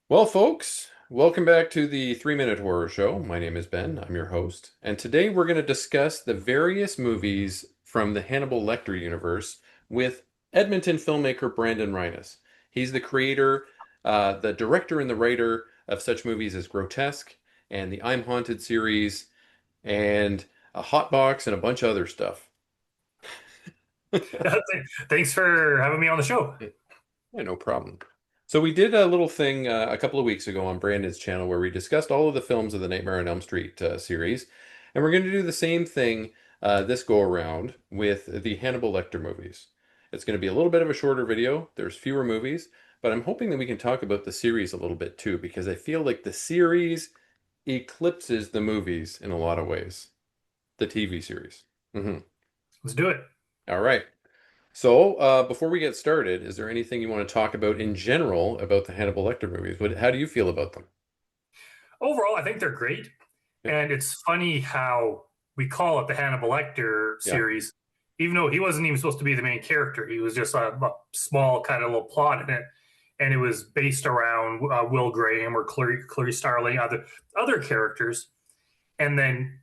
Well, folks, welcome back to the 3 Minute Horror Show. My name is Ben, I'm your host, and today we're going to discuss the various movies from the Hannibal Lecter universe with Edmonton filmmaker Brandon Rhiness. He's the creator, the director, and the writer of such movies as Grotesque and the I'm Haunted series and a Hot Box and a bunch of other stuff. Thanks for having me on the show. Yeah, no problem. So we did a little thing a couple of weeks ago on Brandon's channel where we discussed all of the films of the Nightmare on Elm Street series, and we're going to do the same thing this go around with the Hannibal Lecter movies. It's going to be a little bit of a shorter video. There's fewer movies, but I'm hoping that we can talk about the series a little bit too, because I feel like the series eclipses the movies in a lot of ways. The TV series. Let's do it. All right. So, before we get started, is there anything you want to talk about in general about the Hannibal Lecter movies? How do you feel about them? Overall, I think they're great. Yeah, And it's funny how we call it the Hannibal Lecter yeah, series, even though he wasn't even supposed to be the main character. He was just a small kind of little plot in it. And it was based around Will Graham or Clarice Starling, other characters. And then,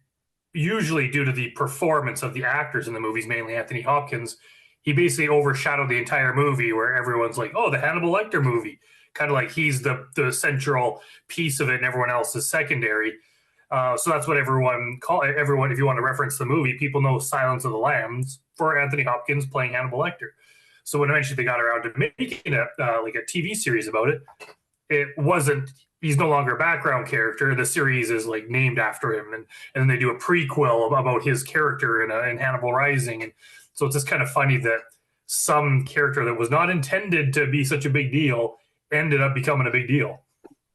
usually due to the performance of the actors in the movies, mainly Anthony Hopkins, he basically overshadowed the entire movie where everyone's like, oh, the Hannibal Lecter movie. Kind of like he's the central piece of it and everyone else is secondary. So that's what everyone, if you want to reference the movie, people know Silence of the Lambs for Anthony Hopkins playing Hannibal Lecter. So when eventually they got around to making like a TV series about it, it wasn't, he's no longer a background character. The series is like named after him, and then they do a prequel about his character in Hannibal Rising, and so it's just kind of funny that some character that was not intended to be such a big deal ended up becoming a big deal.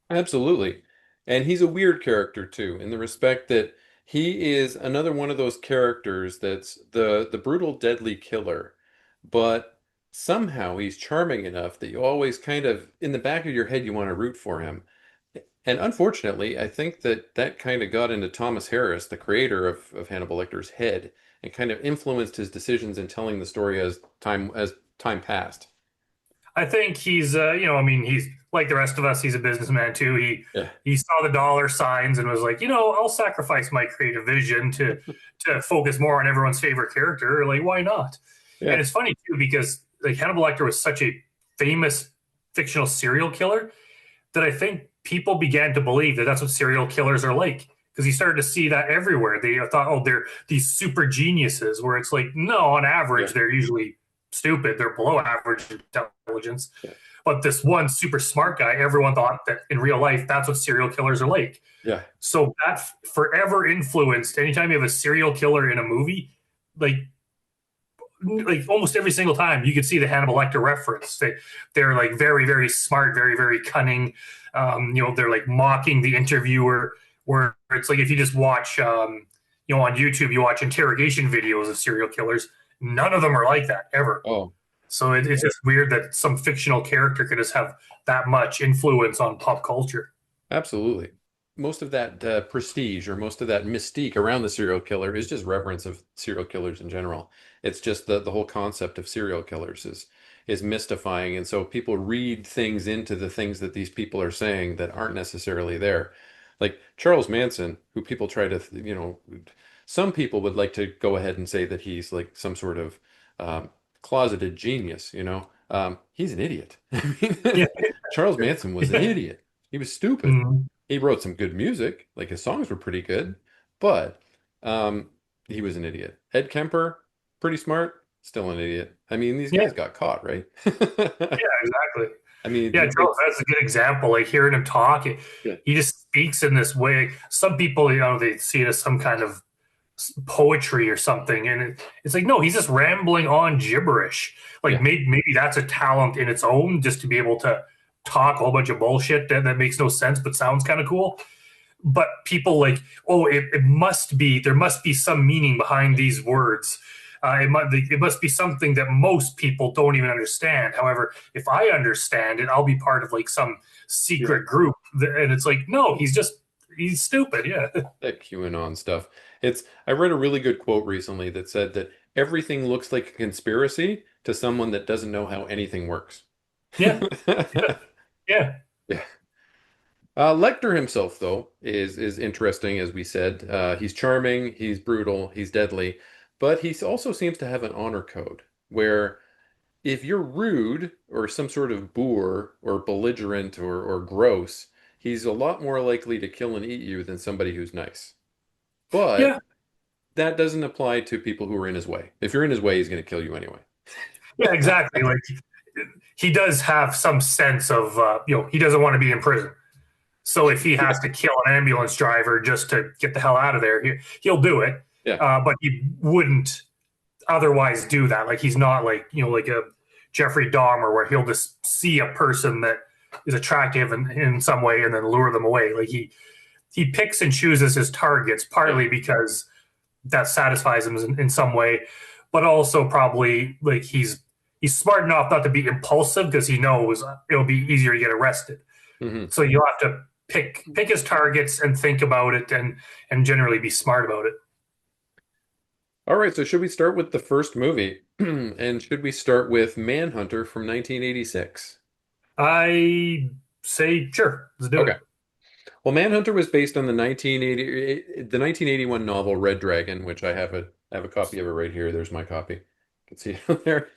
absolutely. And he's a weird character too, in the respect that he is another one of those characters that's the brutal, deadly killer, but somehow he's charming enough that you always kind of, in the back of your head, you want to root for him. And unfortunately, I think that that kind of got into Thomas Harris, the creator of Hannibal Lecter's head, and kind of influenced his decisions in telling the story as time passed. I think I mean, he's like the rest of us. He's a businessman too. He Yeah, he saw the dollar signs and was like, I'll sacrifice my creative vision to focus more on everyone's favorite character. Like, why not? And yeah, it's funny too because like Hannibal Lecter was such a famous fictional serial killer that I think people began to believe that that's what serial killers are like. Because you started to see that everywhere. They thought, oh, they're these super geniuses, where it's like, no, on yeah, average, they're usually stupid. They're below average intelligence. yeah, But this one super smart guy, everyone thought that in real life, that's what serial killers are like. yeah, So that forever influenced anytime you have a serial killer in a movie, like almost every single time you could see the Hannibal Lecter reference. They're like very very smart, very very cunning. They're like mocking the interviewer. Where it's like if you just watch, on YouTube, you watch interrogation videos of serial killers. None of them are like that ever. oh, So it's just weird that some fictional character could just have that much influence on pop culture. absolutely. Most of that prestige or most of that mystique around the serial killer is just reverence of serial killers in general. It's just the whole concept of serial killers is mystifying, and so people read things into the things that these people are saying that aren't necessarily there. Like Charles Manson, who people try to, some people would like to go ahead and say that he's like some sort of um, closeted genius, you know. He's an idiot. I Yeah. mean, Charles Manson was an idiot. He was stupid. Mhm. He wrote some good music, like his songs were pretty good, but um, he was an idiot. Ed Kemper, pretty smart, still an idiot. I mean, these Yeah. guys got caught, right? Yeah. Exactly. I mean, Yeah, Charles, that's a good example. Like hearing him talk, yeah, he just speaks in this way. Some people, they see it as some kind of poetry or something, and it's like, no, he's just rambling on gibberish. Like yeah, maybe that's a talent in its own, just to be able to talk a whole bunch of bullshit that makes no sense but sounds kind of cool. But people like, oh, it must be, there must be some meaning behind these words. It must be something that most people don't even understand. However, if I understand it, I'll be part of like some yeah. secret group. And it's like, no, he's stupid. Yeah. That QAnon stuff. I read a really good quote recently that said that everything looks like a conspiracy to someone that doesn't know how anything works. Yeah. Yeah. Yeah. Yeah. Lecter himself, though, is interesting, as we said. He's charming, he's brutal, he's deadly, but he also seems to have an honor code where if you're rude or some sort of boor or belligerent or gross, he's a lot more likely to kill and eat you than somebody who's nice. Yeah, But that doesn't apply to people who are in his way. If you're in his way, he's going to kill you anyway. yeah, exactly. Like he does have some sense of he doesn't want to be in prison. So if he has to kill an ambulance driver just to get the hell out of there, he'll do it. Yeah. But he wouldn't otherwise do that. Like he's not like like a Jeffrey Dahmer where he'll just see a person that is attractive in some way and then lure them away. Like he picks and chooses his targets Yeah. partly because that satisfies him in some way, but also probably like he's smart enough not to be impulsive because he knows it'll be easier to get arrested. Hmm. So you'll have to pick his targets and think about it and generally be smart about it. All right, so should we start with the first movie? And should we start with Manhunter from 1986? I say sure, let's do it. Okay. Well, Manhunter was based on the 1981 novel Red Dragon, which I have a copy of it right here. There's my copy. You can see it there.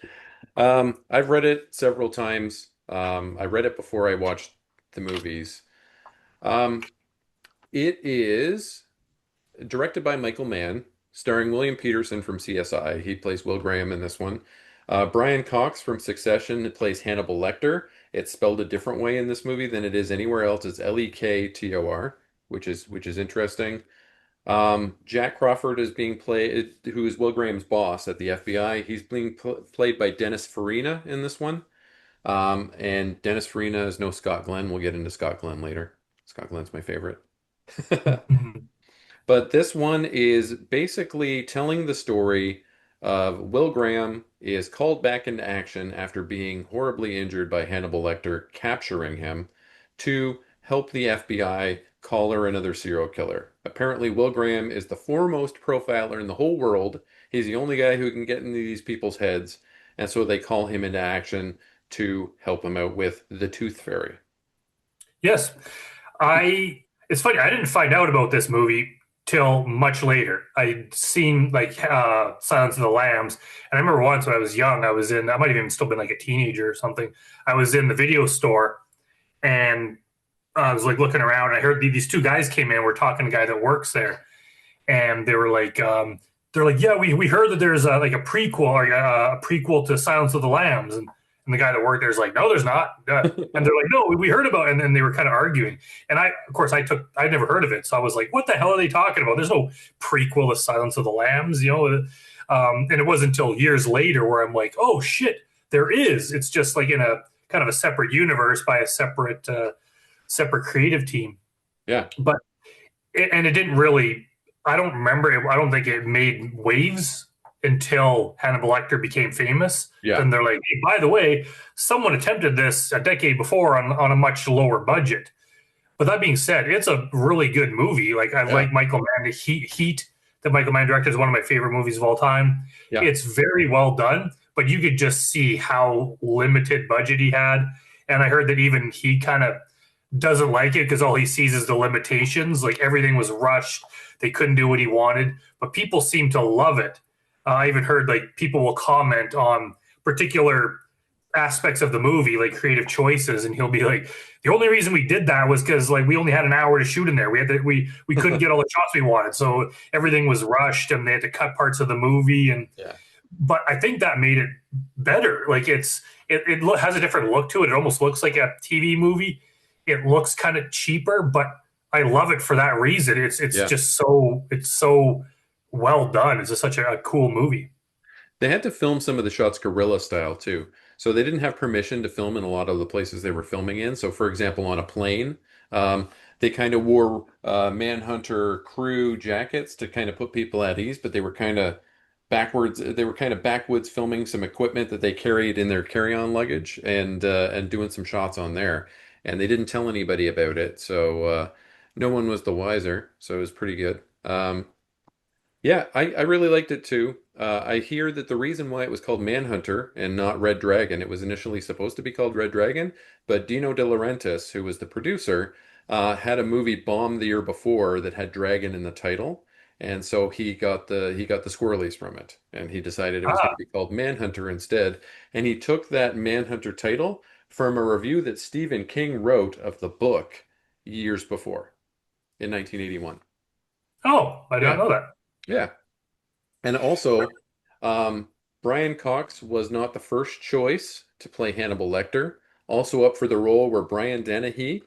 I've read it several times. I read it before I watched the movies. Um, it is directed by Michael Mann, starring William Peterson from CSI. He plays Will Graham in this one. Brian Cox from Succession plays Hannibal Lecter. It's spelled a different way in this movie than it is anywhere else. It's Lektor, which is interesting. Jack Crawford is being played, who is Will Graham's boss at the FBI. He's being played by Dennis Farina in this one. And Dennis Farina is no Scott Glenn. We'll get into Scott Glenn later. Scott Glenn's my favorite. But this one is basically telling the story of Will Graham is called back into action after being horribly injured by Hannibal Lecter capturing him to help the FBI collar another serial killer. Apparently, Will Graham is the foremost profiler in the whole world. He's the only guy who can get into these people's heads, and so they call him into action to help him out with the Tooth Fairy. Yes, I. It's funny. I didn't find out about this movie till much later. I'd seen like Silence of the Lambs, and I remember once when I was young, I was in. I might have even still been like a teenager or something. I was in the video store, and I was like looking around. And I heard these two guys came in. We're talking to a guy that works there, and they're like, yeah, we heard that there's like a prequel or a prequel to Silence of the Lambs, and the guy that worked there is like, no, there's not, and they're like, no, we heard about it. And then they were kind of arguing, and of course, I'd never heard of it, so I was like, what the hell are they talking about? There's no prequel to Silence of the Lambs, and it wasn't until years later where I'm like, oh shit, there is. It's just like in a kind of a separate universe by a separate creative team, Yeah, but and it didn't really. I don't remember. I don't think it made waves until Hannibal Lecter became famous. yeah, Then they're like, hey, by the way, someone attempted this a decade before on a much lower budget. But that being said, it's a really good movie. Like I yeah, like Michael Mann. Heat that Michael Mann directed is one of my favorite movies of all time. yeah. It's very well done, but you could just see how limited budget he had. And I heard that even he kind of doesn't like it because all he sees is the limitations. Like everything was rushed. They couldn't do what he wanted, but people seem to love it. I even heard like people will comment on particular aspects of the movie, like creative choices, and he'll be like, "The only reason we did that was because like we only had an hour to shoot in there. We couldn't get all the shots we wanted, so everything was rushed, and they had to cut parts of the movie." And Yeah. but I think that made it better. Like it has a different look to it. It almost looks like a TV movie. It looks kind of cheaper, but I love it for that reason. It's Yeah. just so well done. It's just such a cool movie. They had to film some of the shots guerrilla style too. So they didn't have permission to film in a lot of the places they were filming in. So, for example, on a plane, they kind of wore Manhunter crew jackets to kind of put people at ease, but they were kind of backwards. They were kind of backwoods filming some equipment that they carried in their carry-on luggage and doing some shots on there. And they didn't tell anybody about it, so no one was the wiser. So it was pretty good. Yeah, I really liked it too. I hear that the reason why it was called Manhunter and not Red Dragon, it was initially supposed to be called Red Dragon, but Dino De Laurentiis, who was the producer, had a movie bombed the year before that had dragon in the title, and so he got the squirrelies from it, and he decided it was going to Ah, be called Manhunter instead, and he took that Manhunter title from a review that Stephen King wrote of the book years before in 1981. oh, I did not Yeah, know that. yeah. And also, um, Brian Cox was not the first choice to play Hannibal Lecter. Also up for the role were Brian Dennehy,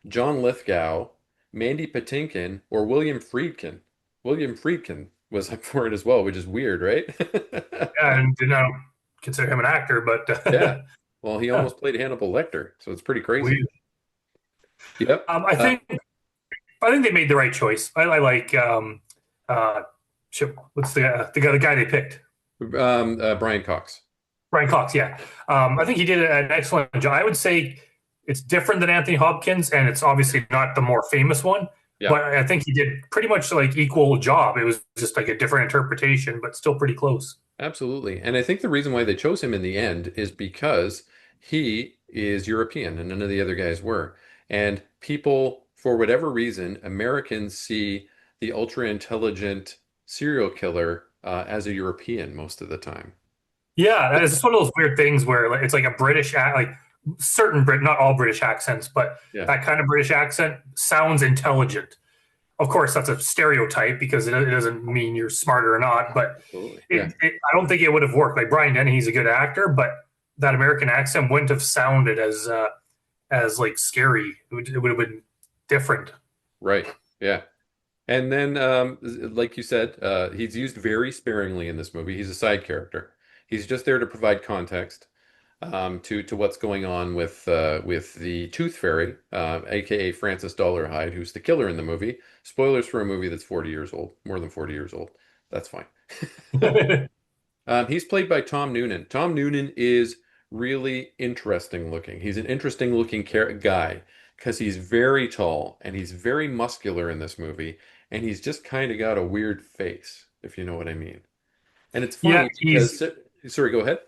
John Lithgow, Mandy Patinkin, or William Friedkin. William Friedkin was up for it as well, which is weird, right? Yeah, and did not consider him an actor, but Yeah. Well, he almost played Hannibal Lecter, so it's pretty crazy. we. Yep. I think they made the right choice. I like uh, what's the guy they picked? Brian Cox. Brian Cox. Yeah, I think he did an excellent job. I would say it's different than Anthony Hopkins, and it's obviously not the more famous one. Yeah. But I think he did pretty much like equal job. It was just like a different interpretation, but still pretty close. Absolutely. And I think the reason why they chose him in the end is because he is European and none of the other guys were. And people, for whatever reason, Americans see the ultra intelligent serial killer as a European most of the time. Yeah, it's just one of those weird things where like, it's like a like certain Brit, not all British accents, but Yeah, that kind of British accent sounds intelligent. Of course, that's a stereotype because it doesn't mean you're smarter or not. But absolutely. Yeah, I don't think it would have worked. Like Brian Denny, he's a good actor, but that American accent wouldn't have sounded as like scary. It would have been different. right. Yeah. And then, like you said, he's used very sparingly in this movie. He's a side character. He's just there to provide context. To what's going on with the Tooth Fairy, aka Frances Dollarhide, who's the killer in the movie. Spoilers for a movie that's 40 years old, more than 40 years old. That's fine. He's played by Tom Noonan. Tom Noonan is really interesting looking. He's an interesting looking guy because he's very tall and he's very muscular in this movie, and he's just kind of got a weird face, if you know what I mean. And it's Yeah, funny he's because, sorry, go ahead.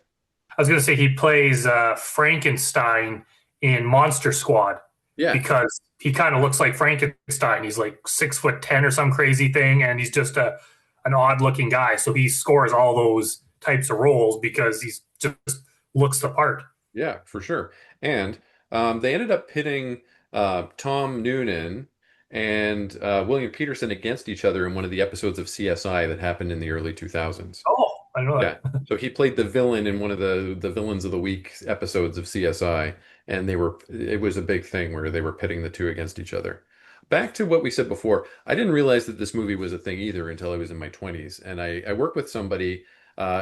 I was going to say he plays Frankenstein in Monster Squad Yeah, because he kind of looks like Frankenstein. He's like 6'10" or some crazy thing, and he's just a an odd looking guy. So he scores all those types of roles because he's just looks the part. yeah, for sure. And they ended up pitting Tom Noonan and William Peterson against each other in one of the episodes of CSI that happened in the early 2000s. Oh, I know Yeah. that. So he played the villain in one of the villains of the week episodes of CSI, and it was a big thing where they were pitting the two against each other. Back to what we said before, I didn't realize that this movie was a thing either until I was in my 20s, and I worked with somebody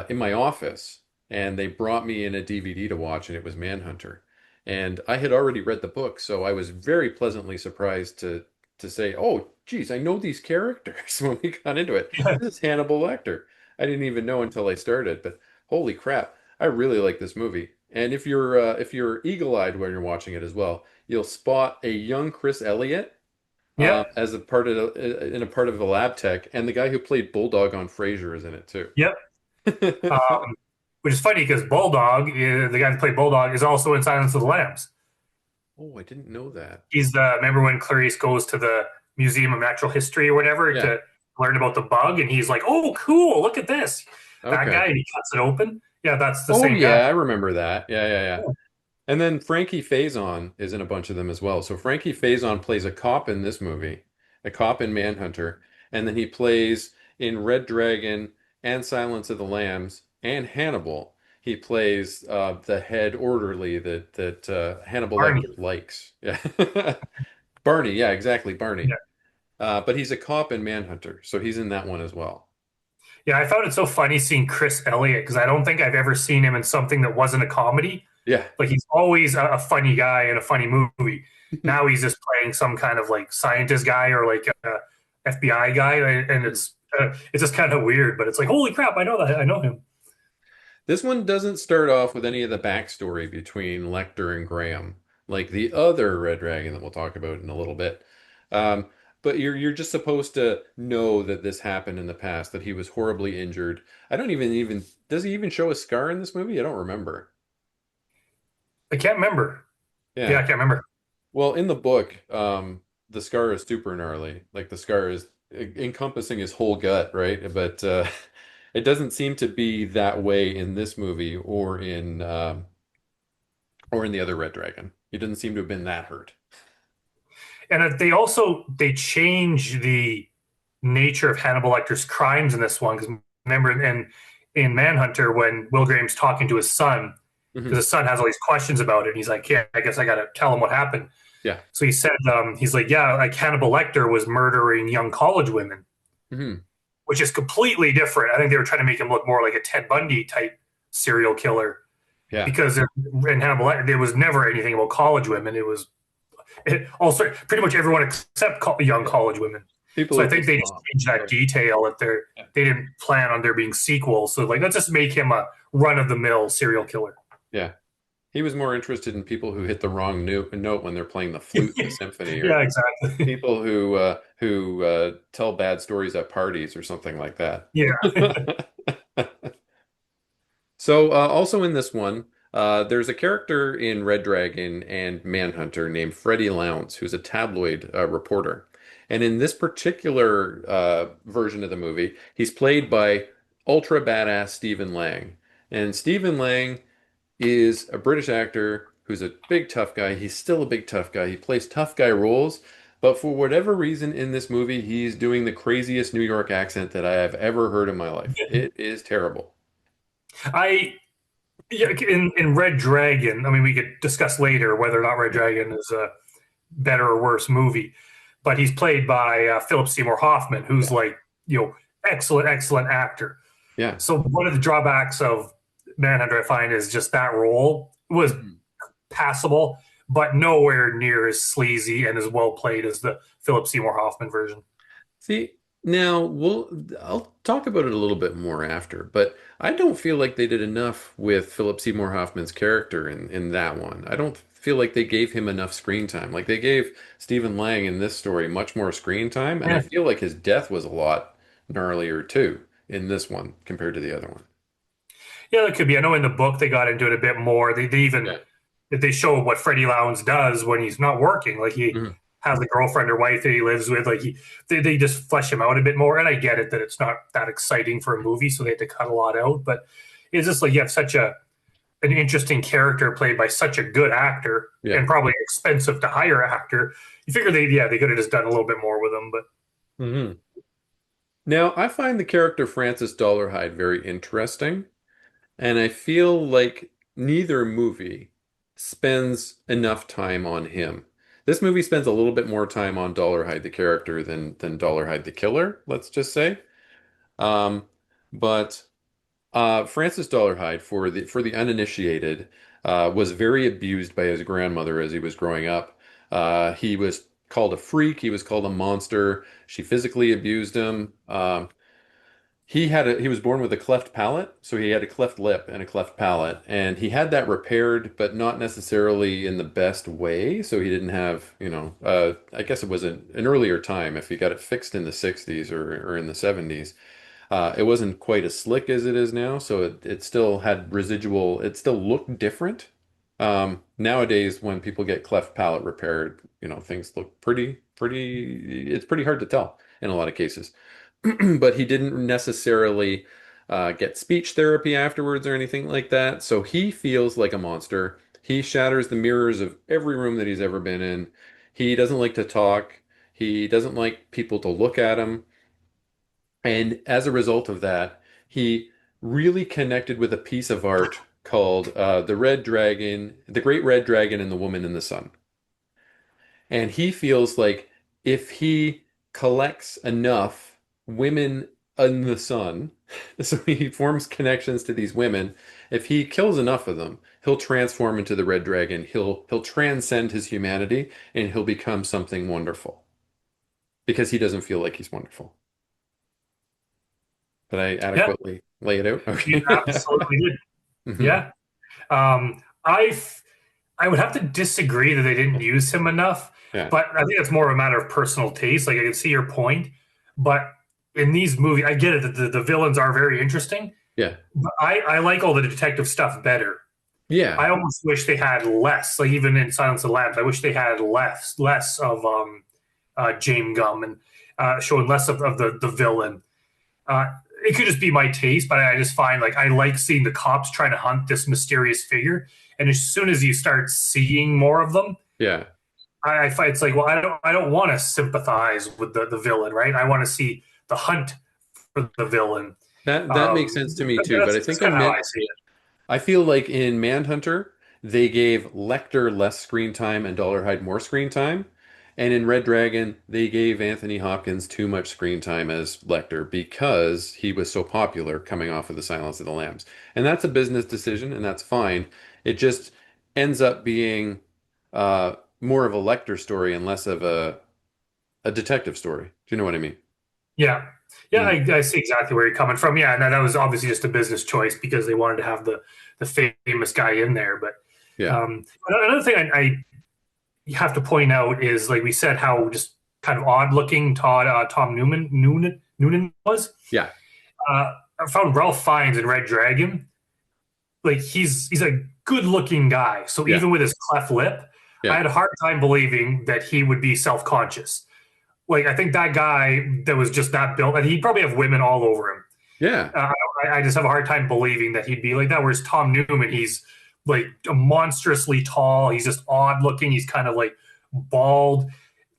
in my office, and they brought me in a DVD to watch, and it was Manhunter. And I had already read the book, so I was very pleasantly surprised to say, "Oh, geez, I know these characters." When we got into it, this is Hannibal Lecter. I didn't even know until I started, but holy crap, I really like this movie. And if you're eagle-eyed when you're watching it as well, you'll spot a young Chris Elliott Yep, as a part of in a part of the lab tech, and the guy who played Bulldog on Frasier is in it too. yep. Which is funny because Bulldog, the guy that played Bulldog, is also in Silence of the Lambs. Oh, I didn't know that. He's the remember when Clarice goes to the Museum of Natural History or whatever Yeah. to learn about the bug, and he's like, "Oh, cool! Look at this." That Okay. guy, and he cuts it open. Yeah, that's the Oh same guy. yeah, I remember that. Yeah, yeah, yeah. And then Frankie Faison is in a bunch of them as well. So Frankie Faison plays a cop in this movie, a cop in Manhunter, and then he plays in Red Dragon and Silence of the Lambs and Hannibal. He plays the head orderly that Hannibal Barney. Lecter likes. Yeah, Barney. Yeah, exactly, Barney. Yeah, But he's a cop in Manhunter, so he's in that one as well. yeah. I found it so funny seeing Chris Elliott because I don't think I've ever seen him in something that wasn't a comedy. Yeah. Like he's always a funny guy in a funny movie. Now he's just playing some kind of like scientist guy or like a FBI guy, and it's just kind of weird. But it's like, holy crap, I know that, I know him. This one doesn't start off with any of the backstory between Lecter and Graham, like the other Red Dragon that we'll talk about in a little bit. Um, but you're just supposed to know that this happened in the past, that he was horribly injured. I don't even does he even show a scar in this movie? I don't remember. I can't remember. Yeah, I Yeah. can't remember. Well, in the book, the scar is super gnarly. Like the scar is encompassing his whole gut, right? But it doesn't seem to be that way in this movie or in the other Red Dragon. He doesn't seem to have been that hurt. And they change the nature of Hannibal Lecter's crimes in this one. Because remember, in Manhunter, when Will Graham's talking to his son, because Hmm. his son has all these questions about it, and he's like, "Yeah, I guess I got to tell him what happened." Yeah. So he said, he's like, "Yeah, like Hannibal Lecter was murdering young college women," Hmm. which is completely different. I think they were trying to make him look more like a Ted Bundy type serial killer Yeah. because in Hannibal, there was never anything about college women. Also pretty much everyone except young Yeah. college women. People So I who think pissed they him just off. changed that Right. detail that Yeah. they didn't plan on there being sequels. So like let's just make him a run of the mill serial killer. Yeah. He was more interested in people who hit the wrong note when they're playing the flute in the symphony, or Yeah, exactly. people who tell bad stories at parties or something like that. Yeah. So also in this one, there's a character in Red Dragon and Manhunter named Freddie Lounds, who's a tabloid reporter. And in this particular version of the movie, he's played by ultra badass Stephen Lang. And Stephen Lang is a British actor who's a big tough guy. He's still a big tough guy. He plays tough guy roles, but for whatever reason in this movie, he's doing the craziest New York accent that I have ever heard in my life. It is terrible. I yeah, in Red Dragon, I mean we could discuss later whether or not Red Dragon is a better or worse movie, but he's played by Philip Seymour Hoffman, who's Yeah. like, excellent actor. Yeah. So one of the drawbacks of Manhunter, I find, is just that role was Mhm. passable, but nowhere near as sleazy and as well played as the Philip Seymour Hoffman version. See, now I'll talk about it a little bit more after, but I don't feel like they did enough with Philip Seymour Hoffman's character in that one. I don't feel like they gave him enough screen time. Like they gave Stephen Lang in this story much more screen time, and I Yeah, feel like his death was a lot gnarlier too in this one compared to the other one. yeah, that could be. I know in the book they got into it a bit more. They even Yeah. they show what Freddie Lounds does when he's not working. Like he Mhm. has a girlfriend or wife that he lives with. They just flesh him out a bit more. And I get it that it's not that exciting for a movie, so they had to cut a lot out. But it's just like you have such a an interesting character played by such a good actor Yeah. and probably expensive to hire actor. You figure they could have just done a little bit more with him, but Hmm. Now, I find the character Francis Dollarhide very interesting. And I feel like neither movie spends enough time on him. This movie spends a little bit more time on Dollarhide the character than Dollarhide the killer, let's just say. Um, but Francis Dollarhide, for the uninitiated, was very abused by his grandmother as he was growing up. He was called a freak. He was called a monster. She physically abused him. He was born with a cleft palate, so he had a cleft lip and a cleft palate, and he had that repaired, but not necessarily in the best way. So he didn't have, I guess it was an earlier time. If he got it fixed in the 60s or in the 70s, it wasn't quite as slick as it is now. So it still had residual. It still looked different. Nowadays, when people get cleft palate repaired, things look pretty. It's pretty hard to tell in a lot of cases. But he didn't necessarily get speech therapy afterwards or anything like that. So he feels like a monster. He shatters the mirrors of every room that he's ever been in. He doesn't like to talk. He doesn't like people to look at him. And as a result of that, he really connected with a piece of art called The Red Dragon, The Great Red Dragon and the Woman in the Sun. And he feels like if he collects enough women in the sun, so he forms connections to these women, if he kills enough of them, he'll transform into the red dragon. He'll transcend his humanity and he'll become something wonderful because he doesn't feel like he's wonderful. Did I yeah, adequately lay it out? you Okay. absolutely did. Hmm. Yeah. Um, I I would have to disagree that they didn't use him enough, Yeah. but I think it's more of a matter of personal taste. Like I can see your point, but in these movies, I get it that the villains are very interesting. Yeah. But I like all the detective stuff better. Yeah. I almost wish they had less. Like even in Silence of the Lambs, I wish they had less of James Gum and showing less of the villain. Uh, it could just be my taste, but I just find like I like seeing the cops trying to hunt this mysterious figure, and as soon as you start seeing more of them, Yeah. I find it's like, well, I don't want to sympathize with the villain, right? I want to see the hunt for the villain. That makes sense to me too, but I That's think kind of how I see it. I feel like in Manhunter, they gave Lecter less screen time and Dollarhide more screen time. And in Red Dragon, they gave Anthony Hopkins too much screen time as Lecter because he was so popular coming off of The Silence of the Lambs. And that's a business decision, and that's fine. It just ends up being more of a Lecter story and less of a detective story. Do you know what I mean? Yeah, yeah, Mhm. I see exactly where you're coming from. Yeah, and that was obviously just a business choice because they wanted to have the famous guy in there. But Yeah. another thing you have to point out is, like we said, how just kind of odd looking Tom Noonan was. Yeah. I found Ralph Fiennes in Red Dragon. Like he's a good looking guy. So Yeah. even with his cleft lip, I Yeah. had a hard time believing that he would be self conscious. Like I think that guy that was just that built, and he'd probably have women all over him. Yeah. Uh, I just have a hard time believing that he'd be like that. Whereas Tom Newman, he's like monstrously tall. He's just odd looking. He's kind of like bald.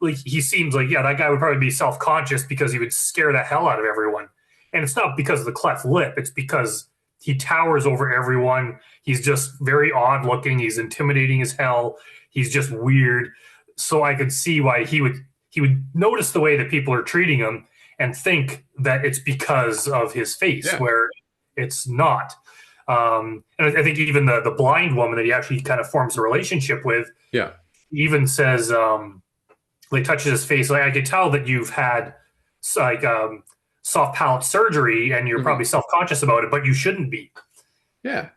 Like he seems like, yeah, that guy would probably be self conscious because he would scare the hell out of everyone. And it's not because of the cleft lip. It's because he towers over everyone. He's just very odd looking. He's intimidating as hell. He's just weird. So I could see why he would notice the way that people are treating him and think that it's because of his face, Yeah. where it's not. And I think even the blind woman that he actually kind of forms a relationship with Yeah. even says, like touches his face, like I could tell that you've had like soft palate surgery and you're Mhm. probably self conscious about it, but you shouldn't be. Yeah.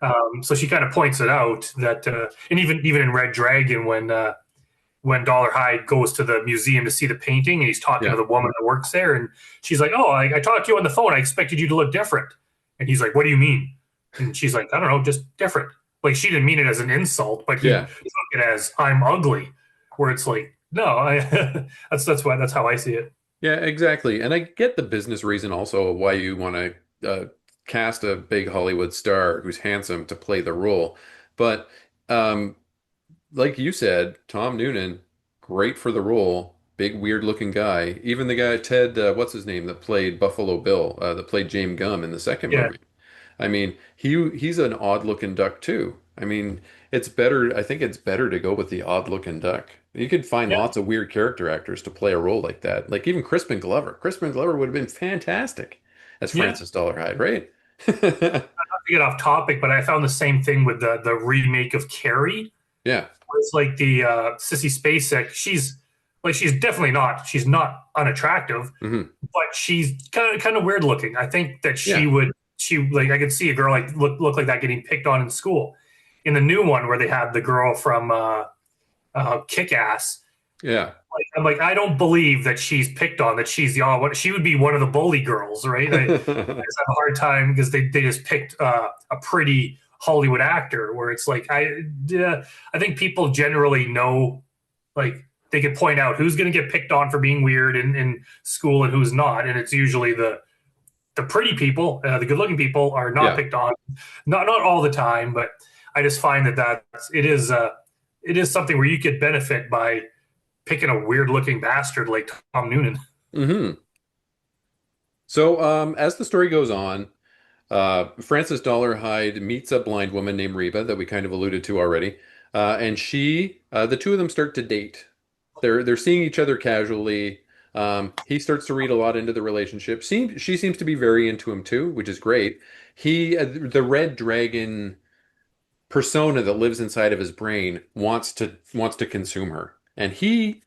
So she kind of points it out that, and even in Red Dragon when Dollar Hyde goes to the museum to see the painting and he's talking to Yeah. the woman that works there and she's like, oh, I talked to you on the phone. I expected you to look different. And he's like, what do you mean? And she's like, I don't know, just different. Like she didn't mean it as an insult, but he Yeah. took it as I'm ugly, where it's like, no, that's how I see it. Yeah, exactly. And I get the business reason also why you want to cast a big Hollywood star who's handsome to play the role. But um, like you said, Tom Noonan, great for the role. Big, weird looking guy. Even the guy, Ted, what's his name, that played Buffalo Bill, that played James Gumb in the second Yeah, movie. I mean, he's an odd looking duck too. I mean, it's better, I think it's better to go with the odd looking duck. You could find yeah, lots of weird character actors to play a role like that. Like even Crispin Glover. Crispin Glover would have been fantastic as yeah. Francis Dollarhide, right? Not to get off topic, but I found the same thing with the remake of Carrie. Yeah. It's like the Sissy Spacek. She's definitely not. She's not unattractive, Hmm. but she's kind of weird looking. I think that Yeah. she like I could see a girl like look like that getting picked on in school. In the new one where they had the girl from Kick Ass, Yeah. like, I'm like I don't believe that she's picked on. That she's the what she would be one of the bully girls, right? I just have a hard time because they just picked a pretty Hollywood actor where it's like I think people generally know like they can point out who's going to get picked on for being weird in school and who's not, and it's usually the pretty people, the good looking people are not Yeah. picked on, not all the time, but I just find that it is something where you could benefit by picking a weird looking bastard like Tom Noonan. Hmm. So, as the story goes on, Frances Dollarhide meets a blind woman named Reba that we kind of alluded to already, and the two of them start to date. They're seeing each other casually. He starts to read a lot into the relationship. She seems to be very into him too, which is great. The red dragon persona that lives inside of his brain wants to consume her, and he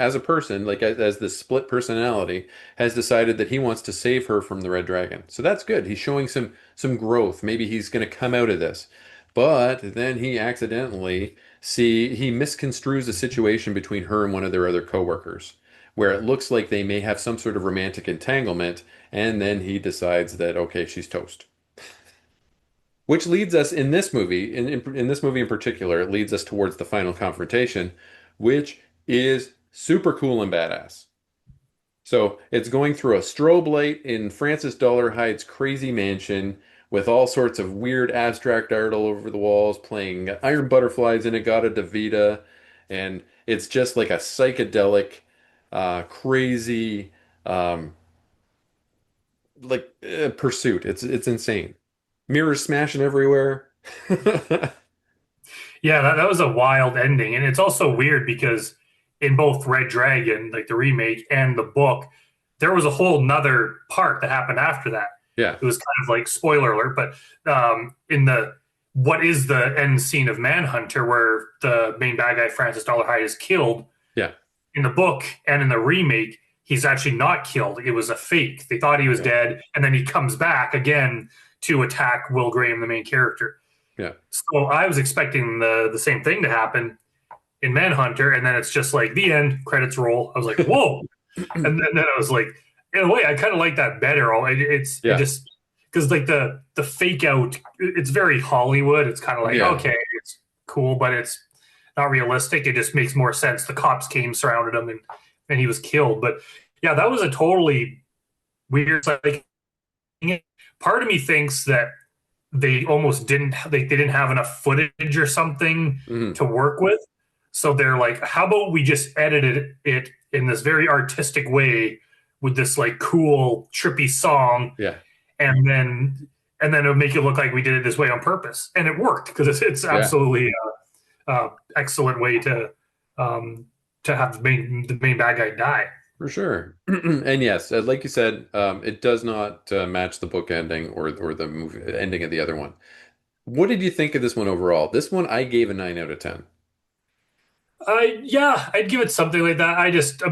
as a person, like as this split personality, has decided that he wants to save her from the red dragon. So that's good. He's showing some growth. Maybe he's going to come out of this. But then he accidentally he misconstrues a situation between her and one of their other coworkers, where it looks like they may have some sort of romantic entanglement, and then he decides that okay, she's toast. Which leads us in this movie, in this movie in particular, it leads us towards the final confrontation, which is super cool and badass. So it's going through a strobe light in Francis Dollarhide's crazy mansion with all sorts of weird abstract art all over the walls, playing Iron Butterflies in Agata Davida, and it's just like a psychedelic, crazy, um, pursuit. It's insane. Mirrors smashing everywhere. Yeah, that was a wild ending. And it's also weird because in both Red Dragon, like the remake, and the book, there was a whole nother part that happened after that. Yeah, It was kind of like spoiler alert, but in the what is the end scene of Manhunter, where the main bad guy Francis Dollarhide is killed yeah, in the book and in the remake, he's actually not killed. It was a fake. They thought he was yeah, dead, and then he comes back again to attack Will Graham, the main character. yeah, So I was expecting the same thing to happen in Manhunter, and then it's just like the end, credits roll. I was like, whoa, and then I was like, in a way, I kind of like that better. It yeah, just because like the fake out, it's very Hollywood. It's kind of like yeah, okay, it's cool, but it's not realistic. It just makes more sense. The cops came, surrounded him, and he was killed. But yeah, that was a totally weird. Like, part of me thinks that they almost didn't they didn't have enough footage or something hmm to work with. So they're like, how about we just edited it in this very artistic way with this like cool trippy song, yeah, and then it'll make it look like we did it this way on purpose, and it worked because it's yeah. absolutely excellent way um, to have the main bad guy die. For sure. And yes, like you said, it does not match the book ending or the movie ending of the other one. What did you think of this one overall? This one I gave a 9 out of 10. Yeah, I'd give it something like that. I just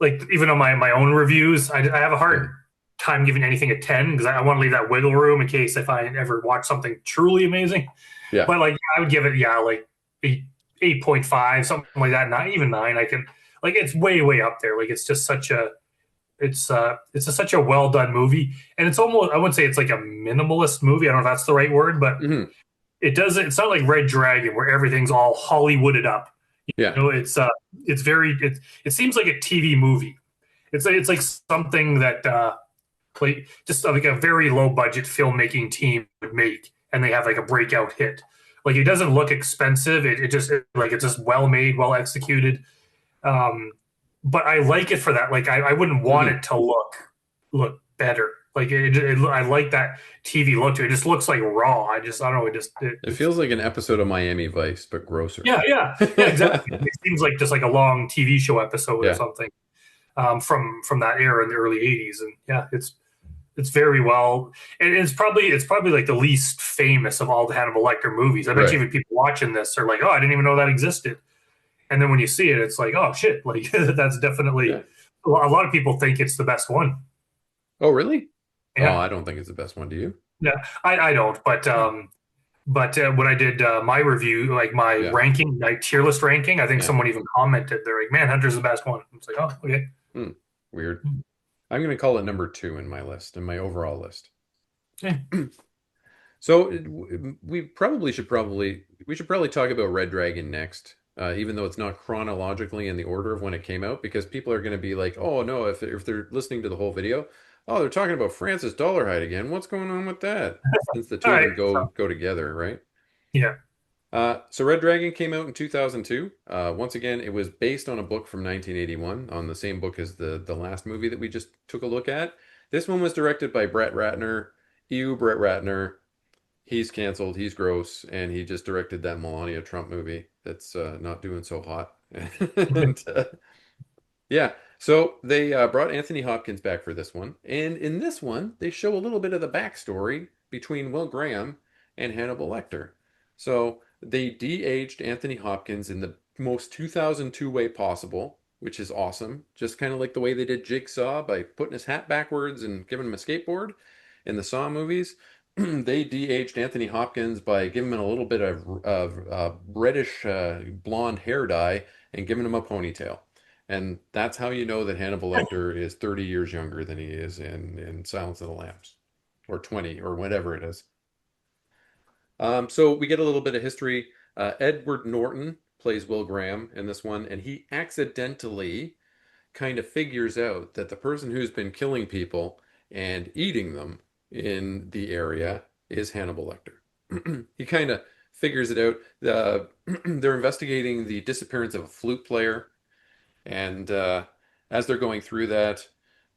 like even on my own reviews, I have a Yeah. hard time giving anything a 10 because I want to leave that wiggle room in case if I ever watch something truly amazing. Yeah. But like I would give it like 8.5, something like that. Not even 9. I can like it's way up there. Like it's just such a well done movie, and it's almost I wouldn't say it's like a minimalist movie. I don't know if that's the right word, but hmm it doesn't. It's not like Red Dragon where everything's all Hollywooded up. Yeah. It's very it seems like a TV movie. It's like something that like just like a very low budget filmmaking team would make, and they have like a breakout hit. Like it doesn't look expensive. Like it's just well made, well executed. Um, but I like it for that. Like I wouldn't want hmm it to look better. Like I like that TV look to it. It just looks like raw. I don't know. It It's feels like an episode of Miami Vice, but grosser. yeah, exactly. It seems like just like a long TV show episode or Yeah. something from that era in the early '80s, and yeah, it's very well. And it's probably like the least famous of all the Hannibal Lecter movies. I bet you Right. even people watching this are like, oh, I didn't even know that existed. And then when you see it, it's like, oh shit, like that's definitely Yeah. a lot of people think it's the best one. Oh, really? Oh, Yeah, I don't think it's the best one. Do you? yeah, I don't, but when I did my review, like my Yeah. ranking, my tier list ranking, I think Yeah. someone even commented they're like, "Manhunter's the best one." It's like, oh, okay. Hmm. Weird. I'm going to call it number 2 in my list, in my overall list. Yeah. So we should probably talk about Red Dragon next, even though it's not chronologically in the order of when it came out, because people are going to be like, oh no, if they're listening to the whole video, oh they're talking about Francis Dollarhide again. What's going on with that? Since the All two of right. them So, go together, right? yeah. So Red Dragon came out in 2002. Once again, it was based on a book from 1981, on the same book as the last movie that we just took a look at. This one was directed by Brett Ratner. Ew, Brett Ratner. He's canceled. He's gross, and he just directed that Melania Trump movie that's not doing so hot. Mhm. And yeah, so they brought Anthony Hopkins back for this one, and in this one, they show a little bit of the backstory between Will Graham and Hannibal Lecter. So they de-aged Anthony Hopkins in the most 2002 way possible, which is awesome. Just kind of like the way they did Jigsaw by putting his hat backwards and giving him a skateboard in the Saw movies. They de-aged Anthony Hopkins by giving him a little bit of reddish blonde hair dye and giving him a ponytail. And that's how you know that Hannibal Lecter is 30 years younger than he is in Silence of the Lambs, or 20, or whatever it is. So we get a little bit of history. Edward Norton plays Will Graham in this one, and he accidentally kind of figures out that the person who's been killing people and eating them in the area is Hannibal Lecter. He kind of figures it out. They're investigating the disappearance of a flute player, and as they're going through that,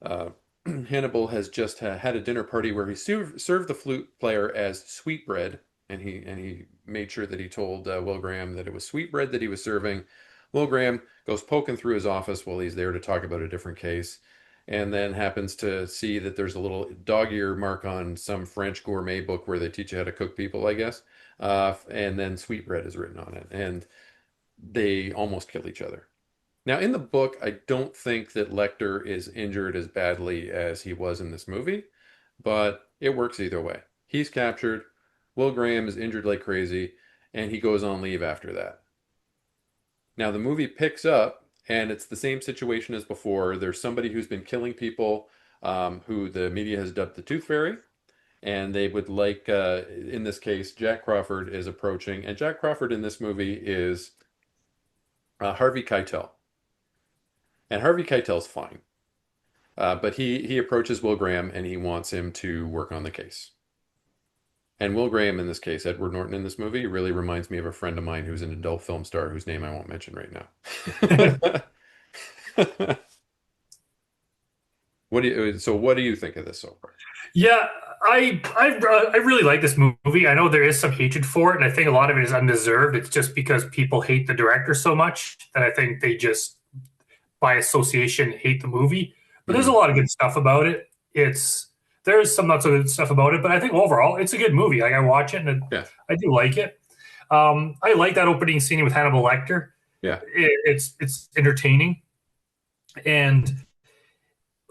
uh, Hannibal has just had a dinner party where he served the flute player as sweetbread, and he made sure that he told Will Graham that it was sweetbread that he was serving. Will Graham goes poking through his office while he's there to talk about a different case, and then happens to see that there's a little dog ear mark on some French gourmet book where they teach you how to cook people, I guess. And then sweetbread is written on it, and they almost kill each other. Now, in the book, I don't think that Lecter is injured as badly as he was in this movie, but it works either way. He's captured, Will Graham is injured like crazy, and he goes on leave after that. Now, the movie picks up, and it's the same situation as before. There's somebody who's been killing people, who the media has dubbed the Tooth Fairy, and they would like, in this case, Jack Crawford is approaching, and Jack Crawford in this movie is Harvey Keitel. And Harvey Keitel's fine. But he approaches Will Graham and he wants him to work on the case. And Will Graham in this case, Edward Norton in this movie, really reminds me of a friend of mine who's an adult film star whose name I won't mention right now. What do you think of this so far? Yeah, I really like this movie. I know there is some hatred for it, and I think a lot of it is undeserved. It's just because people hate the director so much that I think they just, by association, hate the movie. But there's a Hmm. lot of good stuff about it. There's some not so good stuff about it, but I think overall it's a good movie. Like I watch it and Yeah, I do like it. I like that opening scene with Hannibal Lecter. yeah. It's entertaining, and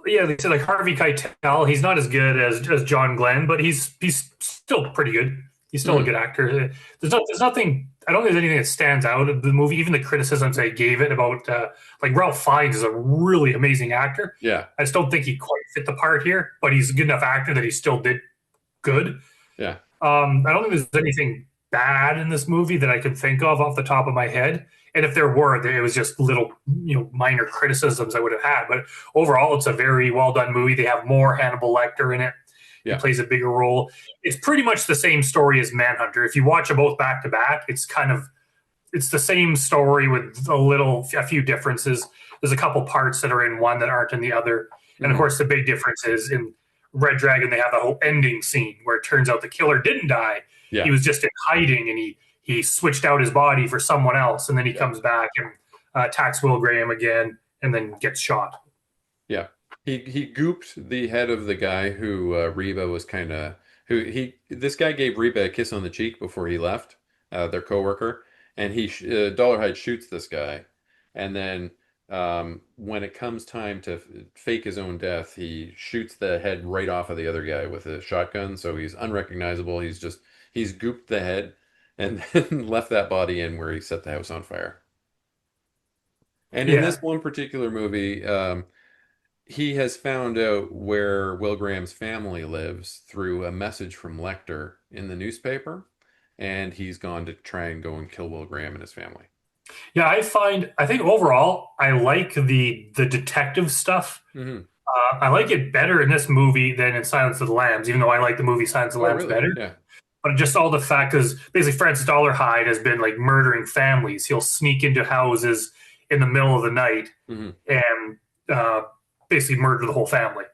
yeah, they said like Harvey Keitel. He's not as good as John Glenn, but he's still pretty good. He's still a Hmm. good actor. There's nothing. I don't think there's anything that stands out of the movie. Even the criticisms they gave it about like Ralph Fiennes is a really amazing actor. Yeah, I just don't think he quite fit the part here, but he's a good enough actor that he still did good. yeah. I don't think there's anything bad in this movie that I can think of off the top of my head. And if there were, it was just little, minor criticisms I would have had. But overall, it's a very well done movie. They have more Hannibal Lecter in it. He Yeah. plays a bigger role. It's pretty much the same story as Manhunter. If you watch them both back to back, it's the same story with a few differences. There's a couple parts that are in one that aren't in the other. And of Hmm. course, the big difference is in Red Dragon, they have the whole ending scene where it turns out the killer didn't die. He Yeah, was just in hiding and he switched out his body for someone else. And then he yeah, comes back and attacks Will Graham again and then gets shot. yeah. He gooped the head of the guy who Reba was kind of who he this guy gave Reba a kiss on the cheek before he left, their coworker, and Dollarhide shoots this guy, and then when it comes time to fake his own death, he shoots the head right off of the other guy with a shotgun, so he's unrecognizable. He's gooped the head and then left that body in where he set the house on fire. And in this Yeah. one particular movie, he has found out where Will Graham's family lives through a message from Lecter in the newspaper, and he's gone to try and go and kill Will Graham and his family. Yeah, I think overall, I like the detective stuff. Hmm. I like it better in this movie than in Silence of the Lambs, even though I like the movie Silence of the Oh, Lambs really? better. Yeah. But just all the fact is basically Francis Dollarhide has been like murdering families. He'll sneak into houses in the middle of the night Hmm. and uh, basically murder the whole family.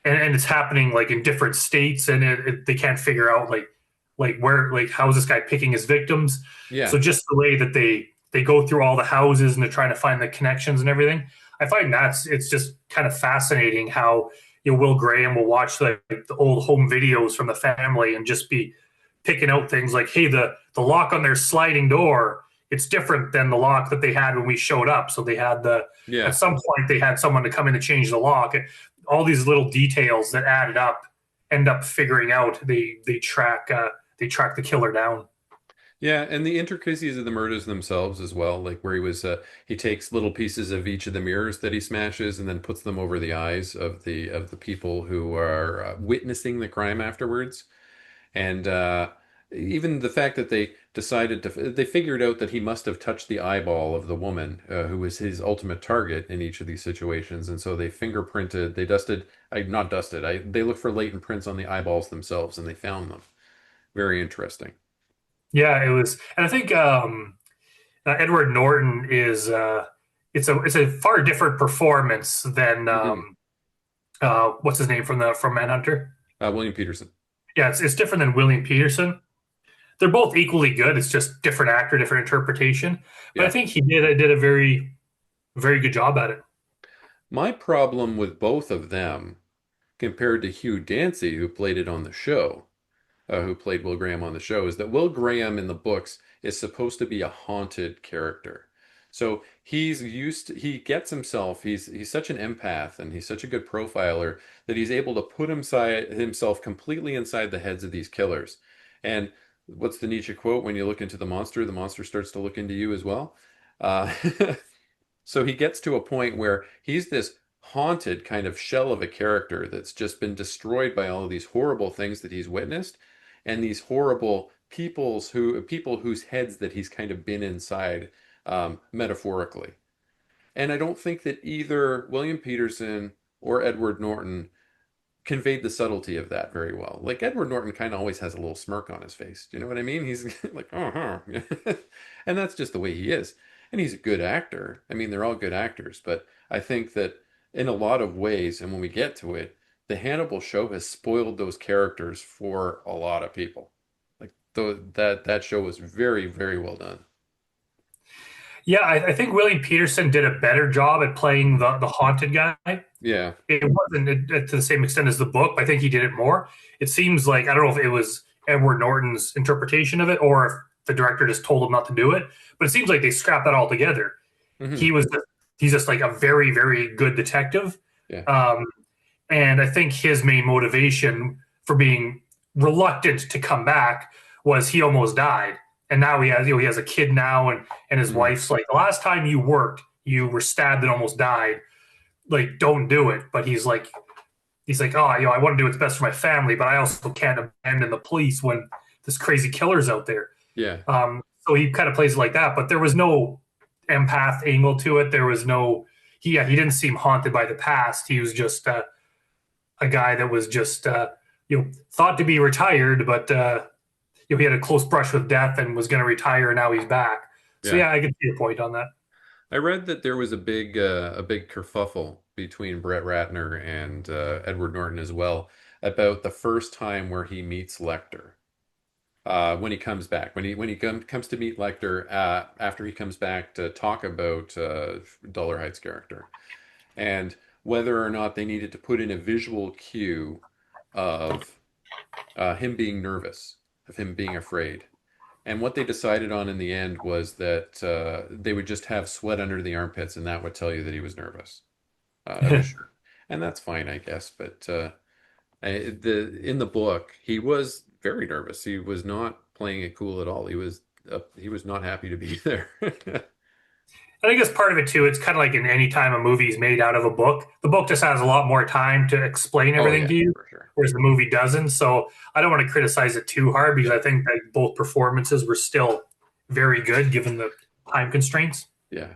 And it's happening like in different states, and they can't figure out like where like how is this guy picking his victims. Yeah. So just the way that they go through all the houses and they're trying to find the connections and everything. I find it's just kind of fascinating how Will Graham will watch like the old home videos from the family and just be picking out things like, hey, the lock on their sliding door, it's different than the lock that they had when we showed up. So they had at Yeah. some point they had someone to come in to change the lock. All these little details that added up end up figuring out they track the killer down. Yeah, and the intricacies of the murders themselves as well, like where he takes little pieces of each of the mirrors that he smashes and then puts them over the eyes of the people who are witnessing the crime afterwards. And even the fact that they decided to, they figured out that he must have touched the eyeball of the woman who was his ultimate target in each of these situations. And so they fingerprinted, they dusted, not dusted, they looked for latent prints on the eyeballs themselves and they found them. Very interesting. Yeah, it was, and I think Edward Norton is it's a far different performance than Hmm. what's his name from Manhunter. William Peterson. Yeah, it's different than William Peterson. They're both equally good. It's just different actor, different interpretation. But I Yeah. think he did a very good job at it. My problem with both of them compared to Hugh Dancy, who played it on the show, who played Will Graham on the show, is that Will Graham in the books is supposed to be a haunted character. So he gets himself, he's such an empath and he's such a good profiler that he's able to put himself completely inside the heads of these killers. And what's the Nietzsche quote? When you look into the monster starts to look into you as well. Uh, So he gets to a point where he's this haunted kind of shell of a character that's just been destroyed by all of these horrible things that he's witnessed and these horrible people whose heads that he's kind of been inside metaphorically. And I don't think that either William Peterson or Edward Norton conveyed the subtlety of that very well. Like Edward Norton kind of always has a little smirk on his face. Do you know what I mean? He's like, huh. And that's just the way he is. And he's a good actor. I mean, they're all good actors, but I think that in a lot of ways, and when we get to it, the Hannibal show has spoiled those characters for a lot of people. Like that show was very, very well done. Yeah, I think William Peterson did a better job at playing the haunted guy. Yeah. It wasn't to the same extent as the book, but I think he did it more. It seems like I don't know if it was Edward Norton's interpretation of it or if the director just told him not to do it, but it seems like they scrapped that all together. Hmm. He was he's just like a very good detective, Yeah. um, and I think his main motivation for being reluctant to come back was he almost died, and now he has a kid now, and his Hmm. wife's like the last time you worked, you were stabbed and almost died. Like, don't do it. But he's like, oh, I want to do what's best for my family, but I also can't abandon the police when this crazy killer's out there. Yeah. So he kind of plays it like that, but there was no empath angle to it. There was no he didn't seem haunted by the past. He was just a guy that was just thought to be retired, but he had a close brush with death and was going to retire, and now he's back. So Yeah. yeah, I can see your point on that. I read that there was a big kerfuffle between Brett Ratner and Edward Norton as well about the first time where he meets Lecter. When he comes back, comes to meet Lecter after he comes back to talk about Dollarhide's character, and whether or not they needed to put in a visual cue of him being nervous, of him being afraid. And what they decided on in the end was that they would just have sweat under the armpits, and that would tell you that he was nervous of his shirt. And that's fine, I guess. But in the book, he was very nervous. He was not playing it cool at all. He was not happy to be there. I think it's part of it too. It's kind of like in any time a movie is made out of a book, the book just has a lot more time to explain Oh everything yeah, to you, for sure. whereas the movie doesn't. So I don't want to criticize it too hard because I think that both performances were still very good given the time constraints. Yeah,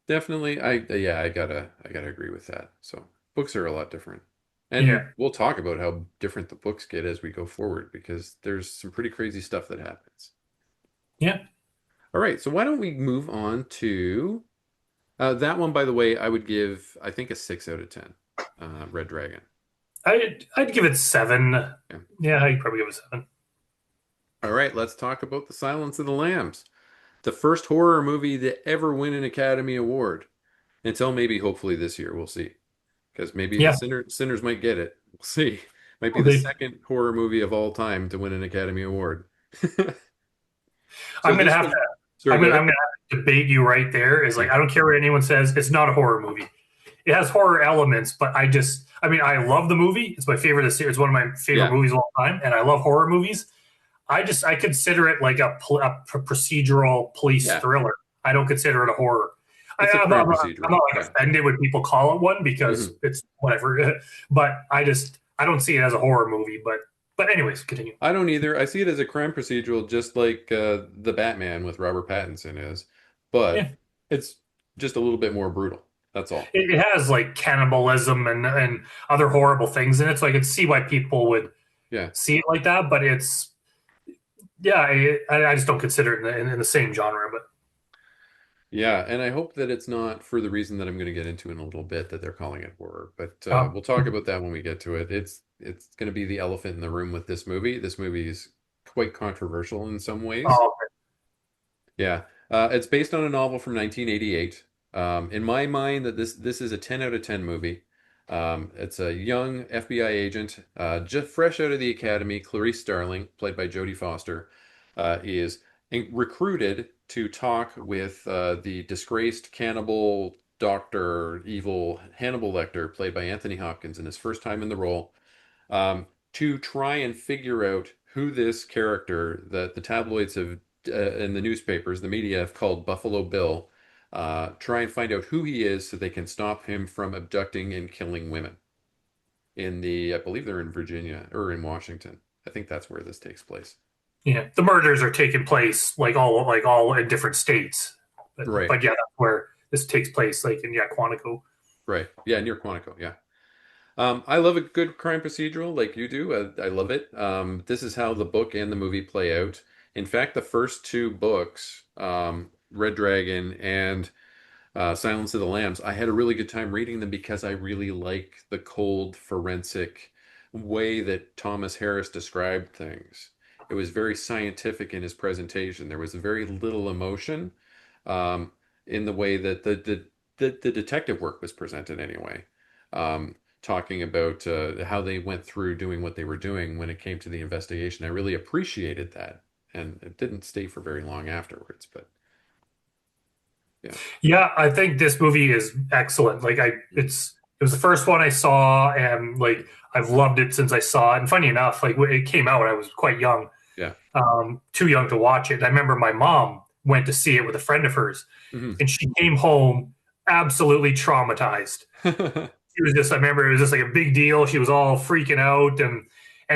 definitely. I gotta agree with that. So books are a lot different, and Yeah. we'll talk about how different the books get as we go forward because there's some pretty crazy stuff that happens. Yeah. All right, so why don't we move on to that one? By the way, I would give I think a 6 out of 10. Red Dragon. I'd give it 7. Yeah. Yeah, I'd probably give it 7. All right, let's talk about The Silence of the Lambs, the first horror movie to ever win an Academy Award. Until maybe, hopefully, this year, we'll see. Because maybe Yeah. Sinners might get it. We'll see. Might be Well, the second horror movie of all time to win an Academy Award. So I'm gonna this have was, to sorry, I'm go gonna I'm ahead. gonna have to debate you right there. Is Yeah, like I don't care what anyone says. It's not a horror movie. It has horror elements, but I love the movie. It's my favorite. It's one of my favorite yeah, movies of all time, and I love horror movies. I consider it like a procedural police yeah. thriller. I don't consider it a horror. I, It's a I'm not, crime I'm procedural. not like Yeah. offended when people call it one because Hmm. it's whatever. But I don't see it as a horror movie. But But anyways, continue. I don't either. I see it as a crime procedural, just like the Batman with Robert Pattinson is, but Yeah, it's just a little bit more brutal. That's all. it has like cannibalism and other horrible things in it, so I can see why people would Yeah. see it like that. But it's yeah, I just don't consider it in the same genre. But Yeah, and I hope that it's not for the reason that I'm going to get into in a little bit that they're calling it horror. But uh, we'll talk about that when we get to it. It's going to be the elephant in the room with this movie. This movie is quite controversial in some ways. oh, Yeah, it's based on a novel from 1988. In my mind, that this is a 10 out of 10 movie. It's a young FBI agent, just fresh out of the academy. Clarice Starling, played by Jodie Foster, is recruited to talk with the disgraced cannibal doctor, evil Hannibal Lecter, played by Anthony Hopkins, in his first time in the role, to try and figure out who this character that the tabloids have and the newspapers, the media have called Buffalo Bill, try and find out who he is so they can stop him from abducting and killing women. I believe they're in Virginia or in Washington. I think that's where this takes place. yeah, the murders are taking place like all in different states. But Right, but yeah, that's where this takes place, like in Quantico. right. Yeah, near Quantico. Yeah. I love a good crime procedural like you do. I love it. This is how the book and the movie play out. In fact, the first two books, Red Dragon and Silence of the Lambs, I had a really good time reading them because I really like the cold forensic way that Thomas Harris described things. It was very scientific in his presentation. There was very little emotion um, in the way that the detective work was presented anyway. Talking about how they went through doing what they were doing when it came to the investigation. I really appreciated that. And it didn't stay for very long afterwards, but yeah. Yeah, I think this movie is excellent. It was the first one I saw, and like I've loved it since I saw it. And funny enough, like when it came out, I was quite young, Yeah. too young to watch it. And I remember my mom went to see it with a friend of hers, Hmm. and she came home absolutely traumatized. She was just, I remember it was just like a big deal. She was all freaking out, and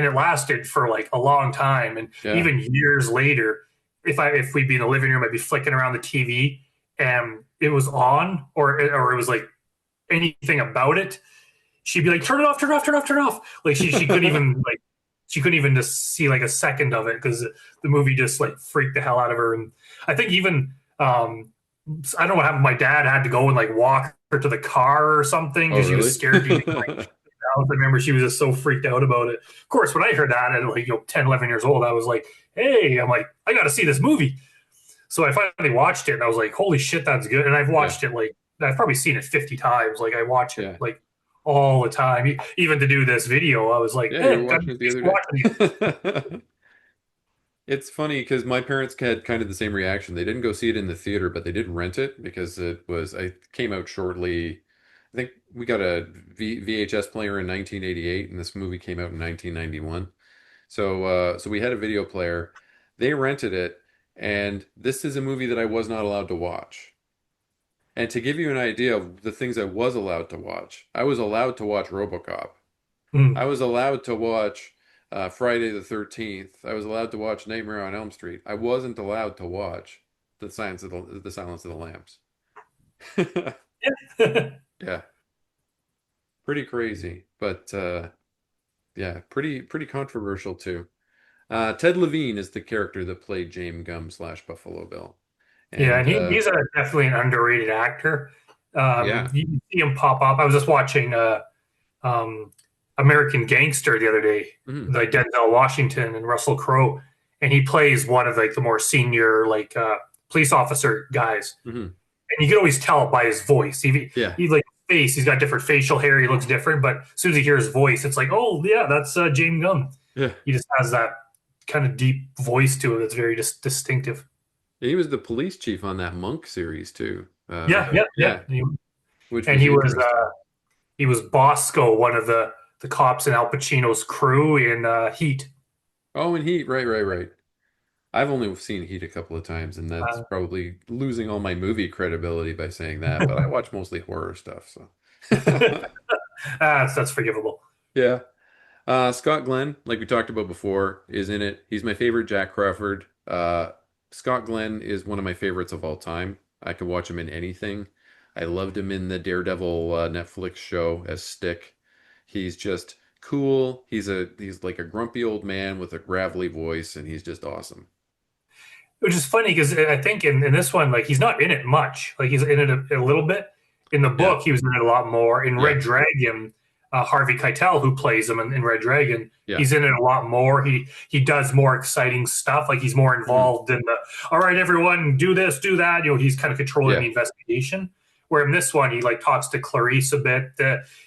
it lasted for like a long time. And Yeah. even years later, if we'd be in the living room, I'd be flicking around the TV and it was on, or it was like anything about it, she'd be like, "Turn it off, turn it off, turn it off, turn it off." Like she couldn't even like she couldn't even just see like a second of it because the movie just like freaked the hell out of her. And I think even I don't know what happened. My dad had to go and like walk her to the car or something Oh, because she was really? scared. She I remember she was just so freaked out about it. Of course, when I heard that at like 10, 11 years old, I was like, "Hey," I'm like, "I got to see this movie." So I finally watched it and I was like, "Holy shit, that's good!" And I've Yeah. watched it like I've probably seen it 50 times. Like I watch it Yeah. like all the time. Even to do this video, I was like, Yeah, you were "Eh, got watching it the other watching it." day. It's funny because my parents had kind of the same reaction. They didn't go see it in the theater, but they did rent it because I came out shortly. I think we got a VHS player in 1988 and this movie came out in 1991. So we had a video player. They rented it, and this is a movie that I was not allowed to watch. And to give you an idea of the things I was allowed to watch, I was allowed to watch RoboCop. I Mm. was allowed to watch Friday the 13th. I was allowed to watch Nightmare on Elm Street. I wasn't allowed to watch the Silence of the Lambs. Yeah, pretty crazy, but yeah, pretty controversial too. Ted Levine is the character that played James Gumb slash Buffalo Bill, Yeah, and and he's definitely an underrated actor. yeah. You see him pop up. I was just watching um, American Gangster the other day, Mhm, like Denzel Washington and Russell Crowe, and he plays one of like the more senior like police officer guys, mhm. and you can always tell by his voice. Yeah, He like face, he's got different facial hair. He looks different, but as soon as you hear his voice, it's like, oh yeah, that's James Gunn. yeah. He just has that kind of deep voice to it that's very distinctive. He was the police chief on that Monk series too. Yeah, yeah, yeah. Yeah, which And was interesting. he was Bosco, one of the cops in Al Pacino's crew in Heat. Oh, and Heat, right, right, right. I've only seen Heat a couple of times, and that's Uh, probably losing all my movie credibility by saying that, but I watch mostly horror stuff, so that's forgivable. yeah. Scott Glenn, like we talked about before, is in it. He's my favorite Jack Crawford. Scott Glenn is one of my favorites of all time. I could watch him in anything. I loved him in the Daredevil Netflix show as Stick. He's just cool. He's like a grumpy old man with a gravelly voice, and he's just awesome. Which is funny because I think in this one, like he's not in it much. Like he's in it a little bit. In the Yeah, book, he was in it a lot more. In yeah, Red Dragon, Harvey Keitel, who plays him in Red Dragon, yeah. he's in it a lot more. He does more exciting stuff. Like he's more Mhm. involved in the all right, everyone, do this, do that. He's kind of controlling Yeah. the investigation. Where in this one, he like talks to Clarice a bit.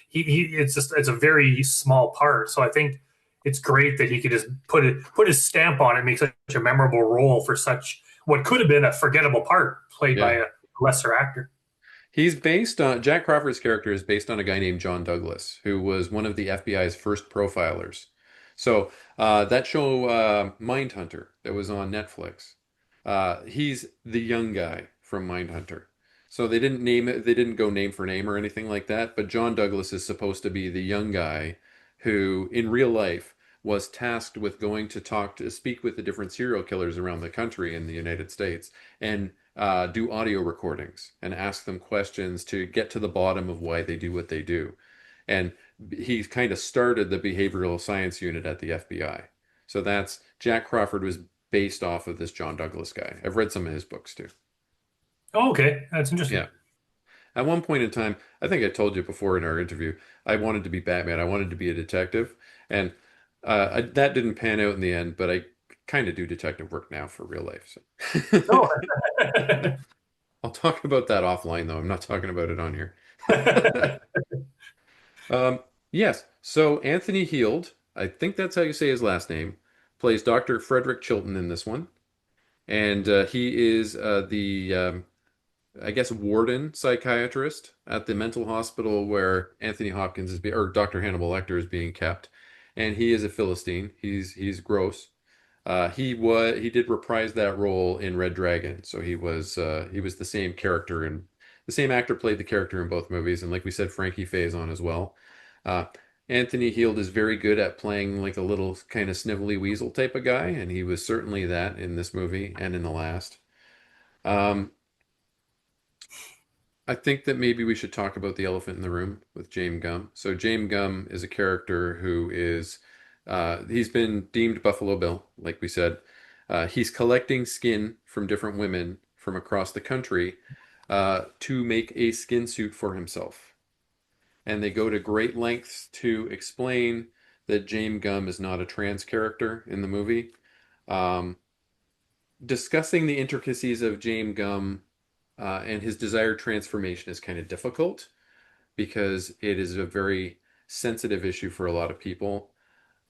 He it's a very small part. So I think it's great that he could just put his stamp on it, make such a memorable role for such what could have been a forgettable part played by Yeah. a lesser actor. He's based on Jack Crawford's character is based on a guy named John Douglas, who was one of the FBI's first profilers. So that show, Mindhunter, that was on Netflix, he's the young guy from Mindhunter. So they didn't name it, they didn't go name for name or anything like that, but John Douglas is supposed to be the young guy who, in real life, was tasked with going to speak with the different serial killers around the country in the United States and do audio recordings and ask them questions to get to the bottom of why they do what they do. And he kind of started the behavioral science unit at the FBI. So that's Jack Crawford was based off of this John Douglas guy. I've read some of his books too. Oh, okay, that's interesting. Yeah. At one point in time, I think I told you before in our interview, I wanted to be Batman. I wanted to be a detective. And that didn't pan out in the end, but I kind of do detective work now for real life. So. Oh, I'll talk about that offline, though. I'm not talking about it on here. Um, yes. So Anthony Heald, I think that's how you say his last name, plays Dr. Frederick Chilton in this one. And he is the, I guess, warden psychiatrist at the mental hospital where Anthony Hopkins or Dr. Hannibal Lecter is being kept. And he is a Philistine. He's gross. He did reprise that role in Red Dragon, so he was the same character and the same actor played the character in both movies, and like we said, Frankie Faye's on as well. Uh, Anthony Heald is very good at playing like a little kind of snivelly weasel type of guy, and he was certainly that in this movie and in the last. Um, I think that maybe we should talk about the elephant in the room with James Gumb. So James Gumb is a character who is he's been deemed Buffalo Bill, like we said. He's collecting skin from different women from across the country to make a skin suit for himself. And they go to great lengths to explain that James Gumb is not a trans character in the movie. Um, Discussing the intricacies of James Gumb and his desired transformation is kind of difficult because it is a very sensitive issue for a lot of people.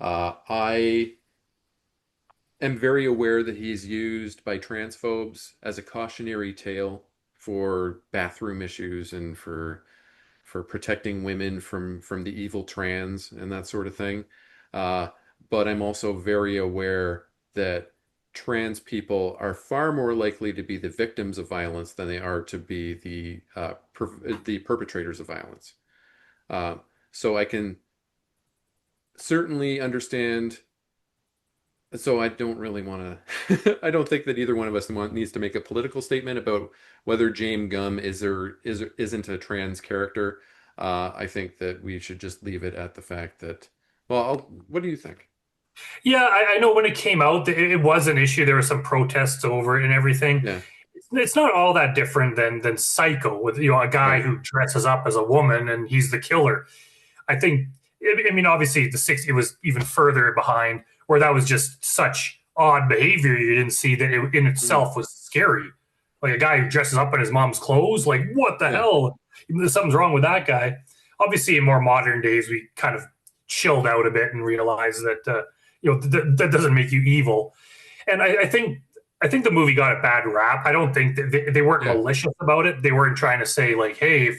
I am very aware that he's used by transphobes as a cautionary tale for bathroom issues and for protecting women from the evil trans and that sort of thing. Uh, but I'm also very aware that trans people are far more likely to be the victims of violence than they are to be the perpetrators of violence. Uh, so I can certainly understand. So I don't really want to. I don't think that either one of us needs to make a political statement about whether James Gumb isn't a trans character. I think that we should just leave it at the fact that. Well, what do you think? yeah, I know when it came out, it was an issue. There were some protests over it and everything. Yeah, It's not all that different than Psycho, with a guy right. who dresses up as a woman and he's the killer. I think, I mean, obviously the 60s it was even further behind, where that was just such odd behavior. You didn't see that it in Mhm. itself was scary. Like a guy who dresses up in his mom's clothes, like what the Yeah, hell? Something's wrong with that guy. Obviously, in more modern days, we kind of chilled out a bit and realized that that doesn't make you evil. And I think the movie got a bad rap. I don't think that they weren't yeah, malicious about it. They weren't trying to say like, hey,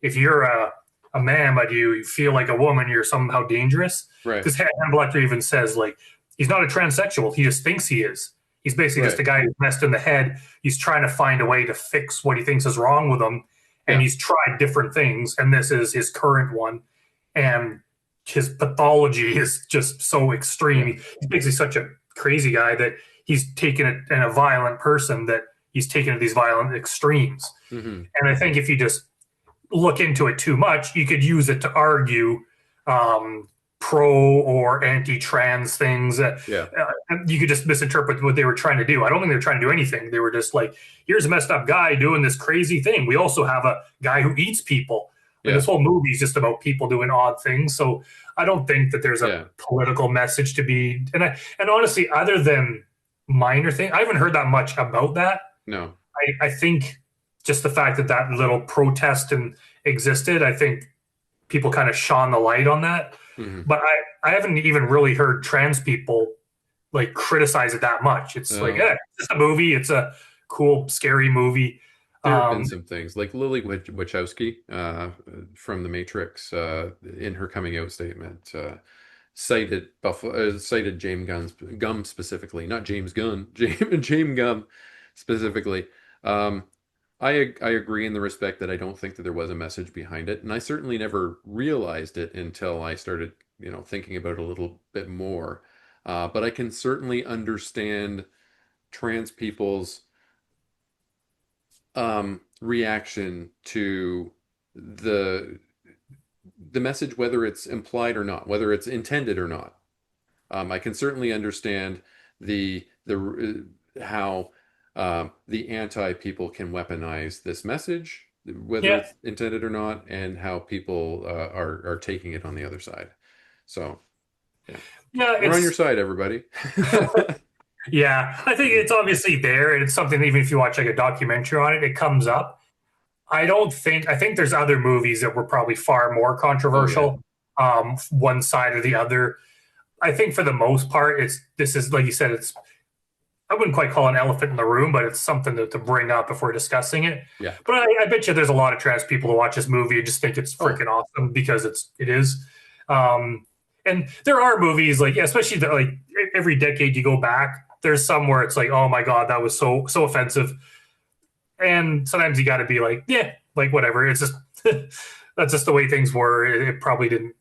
if you're a man, but you feel like a woman, you're somehow dangerous. right, Because Hannibal Lecter even says like he's not a transsexual. He just thinks he is. He's basically just right. a guy who's messed in the head. He's trying to find a way to fix what he thinks is wrong with him, and Yeah, he's tried different things, and this is his current one. And his pathology is just so extreme. Yeah. He's basically such a crazy guy that he's taken it, and a violent person that he's taken to these violent extremes. Hmm. And I think if you just look into it too much, you could use it to argue um, pro or anti-trans things. Yeah. You could just misinterpret what they were trying to do. I don't think they were trying to do anything. They were just like, here's a messed up guy doing this crazy thing. We also have a guy who eats people. Like Yeah. this whole movie is just about people doing odd things. So I don't think that there's a Yeah. political message to be. And honestly, other than minor thing, I haven't heard that much about that. No. I think just the fact that that little protest and existed, I think people kind of shone the light on that. Hmm. But I haven't even really heard trans people like criticize it that much. It's like, No. yeah, it's just a movie. It's a cool, scary movie. There have been Um, some things like Lily Wachowski from The Matrix in her coming out statement cited James Gum specifically, not James Gunn, James Gum specifically. Um, I agree in the respect that I don't think that there was a message behind it, and I certainly never realized it until I started, thinking about it a little bit more. But I can certainly understand trans people's reaction to the the message, whether it's implied or not, whether it's intended or not. I can certainly understand the how the anti people can weaponize this message, whether yeah, it's intended or not, and how people are taking it on the other side. So yeah, yeah, we're on your side, everybody. yeah. I think it's obviously there, and it's something that even if you watch like a documentary on it, it comes up. I think there's other movies that were probably far more Oh yeah, controversial, one side or the other. I think for the most part, this is like you said, it's I wouldn't quite call it an elephant in the room, but it's something to bring up if we're discussing it. yeah. But I bet you there's a lot of trans people who watch this movie and just think it's Oh freaking awesome because it is. Um, and there are movies like, yeah, especially like every decade you go back, there's some where it's like, oh my god, that was so offensive. And sometimes you got to be like, yeah, like whatever. It's just that's just the way things were. It probably didn't.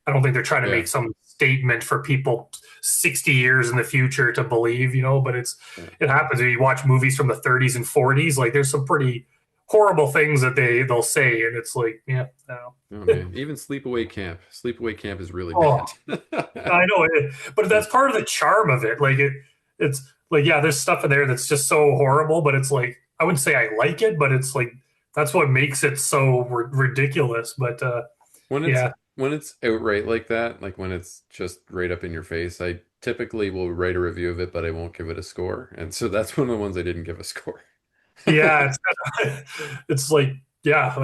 I don't think they're trying to yeah, make some statement for people 60 years in the future to believe, but yeah. it happens. You watch movies from the 30s and 40s, like there's some pretty horrible things that they'll say, and it's like, yeah, I Oh don't know. man, even Sleepaway Camp. Sleepaway Camp is really Oh, bad. I know it, but that's part of the charm of it. Like it's like, yeah, there's stuff in there that's just so horrible, but it's like I wouldn't say I like it, but it's like that's what makes it so ridiculous. But When it's yeah, when it's outright like that, like when it's just right up in your face, I typically will write a review of it, but I won't give it a score. And so that's one of the ones I didn't give a score. yeah, it's like yeah,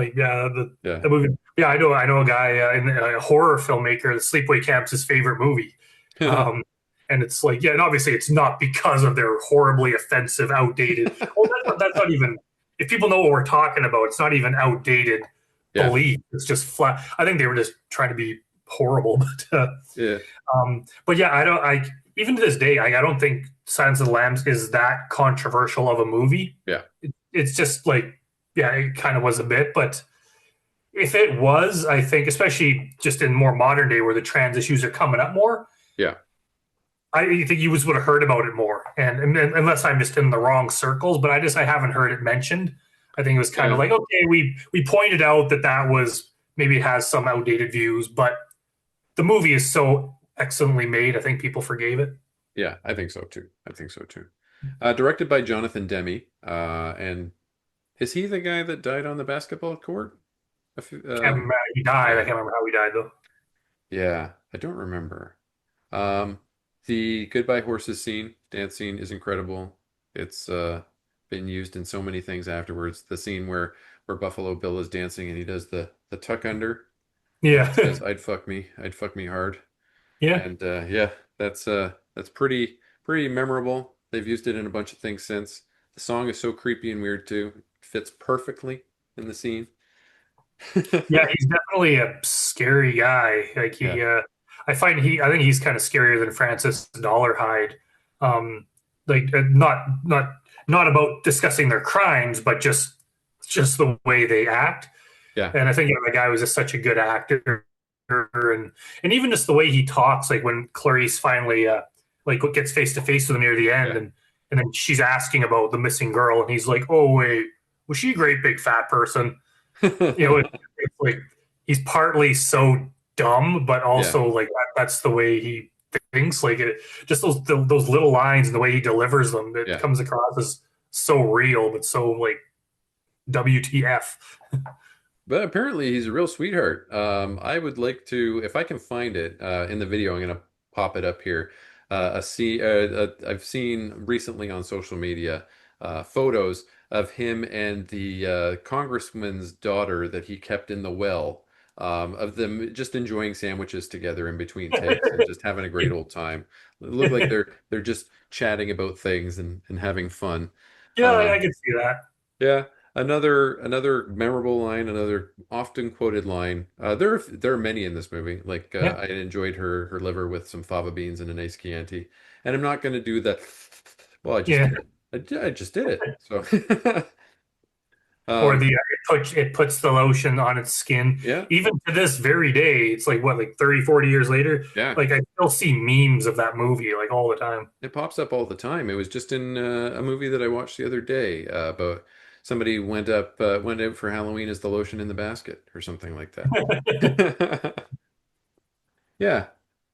Yeah. the movie. Yeah, I know a guy a horror filmmaker. The Sleepaway Camp's his favorite movie, um, and it's like yeah, and obviously it's not because of their horribly offensive, outdated. Well, that's not even. If people know what we're talking about, it's not even outdated Yeah. belief. It's just flat. I think they were just trying to be horrible, Yeah. but yeah, I don't. I even to this day, I don't think Silence of the Lambs is that controversial of a movie. Yeah. It's just like yeah, it kind of was a bit, but if it was, I think, especially just in more modern day where the trans issues are coming up more, Yeah. I think you would have heard about it more. And unless I'm just in the wrong circles, but I haven't heard it mentioned. I think it was kind of Yeah. like okay, we pointed out that was maybe it has some outdated views, but the movie is so excellently made. I think people forgave it. Yeah. I think so too. I think so too. Directed by Jonathan Demme. And is he the guy that died on the basketball court? Can't remember how he died. I Yeah. can't remember how he died though. Yeah. I don't remember. Um, the Goodbye Horses scene, dance scene is incredible. It's been used in so many things afterwards. The scene where Buffalo Bill is dancing and he does the tuck under and Yeah, says, I'd fuck me hard." yeah, And yeah, that's pretty memorable. They've used it in a bunch of things since. The song is so creepy and weird too. It fits perfectly in the scene. yeah. He's definitely a scary guy. Like Yeah. I think he's kind of scarier than Francis Dollarhide. Um, like not about discussing their crimes, but just the way they act. Yeah. And I think the guy was just such a good actor. and even just the way he talks, like when Clarice finally like gets face to face with him near the end, Yeah. and then she's asking about the missing girl, and he's like, "Oh wait, was she a great big fat person?" It's like he's partly so dumb, but Yeah. also like that's the way he thinks. Like just those little lines and the way he delivers them, it Yeah. comes across as so real, but so like WTF. But apparently he's a real sweetheart. I would like to, if I can find it in the video, I'm gonna pop it up here. I've seen recently on social media photos of him and the congressman's daughter that he kept in the well, of them just enjoying sandwiches together in between takes and just having a great old time. It looked like they're just chatting about things and having fun. Yeah, I Um, can see that. yeah, another memorable line, another often quoted line. There are many in this movie. Like Yeah, I enjoyed her liver with some fava beans and a nice Chianti. And I'm not going to do that. Well, I just yeah. did it. I just did it. So Or um, the it puts the lotion on its skin. yeah, Even to this very day, it's like what, like 30, 40 years later, yeah. like I still see memes of that movie like all the time. It pops up all the time. It was just in a movie that I watched the other day about somebody went out for Halloween as the lotion in the basket or something like that. Yeah.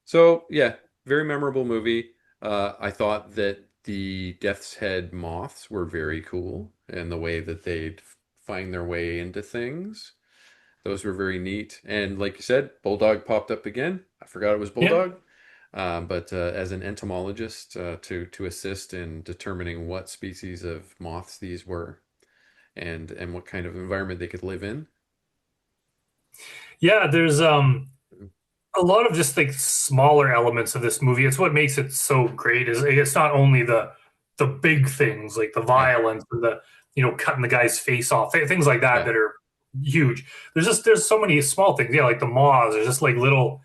So yeah, very memorable movie. I thought that the Death's Head moths were very cool and the way that they'd find their way into things. Those were very neat. And like you said, Bulldog popped up again. I forgot it was Yeah. Bulldog. But as an entomologist, to assist in determining what species of moths these were and what kind of environment they could live in. Yeah, there's a lot of just like smaller elements of this movie. It's what makes it so great is it's not only the big things like the Yeah, violence and the cutting the guy's face off, things like that yeah, that are huge. There's so many small things. Yeah, like the moths. There's just like little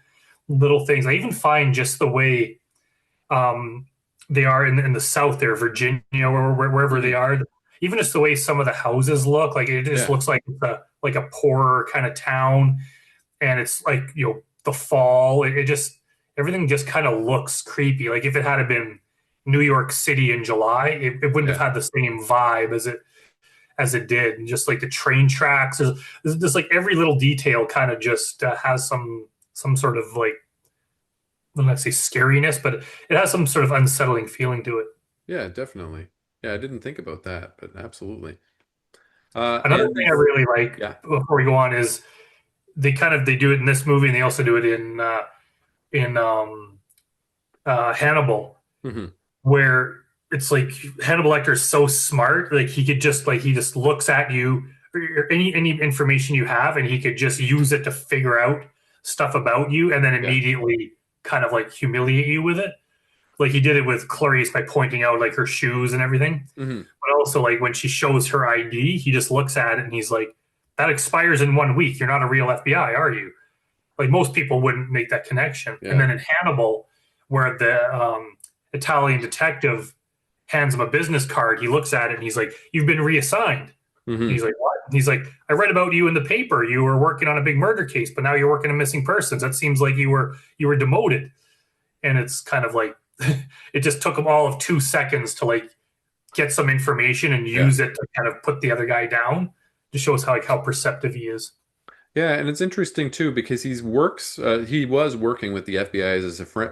things. I even find just the way um, they are in the South there, Virginia, or wherever they mhm, are. Even just the way some of the houses look, like it just yeah, looks like it's like a poorer kind of town, and it's like the fall. It just everything just kind of looks creepy. Like if it had been New York City in July, it wouldn't have yeah, had the same vibe as it did. And just like the train tracks, there's like every little detail kind of just has some sort of like, let's say scariness, but it has some sort of unsettling feeling to it. yeah, definitely. Yeah, I didn't think about that, but absolutely. Another And thing the I really like yeah, before we go on is they do it in this movie, and they also do it in Hannibal, hmm, where it's like Hannibal Lecter is so smart, like he just looks at you, or any information you have, and he could just use it to figure out stuff about you, and then yeah, immediately kind of like humiliate you with it. Like he did it with Clarice by pointing out like her shoes and everything. hmm, But also like when she shows her ID, he just looks at it and he's like, "That expires in 1 week. You're not a real FBI, are you?" Like most people wouldn't make that connection. And yeah, then in Hannibal, where the Italian detective hands him a business card, he looks at it and he's like, "You've been reassigned." And hmm, he's like, "What?" And he's like, "I read about you in the paper. You were working on a big murder case, but now you're working on missing persons. That seems like you were demoted." And it's kind of like it just took him all of 2 seconds to like get some information and yeah. use it to kind of put the other guy down. Just shows how perceptive he is. Yeah, and it's interesting too because he was working with the FBI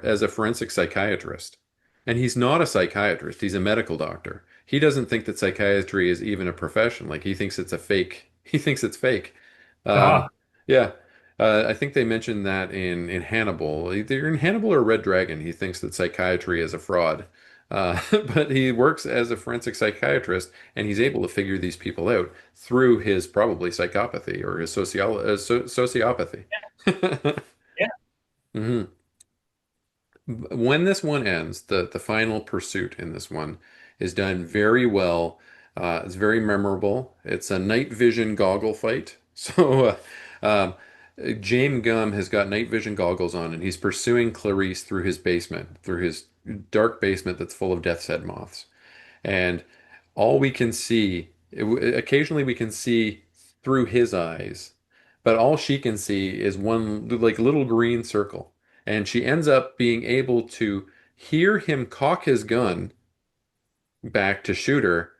as a forensic psychiatrist. And he's not a psychiatrist, he's a medical doctor. He doesn't think that psychiatry is even a profession. Like he thinks it's a fake. He thinks it's fake. Um, Ah, yeah. I think they mentioned that in Hannibal. Either in Hannibal or Red Dragon, he thinks that psychiatry is a fraud. But he works as a forensic psychiatrist and he's able to figure these people out through his probably psychopathy or his sociopathy. yeah, Mhm. When this one ends, the final pursuit in this one is done very well. It's very memorable. It's a night vision goggle fight. So James Gumb has got night vision goggles on, and he's pursuing Clarice through his basement, through his dark basement that's full of death's head moths. And all we can see, occasionally we can see through his eyes, but all she can see is one like little green circle. And she ends up being able to hear him cock his gun back to shoot her.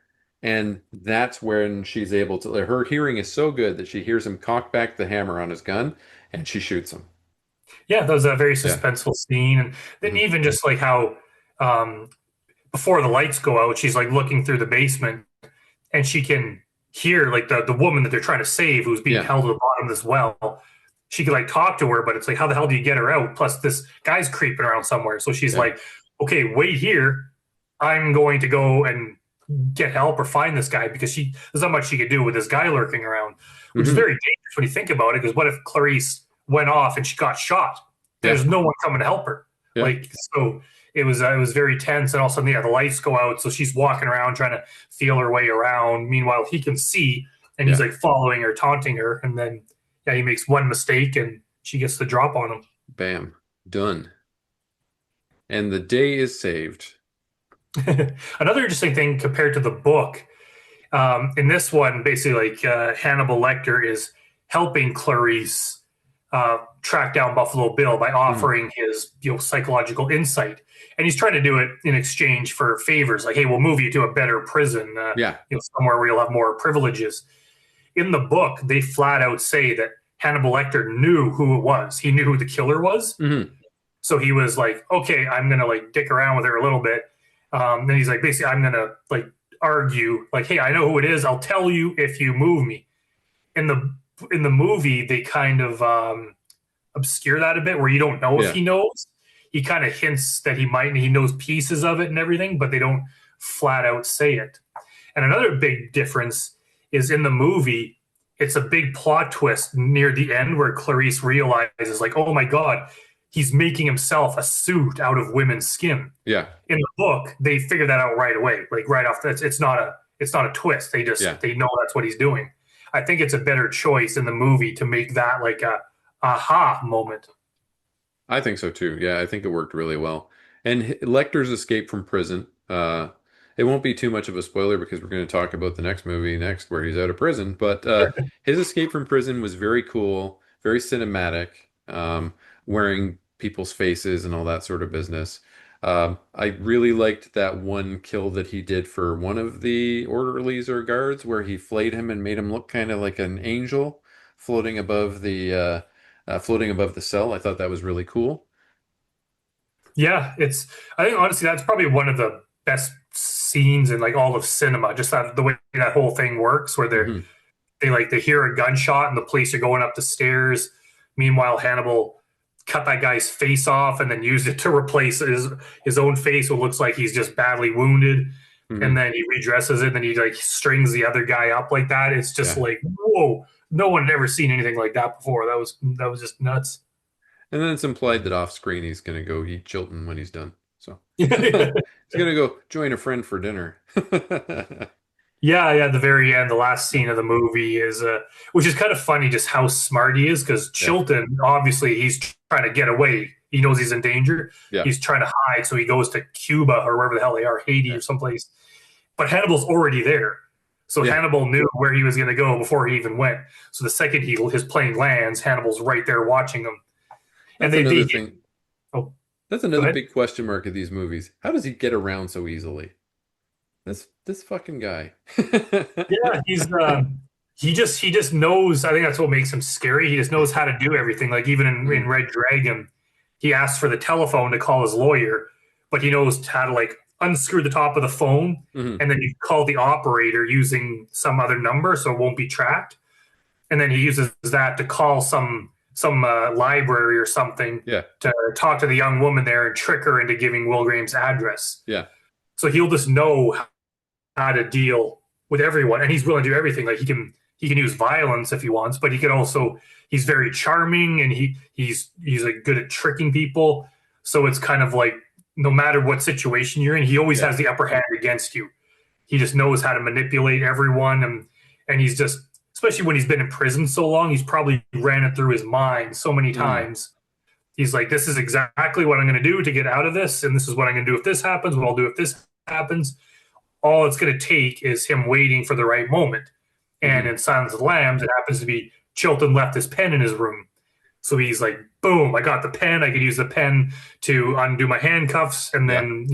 And that's when she's able to, her hearing is so good that she hears him cock back the hammer on his gun and she shoots him. Yeah, that was a very Yeah. suspenseful scene, and then Hmm. even just like how um, before the lights go out, she's like looking through the basement, and she can hear like the woman that they're trying to save, who's being Yeah. held at the bottom of this well. She could like talk to her, but it's like, how the hell do you get her out? Plus, this guy's creeping around somewhere, so she's Yeah. like, okay, wait here. I'm going to go and get help or find this guy because there's not much she could do with this guy lurking around, which is Hmm. very dangerous when you think about it. Because what if Clarice went off and she got shot? Yeah. There's no one coming to help her. Yeah. Like so, it was very tense, and all of a sudden, yeah, the lights go out, so she's walking around trying to feel her way around. Meanwhile, he can see, and he's Yeah. like following her, taunting her, and then yeah, he makes one mistake, and she gets the drop on him. Bam. Done. And the day is saved. Another interesting thing compared to the book, in this one, basically, like Hannibal Lecter is helping Clarice track down Buffalo Bill by Mhm. offering his psychological insight, and he's trying to do it in exchange for favors, like, hey, we'll move you to a better prison, Yeah. somewhere where you'll have more privileges. In the book, they flat out say that Hannibal Lecter knew who it was. He knew who the killer was. Hmm. So he was like, okay, I'm gonna like dick around with her a little bit. Then he's like, basically, I'm gonna like argue, like, hey, I know who it is. I'll tell you if you move me. In the in the movie, they kind of obscure that a bit, where you don't know if Yeah. he knows. He kind of hints that he might, and he knows pieces of it and everything, but they don't flat out say it. And another big difference is in the movie, it's a big plot twist near the end where Clarice realizes, like, oh my God, he's making himself a suit out of women's skin. Yeah. In the book, they figure that out right away, like right off. It's not a twist. They Yeah. just they know that's what he's doing. I think it's a better choice in the movie to make that like a aha moment. I think so too. Yeah, I think it worked really well. And Lecter's escape from prison, it won't be too much of a spoiler because we're going to talk about the next movie next where he's out of prison, but his escape from prison was very cool, very cinematic, wearing people's faces and all that sort of business. I really liked that one kill that he did for one of the orderlies or guards where he flayed him and made him look kind of like an angel floating above the cell. I thought that was really cool. Yeah, it's. I think honestly, that's probably one of the best scenes in like all of cinema. Just that the way that whole thing works, where Hmm. they hear a gunshot and the police are going up the stairs. Meanwhile, Hannibal cut that guy's face off and then used it to replace his own face, what looks like he's just badly wounded. And Hmm. then he redresses it, and then he like strings the other guy up like that. It's just Yeah. like, whoa, no one had ever seen anything like that before. That was just nuts. And then it's implied that off screen he's going to go eat Chilton when he's done. So he's going to go join a friend for dinner. Yeah, yeah. At the very end, the last scene of the movie is, which is kind of funny, just how smart he is. Because Yeah. Chilton, obviously, he's trying to get away. He knows he's in danger. Yeah. He's trying to hide, so he goes to Cuba or wherever the hell they are, Haiti Yeah. or someplace. But Hannibal's already there, so Yeah. Hannibal knew where he was going to go before he even went. So the second his plane lands, Hannibal's right there watching him. And That's they another thing. oh, That's go another ahead. big question mark of these movies. How does he get around so easily? This fucking guy. Yeah, he just knows. I think that's what makes him scary. He just knows how to do everything. Like even in Mm. Red Dragon, he asks for the telephone to call his lawyer, but he knows how to like unscrew the top of the phone, Hmm. and then you call the operator using some other number so it won't be tracked. And then he uses that to call some library or something Yeah. to talk to the young woman there and trick her into giving Will Graham's address. Yeah. So he'll just know how to deal with everyone, and he's willing to do everything. Like he can use violence if he wants, but he can also he's very charming, and he's like good at tricking people. So it's kind of like no matter what situation you're in, he always Yeah. has the upper hand against you. He just knows how to manipulate everyone, and he's just especially when he's been in prison so long, he's probably ran it through his mind so many Mm. times. He's like, this is exactly what I'm going to do to get out of this, and this is what I'm going to do if this happens. What I'll do if this happens. All it's going to take is him waiting for the right moment. And Hmm. in Silence of the Lambs, it happens to be Chilton left his pen in his room. So he's like, boom, I got the pen. I could use the pen to undo my handcuffs. And Yeah. then,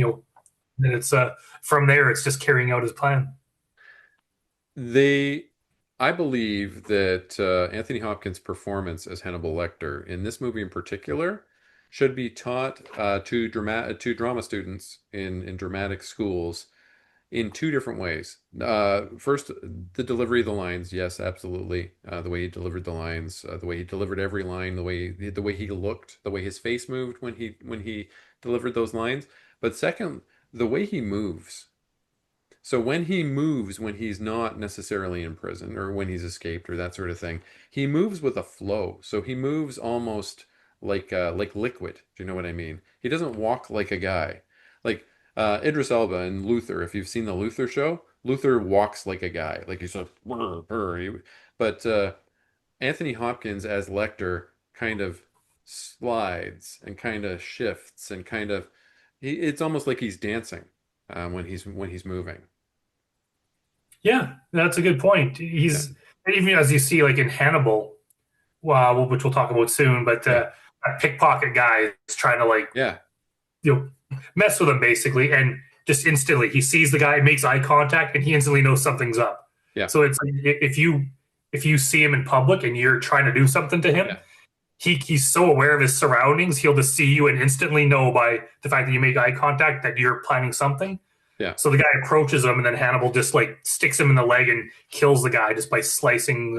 then it's from there, it's just carrying out his plan. They, I believe that Anthony Hopkins' performance as Hannibal Lecter in this movie in particular should be taught to drama students in dramatic schools in two different ways. First, the delivery of the lines. Yes, absolutely. The way he delivered the lines, the way he delivered every line, the way he looked, the way his face moved when he delivered those lines. But second, the way he moves. So when he moves, when he's not necessarily in prison or when he's escaped or that sort of thing, he moves with a flow. So he moves almost like liquid. Do you know what I mean? He doesn't walk like a guy. Like Idris Elba and Luther. If you've seen the Luther show, Luther walks like a guy. Like he's like, "Brr, brr." But Anthony Hopkins as Lecter kind of slides and kind of shifts and kind of it's almost like he's dancing when he's moving. Yeah, that's a good point. Yeah. He's even as you see like in Hannibal, which we'll talk about soon, but Yeah. a pickpocket guy is trying to like Yeah. mess with him basically, and just instantly he sees the guy, makes eye contact, and he instantly knows something's up. Yeah. So it's like if you see him in public and you're trying to do something to him, Yeah. he's so aware of his surroundings, he'll just see you and instantly know by the fact that you make eye contact that you're planning something. Yeah. So the guy approaches him, and then Hannibal just like sticks him in the leg and kills the guy just by slicing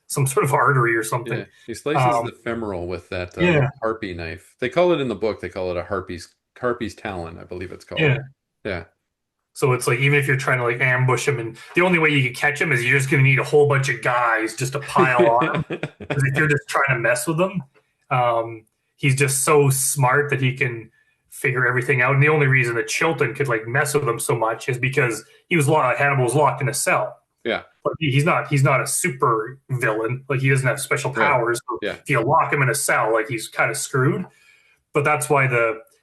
some sort of artery or Yeah. something. He slices Um, the femoral with that yeah, little harpy knife. They call it in the book, they call it a harpy's talon, I believe it's called. yeah. Yeah. So it's like even if you're trying to like ambush him, and the only way you can catch him is you're just going to need a whole bunch of guys just to pile on him. Because if you're just trying to mess with him, he's just so smart that he can figure everything out. And the only reason that Chilton could like mess with him so much is because he was Hannibal was locked in a cell. Yeah. But he's not a super villain. Like he doesn't have special Right. powers. So Yeah. if you lock him in a cell, like he's kind of screwed. But that's why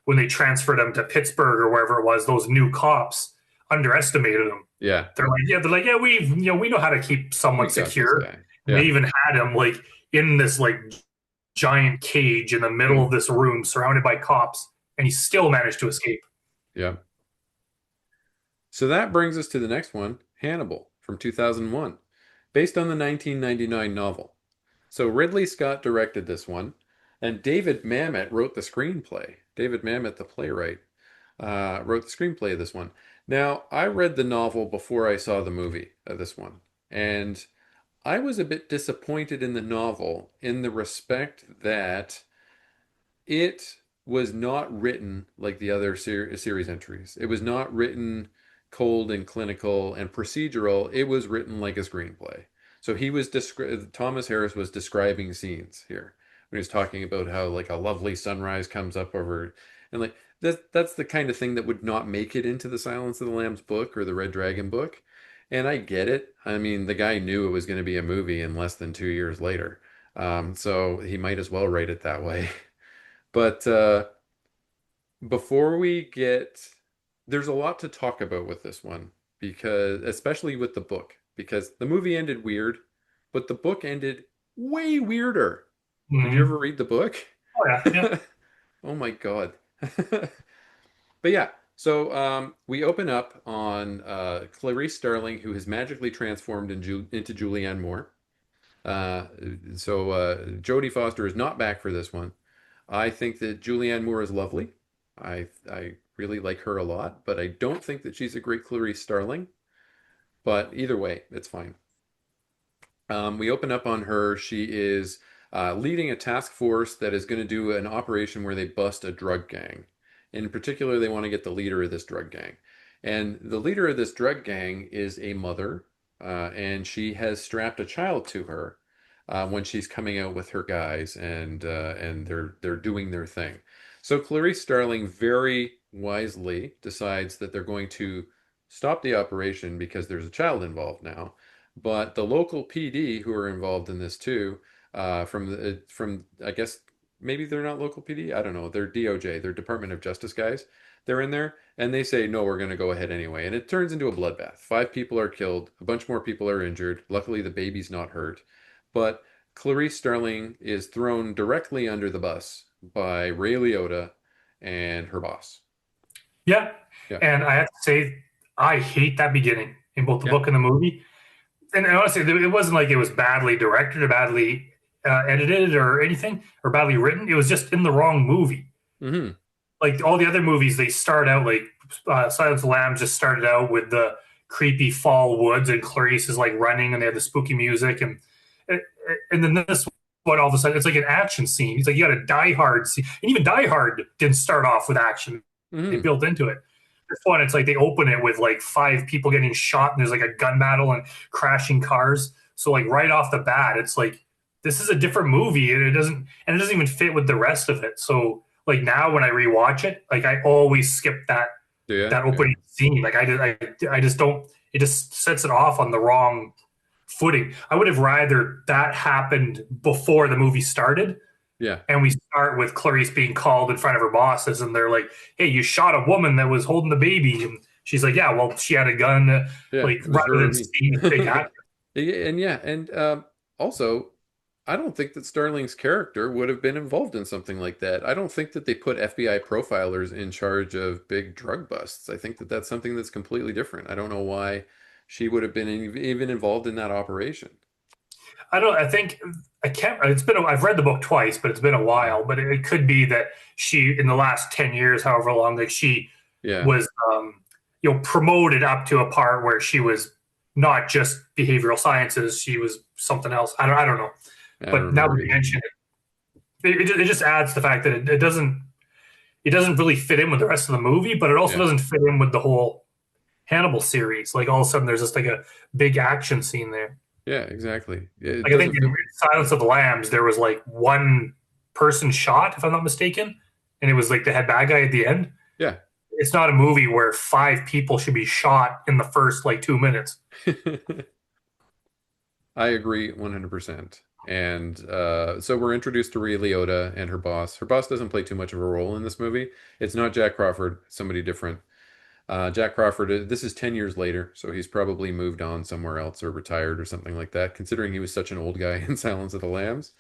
when they transferred him to Pittsburgh or wherever it was, those new cops underestimated him. Yeah. They're like, we know how to keep someone We got this secure. guy. And they Yeah. even had him like in this like giant cage in the middle Mm. of this room surrounded by cops, and he still managed to escape. Yeah. So that brings us to the next one, Hannibal from 2001, based on the 1999 novel. So Ridley Scott directed this one, and David Mamet wrote the screenplay. David Mamet, the playwright, wrote the screenplay of this one. Now, I read the novel before I saw the movie of this one, and I was a bit disappointed in the novel in the respect that it was not written like the other series entries. It was not written cold and clinical and procedural. It was written like a screenplay. So Thomas Harris was describing scenes here when he was talking about how like a lovely sunrise comes up over and like that's the kind of thing that would not make it into the Silence of the Lambs book or the Red Dragon book. And I get it. I mean, the guy knew it was going to be a movie in less than 2 years later. So he might as well write it that way. But before we get, there's a lot to talk about with this one because, especially with the book, because the movie ended weird, but the book ended way weirder. Did you ever Mm-hmm. read the book? Oh yeah, yeah. Oh my God. But yeah, so we open up on Clarice Starling, who has magically transformed into Julianne Moore. Uh, so Jodie Foster is not back for this one. I think that Julianne Moore is lovely. I really like her a lot, but I don't think that she's a great Clarice Starling. But either way, it's fine. We open up on her. She is leading a task force that is going to do an operation where they bust a drug gang. In particular, they want to get the leader of this drug gang. And the leader of this drug gang is a mother, and she has strapped a child to her when she's coming out with her guys, and they're doing their thing. So Clarice Starling very wisely decides that they're going to stop the operation because there's a child involved now. But the local PD who are involved in this too, from I guess maybe they're not local PD. I don't know. They're DOJ. They're Department of Justice guys. They're in there and they say no, we're going to go ahead anyway. And it turns into a bloodbath. 5 people are killed. A bunch more people are injured. Luckily, the baby's not hurt. But Clarice Starling is thrown directly under the bus by Ray Liotta and her boss. Yeah, Yeah. and I have to say, I hate that beginning in both the Yeah. book and the movie. And honestly, it wasn't like it was badly directed or badly edited or anything or badly written. It was just in the wrong movie. Hmm. Like all the other movies, they start out like Silence of the Lambs just started out with the creepy fall woods, and Clarice is like running, and they have the spooky music, and then this one all of a sudden it's like an action scene. It's like you got a Die Hard scene, and even Die Hard didn't start off with action; they Hmm. built into it. This one, it's like they open it with like five people getting shot, and there's like a gun battle and crashing cars. So like right off the bat, it's like this is a different movie, and it doesn't even fit with the rest of it. So like now when I rewatch it, like I always skip Yeah. that Yeah. opening scene. Like I just don't. It just sets it off on the wrong footing. I would have rather that happened before the movie started, Yeah. and we start with Clarice being called in front of her bosses, and they're like, "Hey, you shot a woman that was holding the baby," and she's like, "Yeah, well, she had a gun." Yeah. Like It was rather her or than me. seeing this big act. And also, I don't think that Starling's character would have been involved in something like that. I don't think that they put FBI profilers in charge of big drug busts. I think that that's something that's completely different. I don't know why she would have been even involved in that operation. I don't. I think I can't. It's been. I've read the book twice, but it's been a Yeah. while. But it could be that she, in the last 10 years, however long, like she Yeah. was, promoted up to a part where she was not just behavioral sciences. She was something else. I don't know. I don't But now that remember you either. mention it just adds the fact that it doesn't really fit in with the rest of the movie, but it also Yeah. doesn't fit in with the whole Hannibal series. Like all of a sudden, there's just like a big action scene there. Yeah, exactly. It Like I think doesn't in fit. Silence of the Lambs, there was like one person shot, if I'm not mistaken, and it was like the head bad guy at the end. Yeah. It's not a movie where five people should be shot in the first like 2 minutes. I agree 100%. And so we're introduced to Ray Liotta and her boss. Her boss doesn't play too much of a role in this movie. It's not Jack Crawford, somebody different. Jack Crawford, this is 10 years later, so he's probably moved on somewhere else or retired or something like that, considering he was such an old guy in Silence of the Lambs.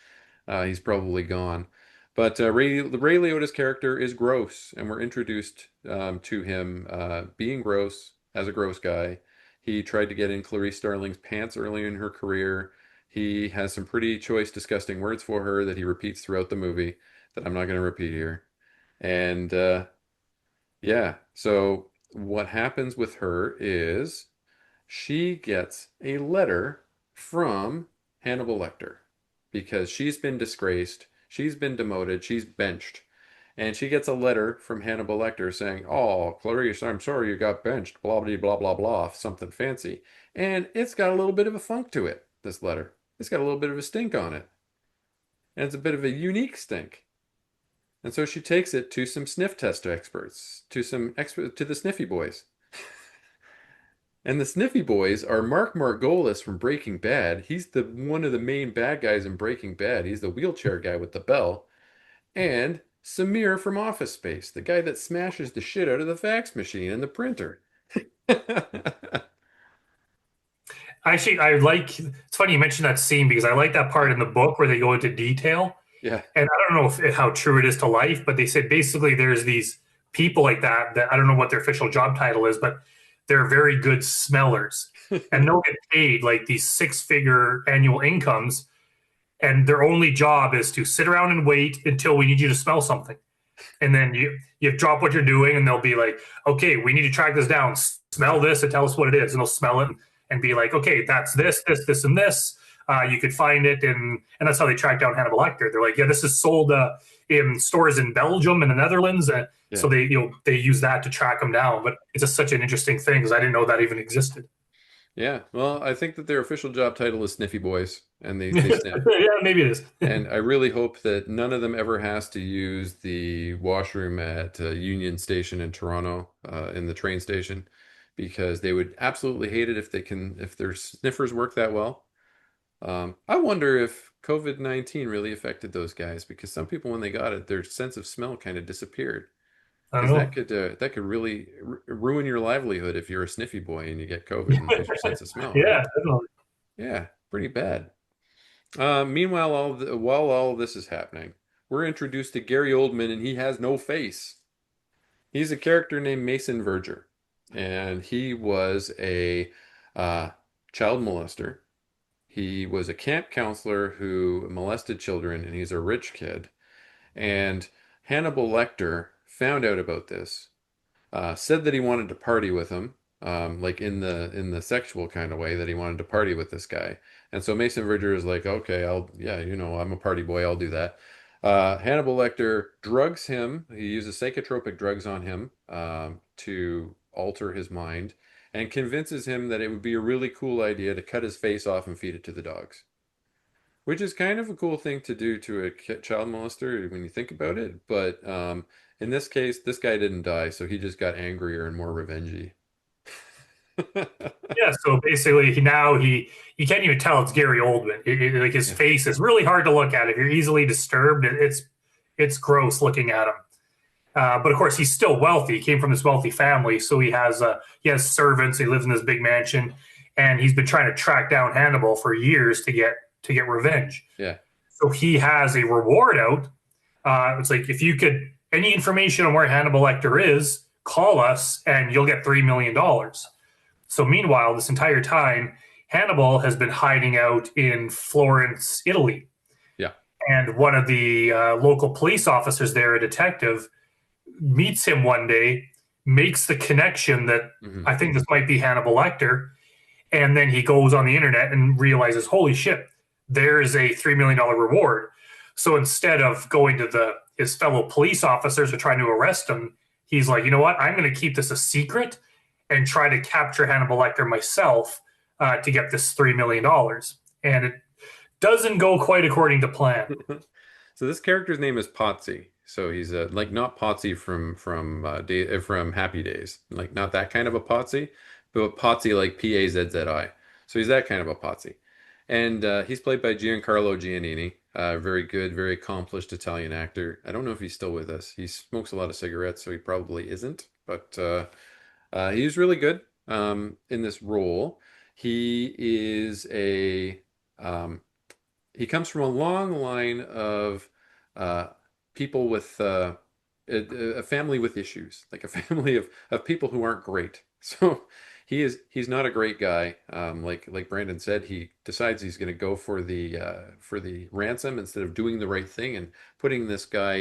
He's probably gone. But Ray Liotta's character is gross, and we're introduced to him being gross as a gross guy. He tried to get in Clarice Starling's pants early in her career. He has some pretty choice, disgusting words for her that he repeats throughout the movie that I'm not going to repeat here. And yeah, so what happens with her is she gets a letter from Hannibal Lecter because she's been disgraced, she's been demoted, she's benched. And she gets a letter from Hannibal Lecter saying, "Oh, Clarice, I'm sorry you got benched, blah, blah, blah, blah, blah, something fancy." And it's got a little bit of a funk to it, this letter. It's got a little bit of a stink on it. And it's a bit of a unique stink. And so she takes it to some sniff test experts, to the Sniffy Boys. And the Sniffy Boys are Mark Margolis from Breaking Bad. He's the one of the main bad guys in Breaking Bad. He's the wheelchair guy with the bell. And Samir from Office Space, the guy that smashes the shit out of the fax machine and the printer. Actually, I like. It's funny you mentioned that scene because I like that part in the book where they go into detail. Yeah. And I don't know how true it is to life, but they said basically there's these people like that I don't know what their official job title is, but they're very good smellers, and they'll get paid like these six-figure annual incomes, and their only job is to sit around and wait until we need you to smell something, and then you drop what you're doing, and they'll be like, "Okay, we need to track this down. Smell this and tell us what it is," and they'll smell it and be like, "Okay, that's this, and this." You could find it and that's how they track down Hannibal Lecter. They're like, yeah, this is sold in stores in Belgium and the Netherlands, so Yeah. they use that to track them down. But it's just such an interesting thing because I didn't know that even existed. Yeah. Well, I think that their official job title is Sniffy Boys, and they sniff. Yeah, maybe it is. And I really hope that none of them ever has to use the washroom at Union Station in Toronto, in the train station, because they would absolutely hate it if their sniffers work that well. I wonder if COVID-19 really affected those guys because some people, when they got it, their sense of smell kind of disappeared. I don't Because know. that could really ruin your livelihood if you're a sniffy boy and you get COVID and lose your sense of smell, right? Yeah, definitely. Yeah, pretty bad. Meanwhile, while all this is happening, we're introduced to Gary Oldman, and he has no face. He's a character named Mason Verger, and he was a uh, child molester. He was a camp counselor who molested children, and he's a rich kid. And Hannibal Lecter found out about this, said that he wanted to party with him, like in the sexual kind of way that he wanted to party with this guy. And so Mason Verger is like, okay, yeah, I'm a party boy, I'll do that. Hannibal Lecter drugs him. He uses psychotropic drugs on him to alter his mind, and convinces him that it would be a really cool idea to cut his face off and feed it to the dogs. Which is kind of a cool thing to do to a child molester when you think about it. But in this case, this guy didn't die, so he just got angrier and more revengey. Yeah, so basically now he you can't even tell it's Gary Oldman. Like his Yeah, face is really hard to look at. If you're easily disturbed, it's gross looking at him. But of course, he's still wealthy. He came from this wealthy family, so he has servants. He lives in this big mansion, and he's been trying to track down Hannibal for years to get revenge. yeah, So he has a reward out. It's like if you could any information on where Hannibal Lecter is, call us, and you'll get $3 million. So meanwhile, this entire time, Hannibal has been hiding out in Florence, Italy, yeah. and one of the local police officers there, a detective, meets him one day, makes the connection that Hmm. I think this might be Hannibal Lecter, and then he goes on the internet and realizes, holy shit, there is a $3 million reward. So instead of going to the his fellow police officers who are trying to arrest him, he's like, you know what? I'm going to keep this a secret and try to capture Hannibal Lecter myself to get this $3 million. And it doesn't go quite according to plan. So this character's name is Potsy. So he's like not Potsy from Happy Days, like not that kind of a Potsy, but Potsy like P-A-Z-Z-I. So he's that kind of a Potsy, and he's played by Giancarlo Giannini, very good, very accomplished Italian actor. I don't know if he's still with us. He smokes a lot of cigarettes, so he probably isn't. But he's really good in this role. He is a he comes from a long line of uh, people with a family with issues, like a family of people who aren't great. So he's not a great guy. Like Brandon said, he decides he's going to go for the ransom instead of doing the right thing and putting this guy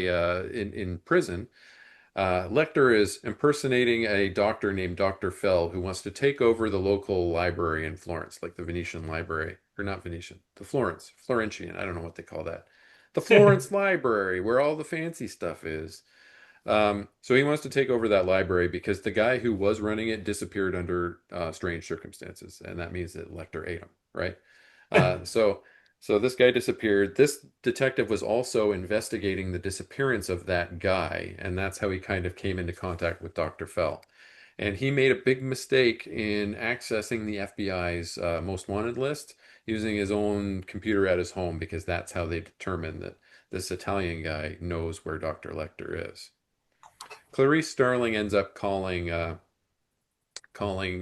in prison. Lecter is impersonating a doctor named Dr. Fell who wants to take over the local library in Florence, like the Venetian library, or not Venetian, the Florentian, I don't know what they call that. The Florence Library, where all the fancy stuff is. So he wants to take over that library because the guy who was running it disappeared under strange circumstances, and that means that Lecter ate him, right? Uh, so so this guy disappeared. This detective was also investigating the disappearance of that guy, and that's how he kind of came into contact with Dr. Fell. And he made a big mistake in accessing the FBI's most wanted list using his own computer at his home because that's how they determined that this Italian guy knows where Dr. Lecter is. Clarice Starling ends up calling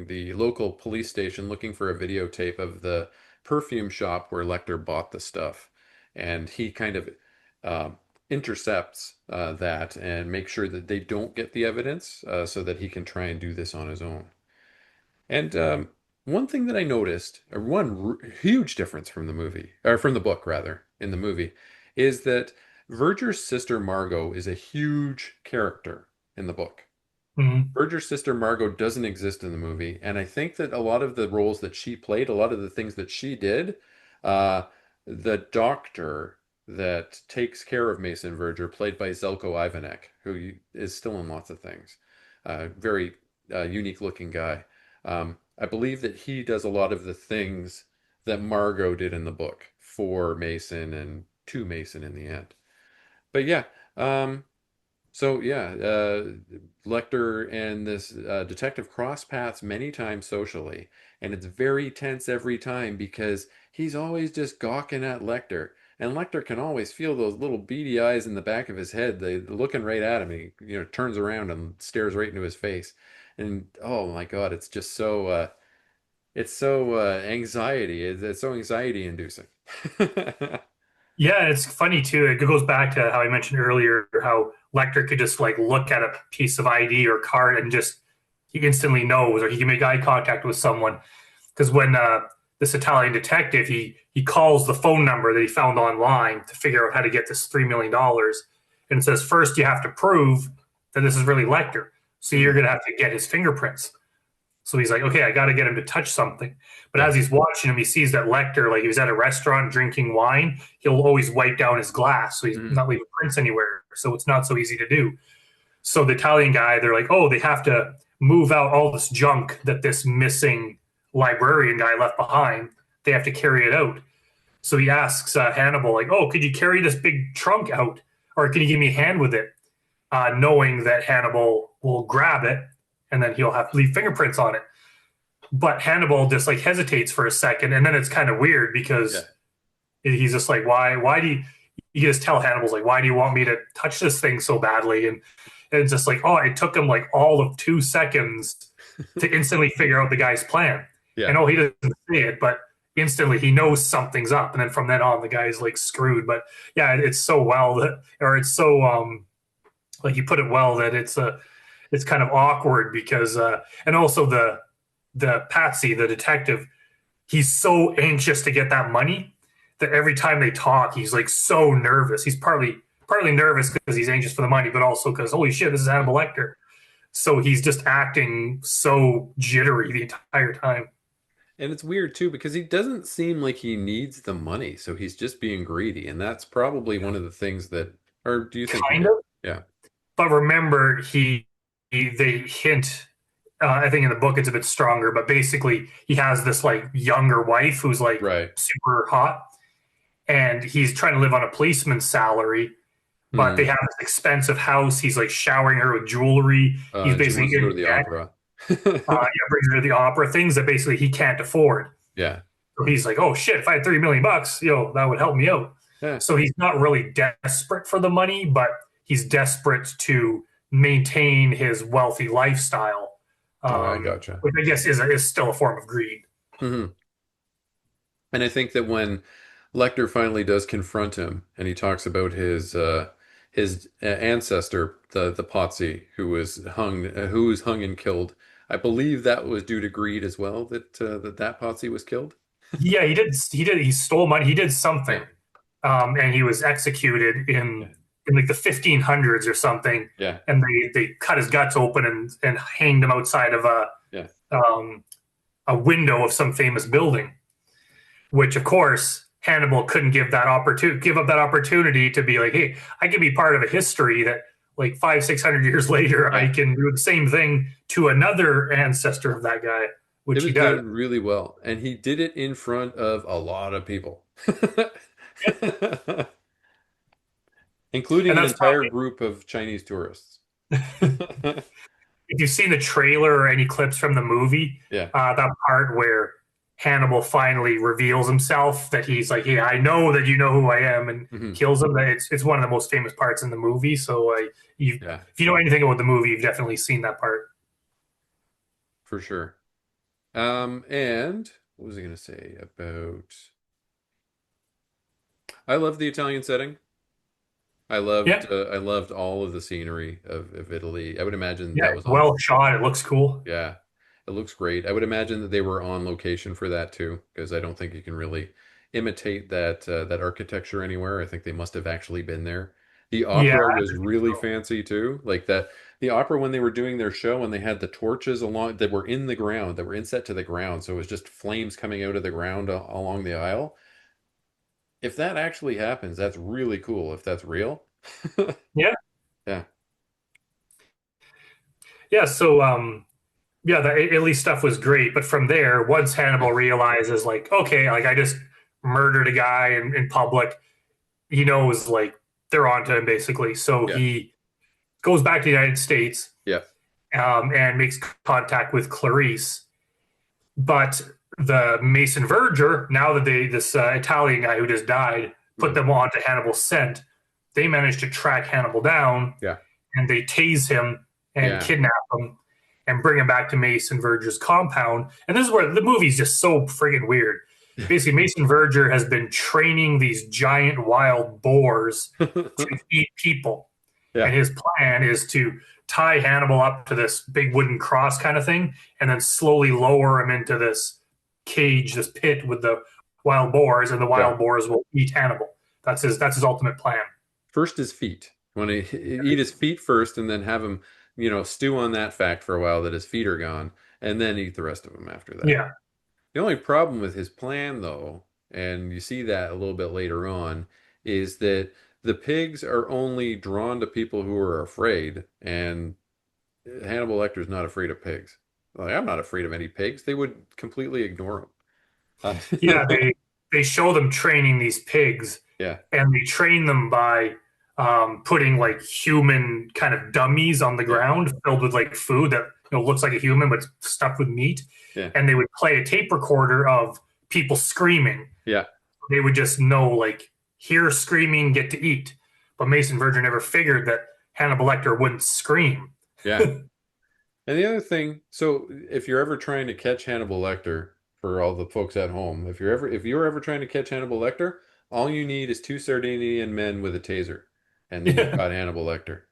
the local police station looking for a videotape of the perfume shop where Lecter bought the stuff. And he kind of uh, intercepts that and makes sure that they don't get the evidence so that he can try and do this on his own. And one thing that I noticed, or huge difference from the movie, or from the book rather, in the movie, is that Verger's sister Margot is a huge character in the book. Mhm. Berger's sister Margot doesn't exist in the movie, and I think that a lot of the roles that she played, a lot of the things that she did, uh, the doctor that takes care of Mason Verger, played by Zelko Ivanek, who is still in lots of things, very unique looking guy. I believe that he does a lot of the things that Margot did in the book for Mason and to Mason in the end. But yeah, um, so yeah, Lecter and this detective cross paths many times socially, and it's very tense every time because he's always just gawking at Lecter, and Lecter can always feel those little beady eyes in the back of his head. They looking right at him. He turns around and stares right into his face, and oh my God, it's just so. It's so anxiety. It's so anxiety inducing. Yeah, and it's funny too. It goes back to how I mentioned earlier how Lecter could just like look at a piece of ID or card and just he instantly knows, or he can make eye contact with someone. Because when this Italian detective he calls the phone number that he found online to figure out how to get this $3 million, and it says first you have to prove that this is really Lecter, so you're Mhm. gonna have to get his fingerprints. So he's like, okay, I got to get him to touch something. But Yeah. as he's watching him, he sees that Lecter, like he was at a restaurant drinking wine, he'll always wipe down his glass. So he's Mhm. not leaving prints anywhere. So it's not so easy to do. So the Italian guy, they're like, oh, they have to move out all this junk that this missing librarian guy left behind. They have to carry it out. So he asks Hannibal, like, oh, could you carry this big trunk out? Or can you give me a hand with it? Knowing that Hannibal will grab it and then he'll have to leave fingerprints on it. But Hannibal just like hesitates for a second, and then it's kind of weird Yeah. because he's just like, why do you just tell Hannibal's like, why do you want me to touch this thing so badly? And it's just like, oh, it took him like all of 2 seconds to instantly figure out the guy's plan. Yeah. And oh, he doesn't say it, but instantly he knows something's up. And then from then on, the guy's like screwed. But yeah, it's so well that, or it's so like you put it well that it's kind of awkward because and also the Patsy, the detective, he's so anxious to get that money that every time they talk, he's like so nervous. He's partly nervous because he's anxious for the money, but also because holy shit, this is Hannibal Lecter. So he's just acting so jittery the entire time. And it's weird too because he doesn't seem like he needs the money, so he's just being greedy, and that's probably one of the things that, or do you think he Kind did? of. Yeah. But remember, they hint. I think in the book it's a bit stronger, but basically he has this like younger wife who's like Right. super hot, and he's trying to live on a policeman's salary, but they Hmm. have this expensive house. He's like showering her with jewelry. He's And she basically wants to go to in the debt. opera. Yeah, brings her to the opera, things that basically he can't afford. Yeah. So he's like, oh shit, if I had $3 million, that would help me out. Yeah. So he's not really desperate for the money, but he's desperate to maintain his wealthy lifestyle, I gotcha. which I guess is still a form of greed. Hmm. And I think that when Lecter finally does confront him, and he talks about his ancestor, the Potsy, who was hung and killed. I believe that was due to greed as well. That Potsy was killed. Yeah, he stole money. He did something, Yeah, and he was executed yeah, in like the 1500s or something. yeah, And they cut his guts open and hanged him outside of yeah. um, a window of some famous building. Which, of course, Hannibal couldn't give up that opportunity to be like, hey, I can be part of a history that like 500-600 years later I Yeah. can do the same thing to another ancestor of that guy, It which he was does. done really well, and he did it in front of a lot of people, including And an that's entire probably group of Chinese tourists. if you've seen the trailer or any clips from the movie, Yeah. that part where Hannibal finally reveals himself that he's like, "Hey, I know that you know who I am," and Hmm. kills him. It's one of the most famous parts in the movie. So, Yeah, if you know anything about the movie, you've definitely seen that part. for sure. And what was I going to say about? I love the Italian setting. Yeah, I loved all of the scenery of Italy. I would imagine yeah, that was it's on. well shot. It looks cool. Yeah, it looks great. I would imagine that they were on location for that too, because I don't think you can really imitate that architecture anywhere. I think they must have actually been there. The Yeah, opera I was think really so. fancy too. Like that, the opera when they were doing their show and they had the torches along that were in the ground, that were inset to the ground, so it was just flames coming out of the ground along the aisle. If that actually happens, that's really cool. If that's real. Yeah, Yeah. yeah. So, yeah, the Italy stuff was great, but from there, once Hannibal realizes, like, okay, like I just murdered a guy in public, he knows like they're onto him basically. So Yeah. he goes back to the United States Yeah. and makes contact with Clarice. But the Mason Verger, now that this Italian guy who just died put Mhm. them on to Hannibal's scent, they managed to track Hannibal down Yeah. and they tase him and Yeah. kidnap him. and bring him back to Mason Verger's compound. And this is where the movie's just so friggin' weird. Basically, Mason Verger has been training these giant wild boars to eat people. And Yeah, his plan is to tie Hannibal up to this big wooden cross kind of thing and then slowly lower him into this cage, this pit with the wild boars, and the yeah. wild boars will eat Hannibal. That's his ultimate plan. First his feet. Want to eat his feet first, and then have him, stew on that fact for a while that his feet are gone, and then eat the rest of them after that. Yeah. The only problem with his plan, though, and you see that a little bit later on, is that the pigs are only drawn to people who are afraid, and Hannibal Lecter's not afraid of pigs. Like, I'm not afraid of any pigs. They would completely ignore him. Yeah, they show them training these pigs, Yeah, and they train them by putting like human kind of dummies on the yeah, ground filled with like food that looks like a human but stuffed with meat, yeah, and they would play a tape recorder of people screaming. yeah, They would just know like hear screaming, get to eat. But Mason Verger never figured that Hannibal Lecter wouldn't scream. yeah. And the other thing, so if you're ever trying to catch Hannibal Lecter, for all the folks at home, if you're ever trying to catch Hannibal Lecter, all you need is two Sardinian men with a taser, and you've Yeah. got Hannibal Lecter.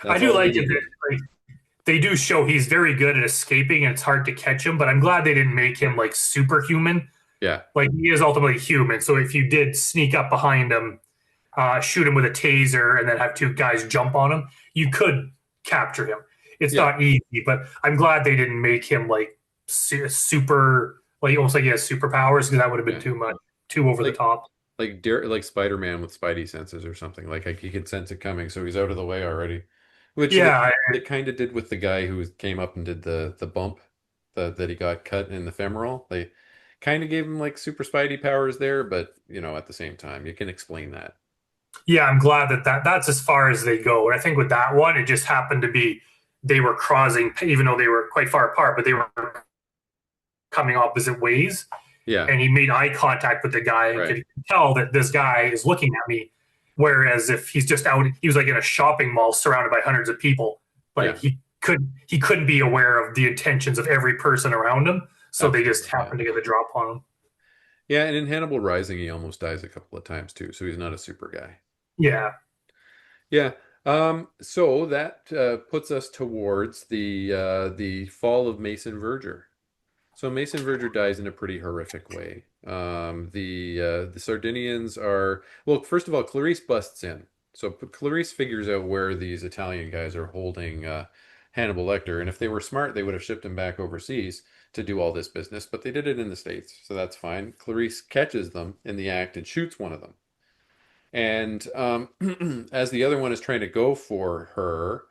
I That's do all you like it need. that like, they do show he's very good at escaping and it's hard to catch him, but I'm glad they didn't make him like superhuman. Yeah, Like he is ultimately human. So if you did sneak up behind him, shoot him with a taser, and then have two guys jump on him, you could capture him. It's yeah, not easy, but I'm glad they didn't make him like super, like almost like he has superpowers because that would have been yeah. too much, too over the Like top. like Spider-Man with Spidey senses or something. Like he could sense it coming, so he's out of the way already. Which Yeah, they kind of did with the guy who came up and did the bump that he got cut in the femoral. They kind of gave him like super Spidey powers there, but at the same time, you can explain that. yeah, I'm glad that's as far as they go. And I think with that one, it just happened to be they were crossing, even though they were quite far apart, but they were coming opposite ways. Yeah, And he made eye contact with the guy and right. could tell that this guy is looking at me. Whereas if he's just out, he was like in a shopping mall surrounded by hundreds of people. Like Yeah, he couldn't be aware of the intentions of every person around him. So they just absolutely. Yeah. happened to get the drop on him. Yeah, and in Hannibal Rising, he almost dies a couple of times too, so he's not a super guy. Yeah. Yeah. So that puts us towards the fall of Mason Verger. So Mason Verger dies in a pretty horrific way. The Sardinians are, well, first of all, Clarice busts in. So Clarice figures out where these Italian guys are holding Hannibal Lecter, and if they were smart, they would have shipped him back overseas to do all this business, but they did it in the States, so that's fine. Clarice catches them in the act and shoots one of them. And as the other one is trying to go for her,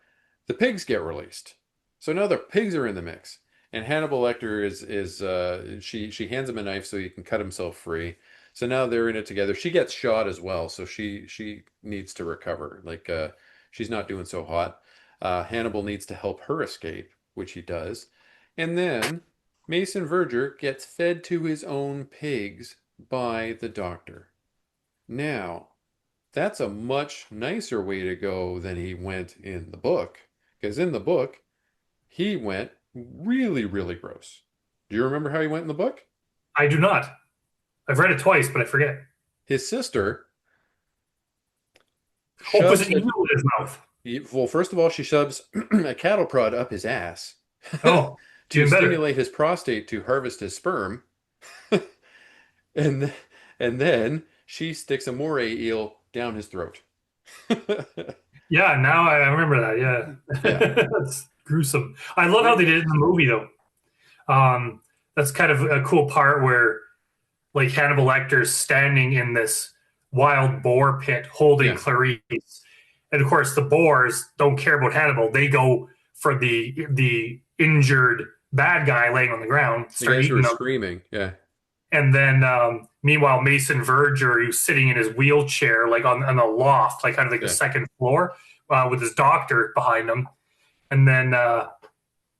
the pigs get released. So now the pigs are in the mix. And Hannibal Lecter she hands him a knife so he can cut himself free. So now they're in it together. She gets shot as well, so she needs to recover. Like she's not doing so hot. Hannibal needs to help her escape, which he does. And then Mason Verger gets fed to his own pigs by the doctor. Now, that's a much nicer way to go than he went in the book. Because in the book, he went really, really gross. Do you remember how he went in the book? I do not. I've read it twice, but I forget. His sister Oh, was shoves it evil in his mouth? well, first of all, she shoves a cattle prod up his ass Oh, to even better. stimulate his prostate to harvest his sperm. and and then she sticks a moray eel down his throat. Yeah, now I remember that. Yeah, Yeah. That's gruesome. I love how pretty they did it in the gruesome. movie though. That's kind of a cool part where like Hannibal Lecter's standing in this wild boar pit holding Yeah, Clarice. And of course the boars don't care about Hannibal. They go for the injured bad guy laying on the ground, the start guys who are eating them. screaming. Yeah, And then meanwhile Mason Verger, who's sitting in his wheelchair like on the loft, like kind of like the yeah. second floor, with his doctor behind him. And then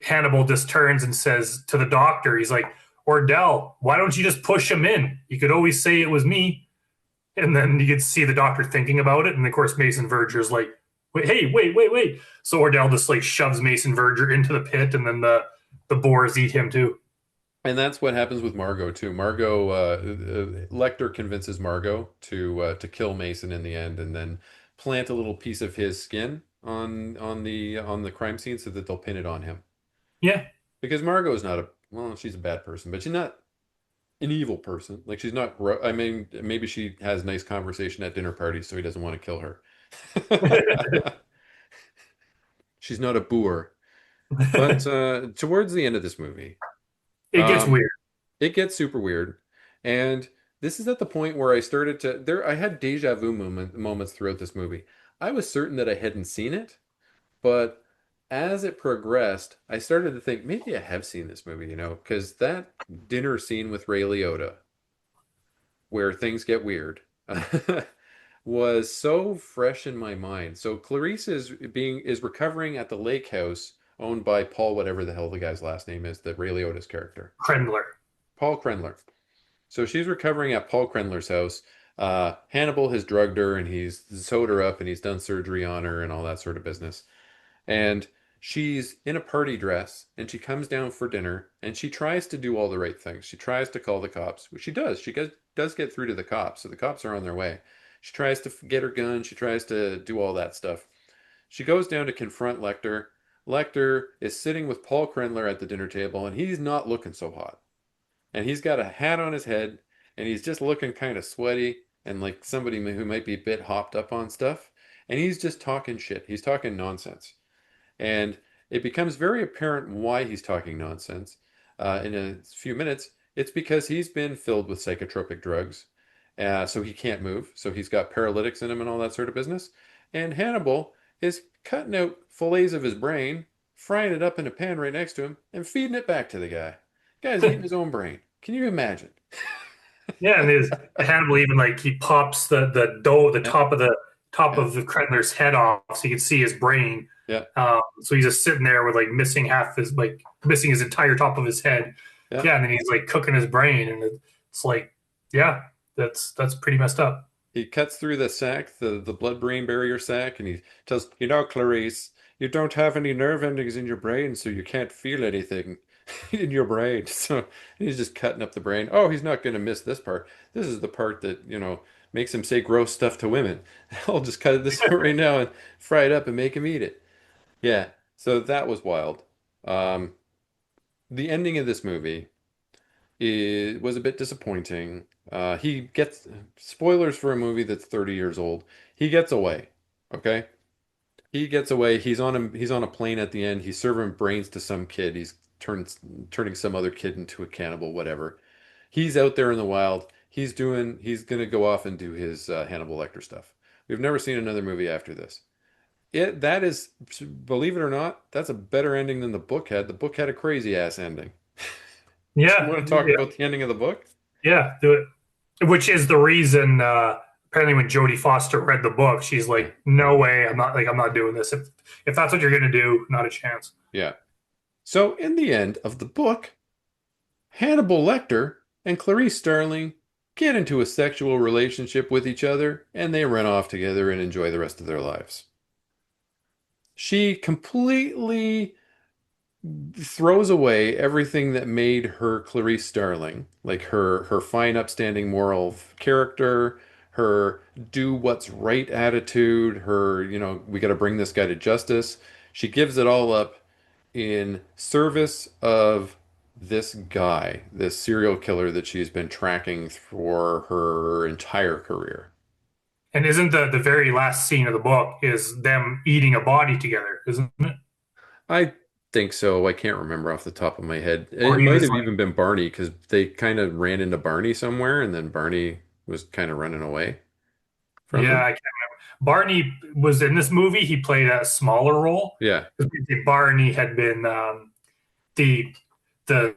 Hannibal just turns and says to the doctor, he's like, Ordell, why don't you just push him in? You could always say it was me. And then you could see the doctor thinking about it. And of course, Mason Verger's like, Wait, hey, wait. So Ordell just like shoves Mason Verger into the pit, and then the boars eat him too. And that's what happens with Margot too. Margot, Lecter convinces Margot to kill Mason in the end, and then plant a little piece of his skin on the crime scene so that they'll pin it on him. Yeah, Because Margot is not a well, she's a bad person, but she's not an evil person. Like she's not. I mean, maybe she has nice conversation at dinner parties, so he doesn't want to kill her. She's not a boor. But towards the end of this movie, it gets um, weird. it gets super weird, and this is at the point where I started to there. I had deja vu moments throughout this movie. I was certain that I hadn't seen it, but as it progressed, I started to think maybe I have seen this movie, because that dinner scene with Ray Liotta, where things get weird, was so fresh in my mind. So Clarice is recovering at the lake house owned by Paul, whatever the hell the guy's last name is, the Ray Liotta's character, Krendler. Paul Krendler. So she's recovering at Paul Krendler's house. Hannibal has drugged her and he's sewed her up and he's done surgery on her and all that sort of business. And she's in a party dress and she comes down for dinner and she tries to do all the right things. She tries to call the cops, which she does. Does get through to the cops, so the cops are on their way. She tries to get her gun. She tries to do all that stuff. She goes down to confront Lecter. Lecter is sitting with Paul Krendler at the dinner table and he's not looking so hot. And he's got a hat on his head and he's just looking kind of sweaty and like somebody who might be a bit hopped up on stuff. And he's just talking shit. He's talking nonsense. And it becomes very apparent why he's talking nonsense in a few minutes. It's because he's been filled with psychotropic drugs, so he can't move. So he's got paralytics in him and all that sort of business. And Hannibal is cutting out fillets of his brain, frying it up in a pan right next to him, and feeding it back to the guy. The guy's eating his own brain. Can you imagine? Yeah, and his Hannibal even like he pops the dough, the Yeah, top yeah, of the Krendler's head off, so you can see his brain. yeah, So he's just sitting there with like missing half his like missing his entire top of his head. yeah. Yeah, and then he's like cooking his brain, and it's like, yeah, that's pretty messed up. He cuts through the sac, the blood-brain barrier sac, and he tells, Clarice, you don't have any nerve endings in your brain, so you can't feel anything in your brain. So he's just cutting up the brain. Oh, he's not going to miss this part. This is the part that, makes him say gross stuff to women. I'll just cut this out right now and fry it up and make him eat it. Yeah, so that was wild. Um, the ending of this movie was a bit disappointing. He gets spoilers for a movie that's 30 years old. He gets away. Okay? He gets away. He's on a plane at the end. He's serving brains to some kid. Turning some other kid into a cannibal, whatever. He's out there in the wild. He's gonna go off and do his Hannibal Lecter stuff. We've never seen another movie after this. That is, believe it or not, that's a better ending than the book had. The book had a crazy ass ending. Do you Yeah, want to talk about the ending of the book? yeah, do it. Which is the reason apparently when Jodie Foster read the book, she's Yeah. like, "No way, I'm not doing this. If that's what you're gonna do, not a chance." Yeah. So, in the end of the book, Hannibal Lecter and Clarice Starling get into a sexual relationship with each other and they run off together and enjoy the rest of their lives. She completely throws away everything that made her Clarice Starling, like her fine, upstanding moral character, her do what's right attitude, her, we got to bring this guy to justice. She gives it all up in service of this guy, this serial killer that she's been tracking for her entire career. And isn't the very last scene of the book is them eating a body together, isn't it? I think so. I can't remember off the top of my head. Or It he might was have like, even been Barney because they kind of ran into Barney somewhere and then Barney was kind of running away from yeah, them. I can't. Barney was in this movie. He played a smaller role. Yeah. Barney had been the the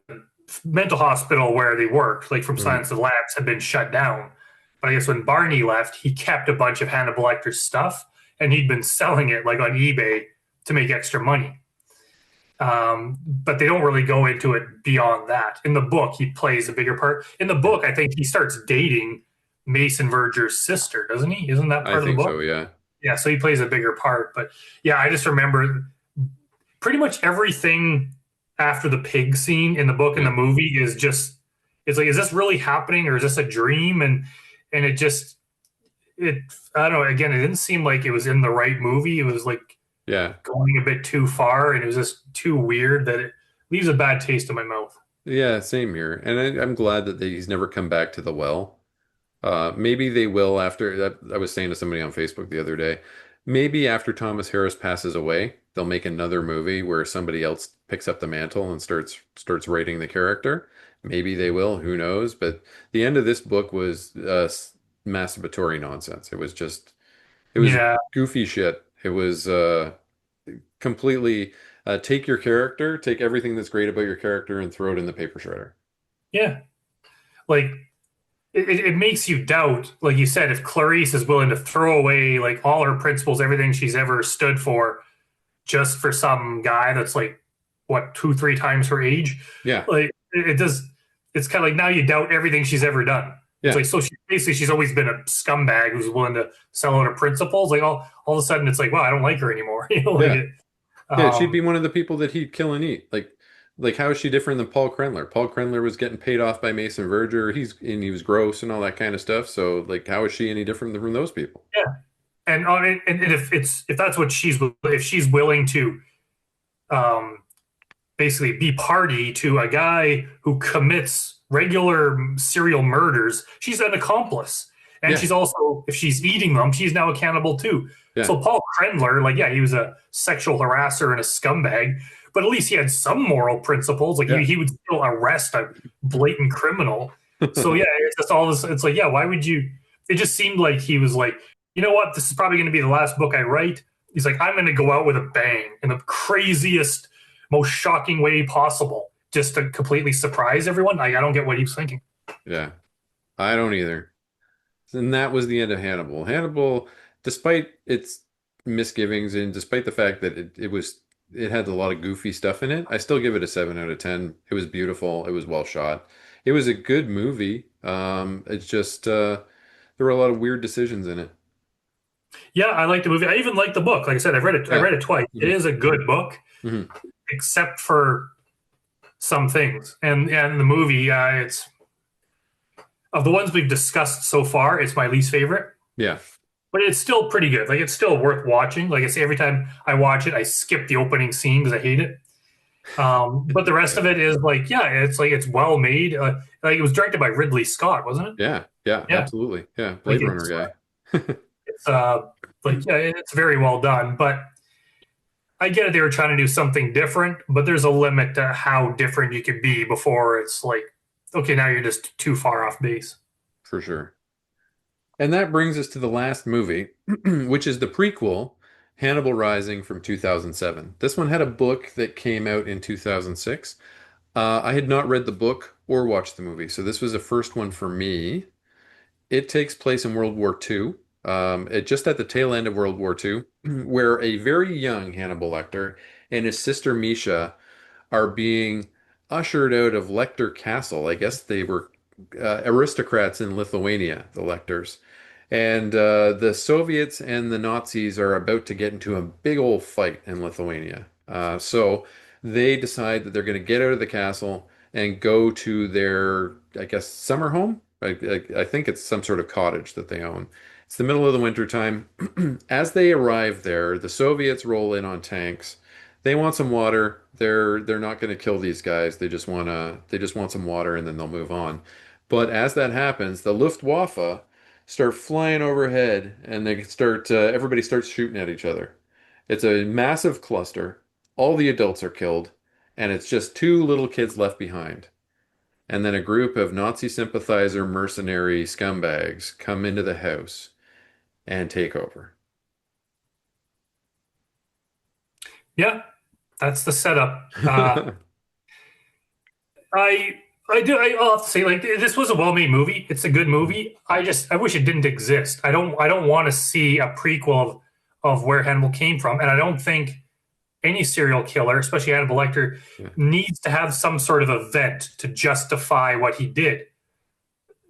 mental hospital where they worked, like from Mhm. Silence of the Lambs, had been shut down. But I guess when Barney left, he kept a bunch of Hannibal Lecter's stuff, and he'd been selling it like on eBay to make extra money. But they don't really go into it beyond that. In the book, he plays a bigger part. In the Yeah. book, I think he starts dating Mason Verger's sister, doesn't he? Isn't that I part of the think book? so, yeah. Yeah, so he plays a bigger part. But yeah, I just remember pretty much everything after the pig scene in the book and Yeah. the movie is just it's like, is this really happening or is this a dream? And it just it I don't know. Again, it didn't seem like it was in the right movie. It was like Yeah. going a bit too far, and it was just too weird that it leaves a bad taste in my mouth. Yeah, same here. And I'm glad that he's never come back to the well. Maybe they will after that. I was saying to somebody on Facebook the other day, maybe after Thomas Harris passes away, they'll make another movie where somebody else picks up the mantle and starts writing the character. Maybe they will, who knows? But the end of this book was masturbatory nonsense. It was Yeah, goofy shit. It was completely take your character, take everything that's great about your character and throw it in the paper shredder. yeah. Like it makes you doubt, like you said, if Clarice is willing to throw away like all her principles, everything she's ever stood for, just for some guy that's like what 2, 3 times her age. Yeah. Like it does. It's kind of like now you doubt everything she's ever done. It's Yeah. like so she basically she's always been a scumbag who's willing to sell out her principles. Like all of a sudden it's like wow I don't like her anymore. Like Yeah. it. Yeah, she'd Um, be one of the people that he'd kill and eat. Like how is she different than Paul Krendler? Paul Krendler was getting paid off by Mason Verger. He was gross and all that kind of stuff. So like how is she any different from those people? yeah, and if that's what if she's willing to um, basically be party to a guy who commits regular serial murders, she's an accomplice. And Yeah. she's also, if she's eating them, she's now accountable too. Yeah. So Paul Krendler, like, yeah, he was a sexual harasser and a scumbag, but at least he had some moral principles. Like Yeah. he would still arrest a blatant criminal. So yeah, it's just all this. It's like, yeah, why would you? It just seemed like he was like, you know what? This is probably going to be the last book I write. He's like, I'm going to go out with a bang in the craziest, most shocking way possible, just to completely surprise everyone. Like, I don't get what he was thinking. Yeah. I don't either. And that was the end of Hannibal. Hannibal, despite its misgivings and despite the fact that it had a lot of goofy stuff in it, I still give it a 7 out of 10. It was beautiful. It was well shot. It was a good movie. It's just there were a lot of weird decisions in it. Yeah, I like the movie. I even like the book. Like I said, I've read it. I Yeah. read it twice. It hmm is a good book, hmm except for some things. And the movie, it's of the ones we've discussed so far, it's my least favorite. Yeah. But it's still pretty good. Like it's still worth watching. Like I say, every time I watch it, I skip the opening scene because I hate it. But the rest Yeah. of it is like, yeah, it's like it's well made. Like it was directed by Ridley Scott, wasn't it? Yeah. Yeah. Yeah, Absolutely. Yeah. like Blade Runner guy. it's like yeah, it's very well done. But I get it; they were trying to do something different, but there's a limit to how different you can be before it's like, okay, now you're just too far off base. For sure. And that brings us to the last movie, which is the prequel, Hannibal Rising from 2007. This one had a book that came out in 2006. I had not read the book or watched the movie, so this was a first one for me. It takes place in World War II, just at the tail end of World War II, where a very young Hannibal Lecter and his sister Misha are being ushered out of Lecter Castle. I guess they were aristocrats in Lithuania, the Lecters. And the Soviets and the Nazis are about to get into a big old fight in Lithuania. So they decide that they're going to get out of the castle and go to their, I guess, summer home. I think it's some sort of cottage that they own. It's the middle of the winter time. As they arrive there, the Soviets roll in on tanks. They want some water. They're not going to kill these guys. They just want some water and then they'll move on. But as that happens, the Luftwaffe start flying overhead and everybody starts shooting at each other. It's a massive cluster. All the adults are killed, and it's just two little kids left behind. And then a group of Nazi sympathizer mercenary scumbags come into the house and take over. Yeah, that's the setup. I I'll have to say like this was a well-made movie. It's a good movie. I wish it didn't exist. I don't want to see a prequel of where Hannibal came from, and I don't think any serial killer, especially Hannibal Lecter, Yeah. needs to have some sort of event to justify what he did.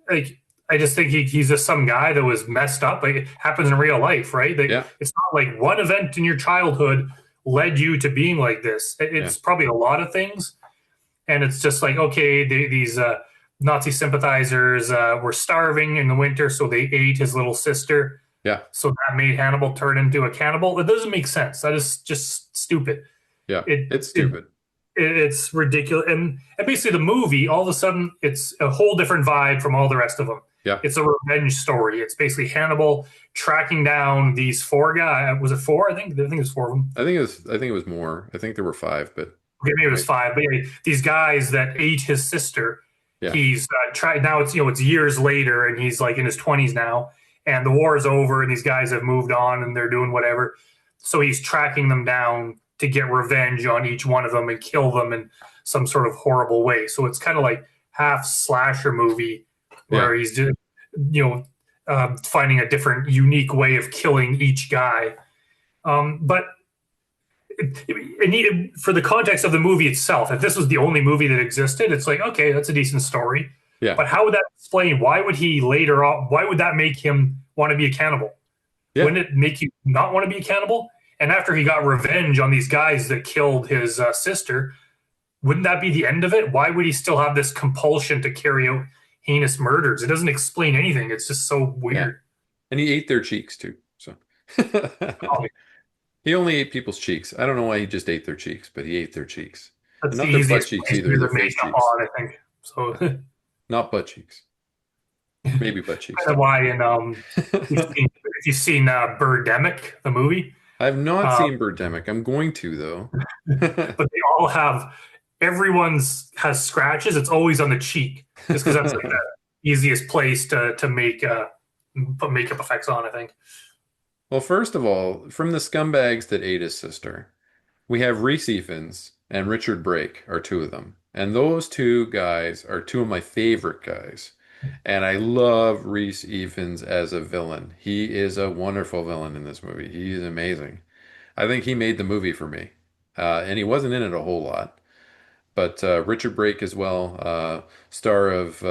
Like I just think he's just some guy that was messed up. Like it happens in real life, right? Like Yeah, it's not like one event in your childhood led you to being like this. yeah, It's probably a lot of things, and it's just like okay, these Nazi sympathizers were starving in the winter, so they ate his little sister. yeah, So that made Hannibal turn into a cannibal. That doesn't make sense. That is just stupid. yeah. It It's it stupid. it's ridiculous. And basically, the movie, all of a sudden, it's a whole different vibe from all the rest of them. Yeah. It's a revenge story. It's basically Hannibal tracking down these four guys. Was it four? I think it was four of them. I think it was more. I think there were five, but Okay, maybe it was right. five. But yeah, these guys that ate his sister. Yeah. He's tried now. It's years later, and he's like in his 20s now, and the war is over, and these guys have moved on, and they're doing whatever. So he's tracking them down to get revenge on each one of them and kill them in some sort of horrible way. So it's kind of like half slasher movie Yeah. where he's just, finding a different, unique way of killing each guy. But for the context of the movie itself, if this was the only movie that existed, it's like, okay, that's a decent story. Yeah. But how would that explain? Why would he later on? Why would that make him want to be a cannibal? Yeah. Wouldn't it make you not want to be a cannibal? And after he got revenge on these guys that killed his sister, wouldn't that be the end of it? Why would he still have this compulsion to carry out heinous murders? It doesn't explain anything. It's just so Yeah. weird. And he ate their cheeks too. So he only ate people's cheeks. I don't know why he just ate their cheeks, but he ate their cheeks. And That's the not their butt easiest cheeks place to either, do their the face makeup cheeks. on, I think. So Yeah. Not butt cheeks. Maybe butt cheeks kind of too. why in if you've seen Birdemic, the movie, I've not uh, seen Birdemic. I'm going to though. but they all have everyone's has scratches. It's always on the cheek, just because that's like the easiest place to make put makeup effects on. I think. Well, first of all, from the scumbags that ate his sister, we have Reese Ifans and Richard Brake are two of them. And those two guys are two of my favorite guys. And I love Reese Ifans as a villain. He is a wonderful villain in this movie. He is amazing. I think he made the movie for me. And he wasn't in it a whole lot. But Richard Brake as well, star of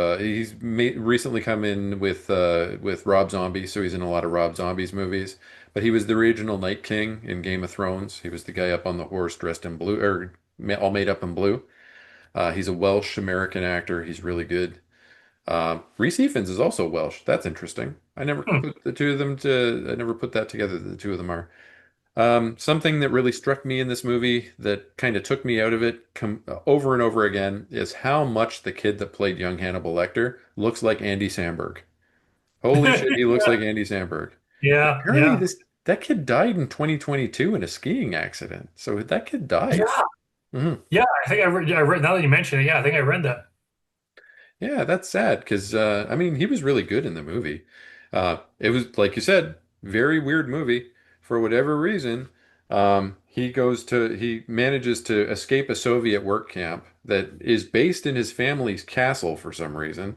recently come in with Rob Zombie, so he's in a lot of Rob Zombie's movies. But he was the original Night King in Game of Thrones. He was the guy up on the horse dressed in blue, or all made up in blue. He's a Welsh American actor. He's really good. Rhys Ifans is also Welsh. That's interesting. Hmm. I never put that together. The two of them are. Something that really struck me in this movie that kind of took me out of it over and over again is how much the kid that played young Hannibal Lecter looks like Andy Samberg. Holy shit, he looks like Andy Samberg. Yeah, Apparently yeah, this that kid died in 2022 in a skiing accident. So that kid died. yeah, hmm yeah. I think I read. Now that you mention it, yeah, I think I read that. Yeah, that's sad because I mean he was really good in the movie. It was like you said, very weird movie for whatever reason. He manages to escape a Soviet work camp that is based in his family's castle for some reason.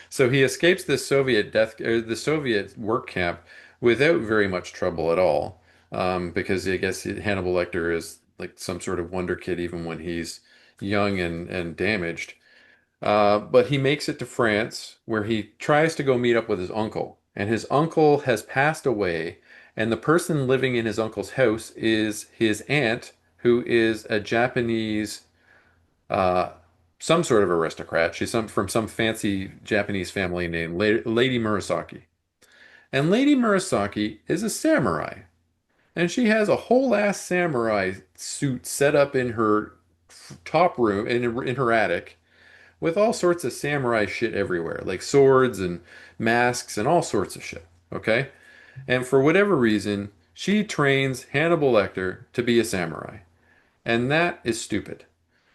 So he escapes this the Soviet work camp without very much trouble at all. Because I guess Hannibal Lecter is like some sort of wonder kid even when he's young and damaged. But he makes it to France where he tries to go meet up with his uncle. And his uncle has passed away. And the person living in his uncle's house is his aunt, who is a Japanese, uh, some sort of aristocrat. She's from some fancy Japanese family named Lady Murasaki. And Lady Murasaki is a samurai. And she has a whole ass samurai suit set up in her top room, in her attic with all sorts of samurai shit everywhere, like swords and masks and all sorts of shit. Okay? And for whatever reason, she trains Hannibal Lecter to be a samurai. And that is stupid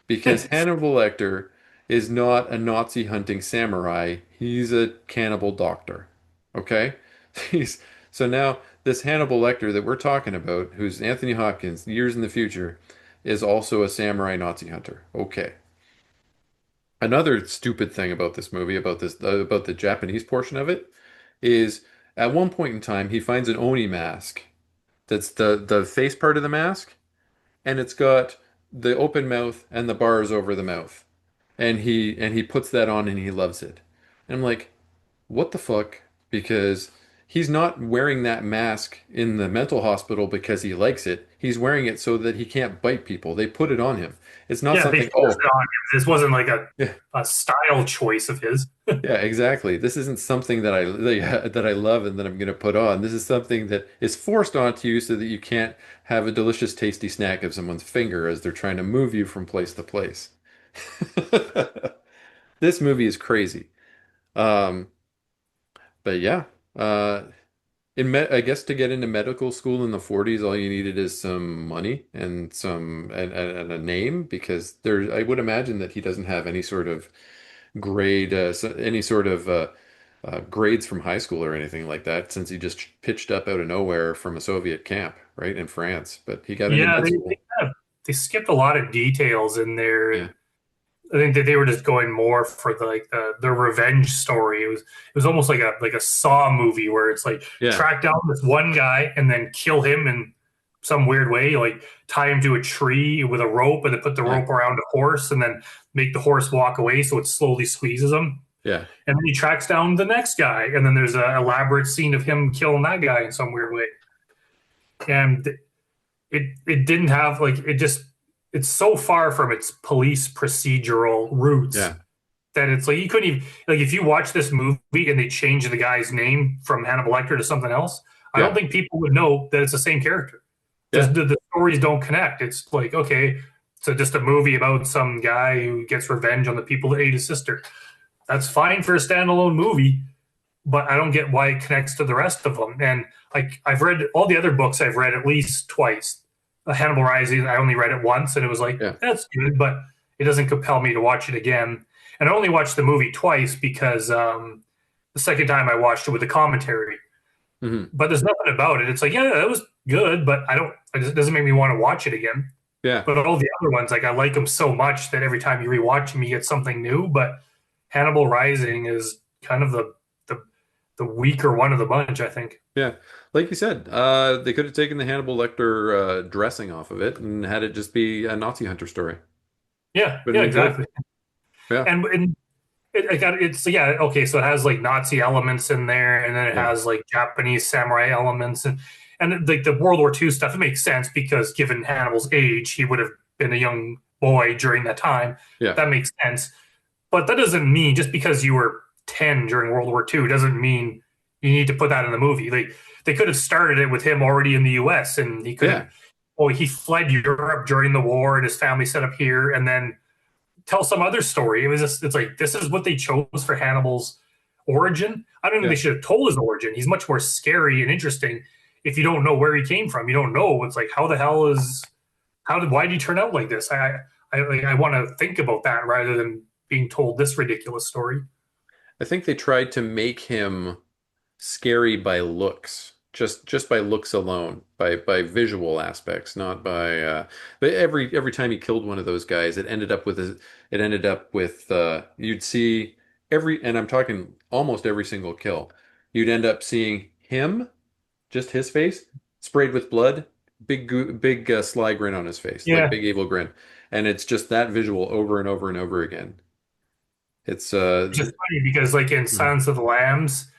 because Hannibal Lecter is not a Nazi hunting samurai, he's a cannibal doctor. Okay? He's so now this Hannibal Lecter that we're talking about, who's Anthony Hopkins, years in the future, is also a samurai Nazi hunter. Okay. Another stupid thing about this movie, about the Japanese portion of it, is at one point in time he finds an Oni mask. That's the face part of the mask, and it's got the open mouth and the bars over the mouth. And he puts that on and he loves it. And I'm like, what the fuck? Because he's not wearing that mask in the mental hospital because he likes it. He's wearing it so that he can't bite people. They put it on him. It's not Yeah, they something, forced oh, it on him. This wasn't like yeah, a style choice of his. yeah, exactly. This isn't something that that I love and that I'm going to put on. This is something that is forced onto you so that you can't have a delicious, tasty snack of someone's finger as they're trying to move you from place to place. This movie is crazy. Um, but yeah, uh, I guess to get into medical school in the 40s, all you needed is some money and and a name because I would imagine that he doesn't have any sort of any sort of grades from high school or anything like that, since he just pitched up out of nowhere from a Soviet camp, right, in France. But he got into Yeah, med they school. kind of they skipped a lot of details in there, Yeah, and I think that they were just going more for the revenge story. It was almost like a Saw movie where it's like yeah, track down this one guy and then kill him in some weird way, like tie him to a tree with a rope and then put the yeah, rope around a horse and then make the horse walk away so it slowly squeezes him. yeah, And then he tracks down the next guy, and then there's an elaborate scene of him killing that guy in some weird way. And it didn't have like it just it's so far from its police procedural roots yeah, that it's like you couldn't even like if you watch this movie and they change the guy's name from Hannibal Lecter to something else, I don't yeah, think people would know that it's the same character. yeah. The stories don't connect. It's like okay, so just a movie about some guy who gets revenge on the people that ate his sister. That's fine for a standalone movie, but I don't get why it connects to the rest of them. And like I've read all the other books I've read at least twice. Hannibal Rising, I only read it once, and it was like Yeah. that's good, but it doesn't compel me to watch it again. And I only watched the movie twice because the second time I watched it with the commentary. Hmm. But there's nothing about it. It's like yeah, that was good, but I don't. It doesn't make me want to watch it again. Yeah. But all the other ones, like I like them so much that every time you rewatch them, you get something new. But Hannibal Rising is kind of the the weaker one of the bunch, I think. Yeah. Like you said, they could have taken the Hannibal Lecter dressing off of it and had it just be a Nazi hunter story. Yeah, Would have yeah, been good. exactly. Yeah. And it's yeah okay. So it has like Nazi elements in there, and then it Yeah. has like Japanese samurai elements, and like the World War II stuff. It makes sense because given Hannibal's age, he would have been a young boy during that time. Yeah. That makes sense. But that doesn't mean just because you were 10 during World War II doesn't mean you need to put that in the movie. They could have started it with him already in the US and he could have Yeah. oh he fled Europe during the war and his family set up here and then tell some other story. It was just it's like this is what they chose for Hannibal's origin. I don't think Yeah. they should have told his origin. He's much more scary and interesting if you don't know where he came from. You don't know. It's like how the hell is why did he turn out like this? I want to think about that rather than being told this ridiculous story. I think they tried to make him scary by looks, just by looks alone, by visual aspects, not by but every time he killed one of those guys, it ended up with you'd see and I'm talking almost every single kill. You'd end up seeing him, just his face, sprayed with blood, big sly grin on his face, like Yeah, big evil grin. And it's just that visual over and over and over again. It's which is funny because like in mhm. Silence of the Lambs,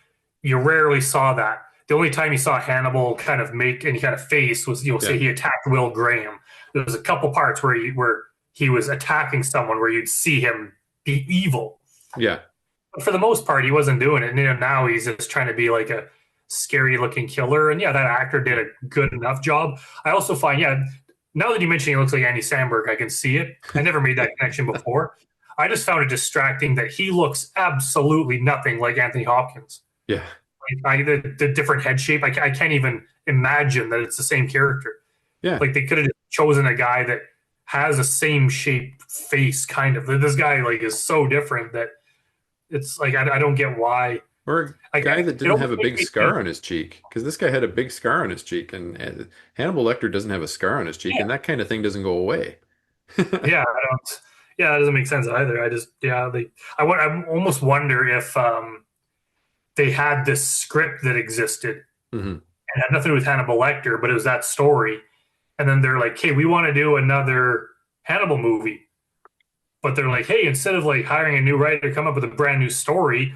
you rarely saw that. The only time you saw Hannibal kind of make any kind of face was you'll say Yeah, he attacked Will Graham. There was a couple parts where he was attacking someone where you'd see him be evil. yeah, But for the most part, he wasn't doing it. And now he's just trying to be like a scary looking killer. And yeah, that actor did yeah, a good enough job. I also find, yeah, now that you mention he looks like Andy Samberg, I can see it. I never made that connection before. I just found it distracting that he looks absolutely nothing like Anthony Hopkins. yeah, The different head shape, I can't even imagine that it's the same character. yeah. Like they could have chosen a guy that has a same shaped face, kind of. This guy like is so different that it's like I don't get why. Or a Like guy that it didn't almost have a makes big me think, scar on his cheek, because this guy had a big scar on his cheek, and Hannibal Lecter doesn't have a scar on his cheek, yeah, and that kind of thing doesn't go away. yeah, I don't, yeah, it doesn't make sense either. I just, yeah, I almost wonder if they had this script that existed Hmm. and had nothing to do with Hannibal Lecter, but it was that story, and then they're like, hey, we want to do another Hannibal movie, but they're like, hey, instead of like hiring a new writer to come up with a brand new story,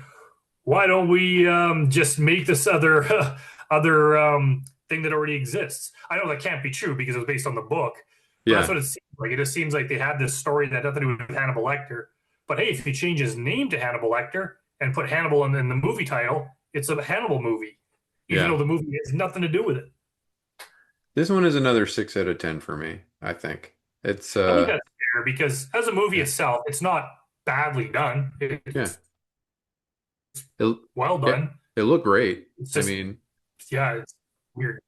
why don't we just make this other other thing that already exists? I know that can't be true because it was based on the book, but that's Yeah, what it seems like. It just seems like they had this story that had nothing to do with Hannibal Lecter. But hey, if you change his name to Hannibal Lecter and put Hannibal in the movie title, it's a Hannibal movie, even yeah. though the movie has nothing to do with it. This one is another 6 out of 10 for me, I think. It's I think that's fair because as a movie yeah, itself, it's not badly done. yeah. It's It well it, done. it looked great. It's I just, mean, yeah, it's weird.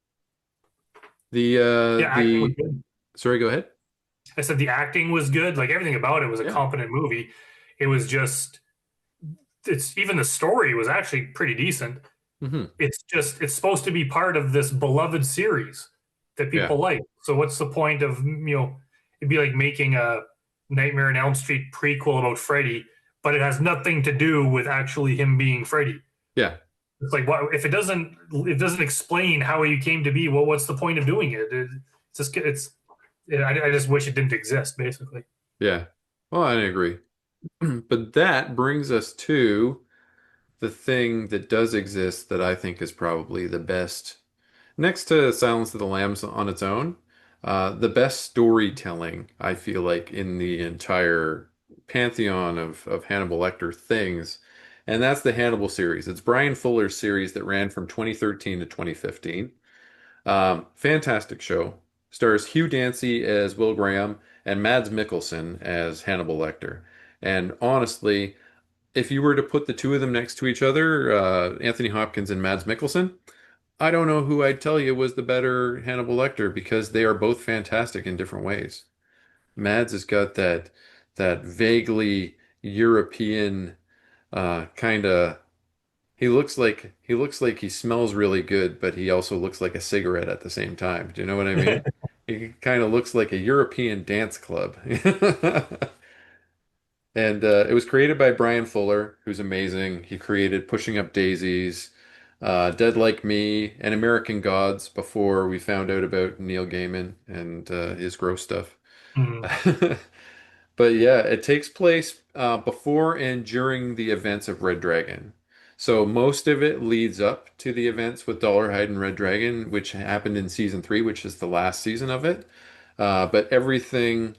Yeah, acting was the good. sorry, go ahead. I said the acting was good. Like everything about it was a Yeah. competent movie. It was just it's even the story was actually pretty decent. Hmm. It's just it's supposed to be part of this beloved series that Yeah. people like. So what's the point of it'd be like making a Nightmare on Elm Street prequel about Freddy, but it has nothing to do with actually him being Freddy. Yeah. It's like what if it doesn't explain how he came to be? Well, what's the point of doing it? It's just it's I just wish it didn't exist, basically. Yeah. Well, I agree. But that brings us to the thing that does exist that I think is probably the best, next to Silence of the Lambs on its own, the best storytelling, I feel like, in the entire pantheon of Hannibal Lecter things. And that's the Hannibal series. It's Brian Fuller's series that ran from 2013 to 2015. Fantastic show. Stars Hugh Dancy as Will Graham and Mads Mikkelsen as Hannibal Lecter. And honestly, if you were to put the two of them next to each other, Anthony Hopkins and Mads Mikkelsen, I don't know who I'd tell you was the better Hannibal Lecter because they are both fantastic in different ways. Mads has got that vaguely European kind of. He looks like he smells really good, but he also looks like a cigarette at the same time. Do you know what I mean? He kind of looks like a European dance club. And it was created by Brian Fuller, who's amazing. He created Pushing Up Daisies, Dead Like Me, and American Gods before we found out about Neil Gaiman and his gross stuff. Mm. But yeah, it takes place before and during the events of Red Dragon. So most of it leads up to the events with Dollarhide and Red Dragon, which happened in season three, which is the last season of it. But everything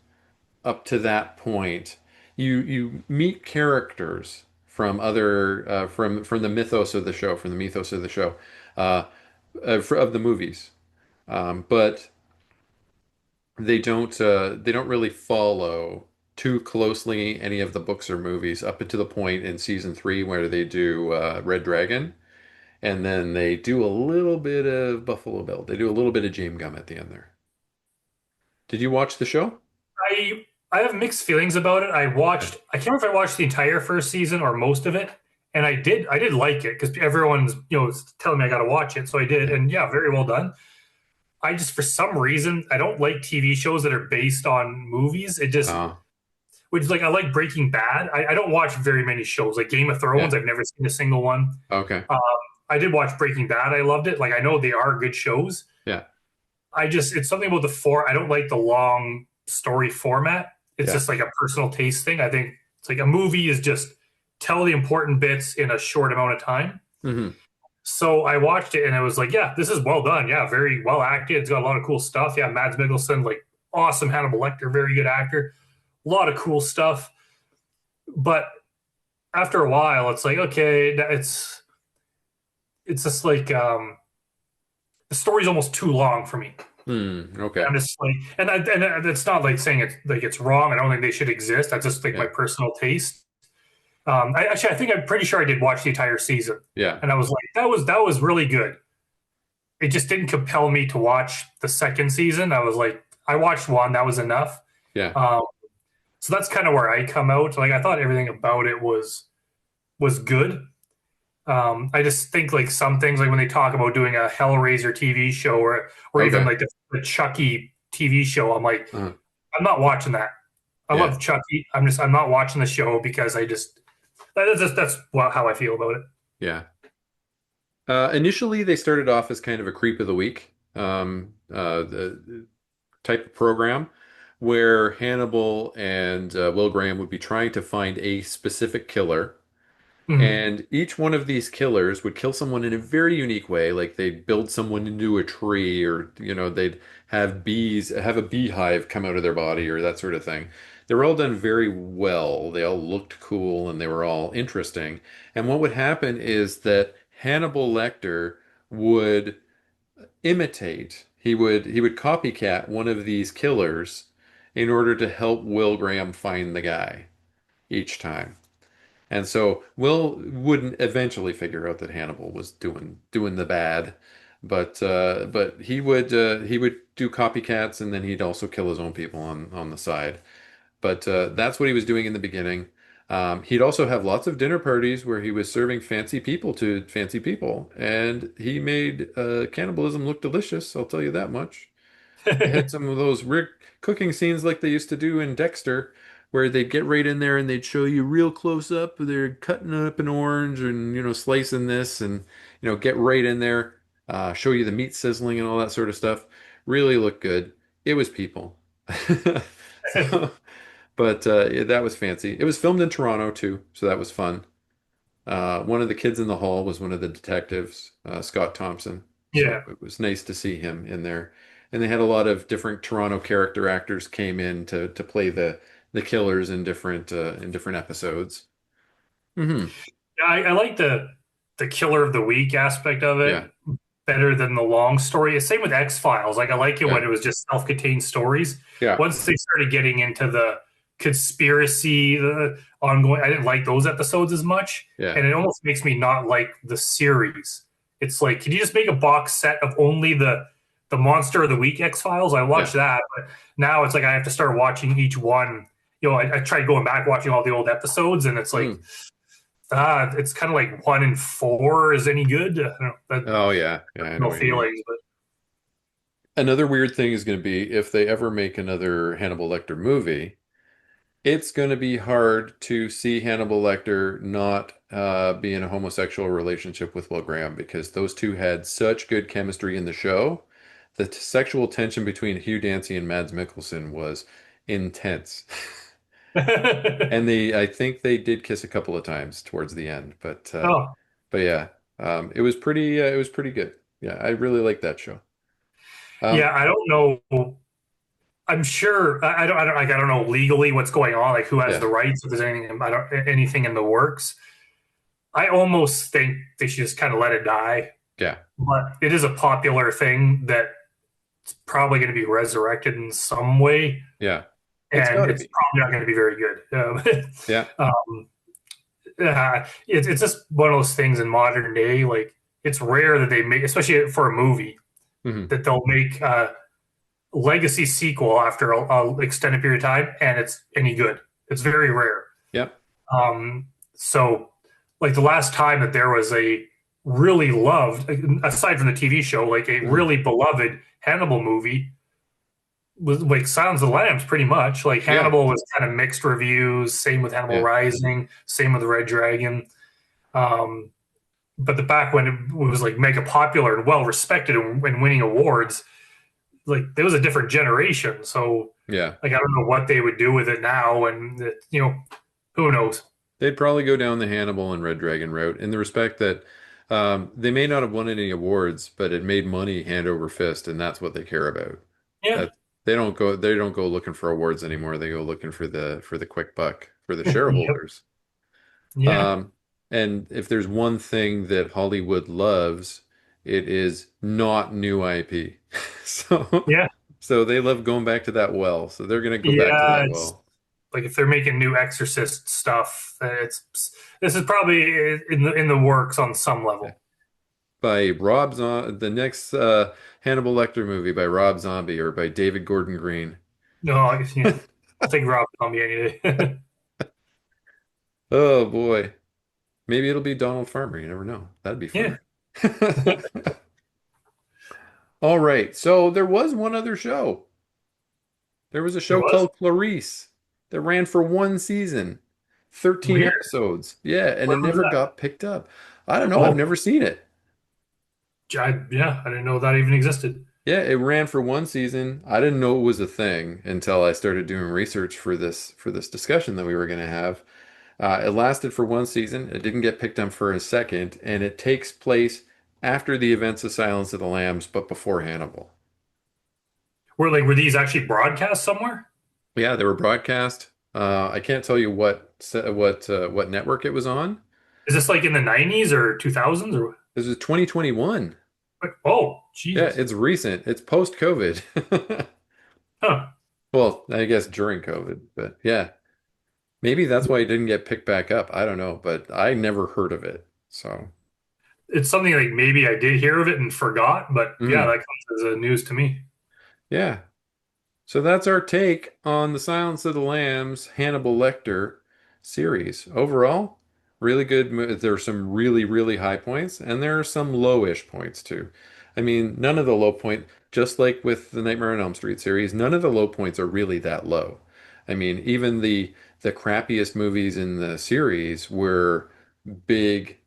up to that point, you meet characters from other from the mythos of the show, from the mythos of the show, uh, of the movies. But they don't really follow too closely any of the books or movies up to the point in season three where they do Red Dragon, and then they do a little bit of Buffalo Bill. They do a little bit of James Gum at the end there. Did you watch the show? I have mixed feelings about it. Yeah. I can't remember if I watched the entire first season or most of it, and I did like it because everyone's telling me I got to watch it, so I did, Yeah. and yeah, very well done. I just for some reason I don't like TV shows that are based on movies. It just Uh, which like I like Breaking Bad. I don't watch very many shows like Game of yeah. Thrones. I've never seen a single one. Okay. Um, I did watch Breaking Bad. I loved it. Like I know they are good shows. Yeah. It's something about I don't like the long story format. It's Yeah. just like a personal taste thing. I think it's like a movie is just tell the important bits in a short amount of time. Hmm. So I watched it and I was like, yeah, this is well done. Yeah, very well acted. It's got a lot of cool stuff. Yeah, Mads Mikkelsen, like awesome Hannibal Lecter, very good actor. A lot of cool stuff. But after a while, it's like, okay, it's just like the story's almost too long for me. Okay. I'm just like, and it's not like saying it's like it's wrong. I don't think they should exist. That's just like my Yeah. personal taste. I think I'm pretty sure I did watch the entire season, Yeah. and I was like, that was really good. It just didn't compel me to watch the second season. I was like, I watched one, that was enough. Yeah. Um, so that's kind of where I come out. Like I thought everything about it was good. I just think like some things like when they talk about doing a Hellraiser TV show or even Okay. like the Chucky TV show, I'm like, Uh, I'm not watching that. I yeah. love Chucky. I'm not watching the show because that's how I feel about it. Yeah. Initially, they started off as kind of a creep of the week the type of program where Hannibal and Will Graham would be trying to find a specific killer. Mhm. And each one of these killers would kill someone in a very unique way. Like they'd build someone into a tree, or they'd have a beehive come out of their body, or that sort of thing. They were all done very well. They all looked cool, and they were all interesting. And what would happen is that Hannibal Lecter would imitate. He would copycat one of these killers in order to help Will Graham find the guy each time. And so Will wouldn't eventually figure out that Hannibal was doing the bad, but he would do copycats, and then he'd also kill his own people on the side. But that's what he was doing in the beginning. He'd also have lots of dinner parties where he was serving fancy people to fancy people, and he made cannibalism look delicious. I'll tell you that much. They had some of those cooking scenes like they used to do in Dexter, where they'd get right in there and they'd show you real close up. They're cutting up an orange and slicing this, and get right in there, show you the meat sizzling and all that sort of stuff. Really looked good. It was people. So, but yeah, that was fancy. It was filmed in Toronto too, so that was fun. One of the kids in the hall was one of the detectives, Scott Thompson. So Yeah. it was nice to see him in there. And they had a lot of different Toronto character actors came in to play the killers in different episodes. Hmm. Yeah, I like the killer of the week aspect of it Yeah, better than the long story. Same with X-Files. Like I like it yeah, when it was just self-contained stories. yeah, Once they started getting into the conspiracy, the ongoing, I didn't like those episodes as much, yeah, and it almost makes me not like the series. It's like, can you just make a box set of only the Monster of the Week X-Files? I yeah. watched that, but now it's like I have to start watching each one. I tried going back watching all the old episodes, and it's like Mm. it's kind of like 1 in 4 is any good. I don't know, that Oh yeah, yeah, I know no what you mean. feelings, but Another weird thing is going to be if they ever make another Hannibal Lecter movie. It's going to be hard to see Hannibal Lecter not be in a homosexual relationship with Will Graham, because those two had such good chemistry in the show. The sexual tension between Hugh Dancy and Mads Mikkelsen was intense. And I think they did kiss a couple of times towards the end, oh but yeah, it was pretty good. Yeah, I really like that show. Um, yeah, I don't know. I'm sure I don't know legally what's going on, like who has yeah, the rights. If there's anything, I don't anything in the works. I almost think they should just kind of let it die. yeah, But it is a popular thing that's probably going to be resurrected in some way, yeah. It's got and to it's be. probably not going to be very good. Yeah. Um, it's just one of those things in modern day. Like it's rare that they make, especially for a movie, Hmm. that they'll make a legacy sequel after a extended period of time, and it's any good. It's very rare. Yep. So, like the last time that there was a really loved, aside from the TV show, like a Hmm. really beloved Hannibal movie was like Silence of the Lambs, pretty much. Like Yeah. Hannibal was kind of mixed reviews. Same with Hannibal Yeah. Rising. Same with Red Dragon. Um, but the back when it was like mega popular and well respected and winning awards, like there was a different generation. So Yeah. like I don't know what they would do with it now, and who knows? They'd probably go down the Hannibal and Red Dragon route, in the respect that they may not have won any awards, but it made money hand over fist, and that's what they care about. Yeah, That they don't go looking for awards anymore. They go looking for the quick buck for the yep, shareholders. yeah, Um, and if there's one thing that Hollywood loves, it is not new IP. So yeah, so they love going back to that well. So they're gonna go back to yeah. that It's well. like if they're making new Exorcist stuff, it's this is probably in the works on some Yeah. level. By the next Hannibal Lecter movie by Rob Zombie or by David Gordon Green. No, I guess, yeah, I'll take Rob Zombie any day. Oh boy. Maybe it'll be Donald Farmer. You never know. That'd be Yeah, fun. All right. So there was one other show. There was a there show was called Clarice that ran for one season, 13 weird. episodes. Yeah, and When it was never that? got picked up. I don't know. I've Oh, never seen it. yeah, I didn't know that even existed. Yeah, it ran for one season. I didn't know it was a thing until I started doing research for this discussion that we were going to have. It lasted for one season. It didn't get picked up for a second, and it takes place after the events of Silence of the Lambs, but before Hannibal. Were these actually broadcast somewhere? Yeah, they were broadcast. I can't tell you what network it was on. Is this like in the 90s or 2000s or This is 2021. oh, Yeah, Jesus. it's recent. It's post-COVID. Huh. Well, I guess during COVID, but yeah, maybe that's why it didn't get picked back up. I don't know, but I never heard of it. So, It's something like maybe I did hear of it and forgot, but yeah, mm, that comes as a news to me. yeah. So that's our take on the Silence of the Lambs Hannibal Lecter series. Overall, really good. There are some really, really high points, and there are some lowish points too. I mean, none of the low point, just like with the Nightmare on Elm Street series, none of the low points are really that low. I mean, even the crappiest movies in the series were big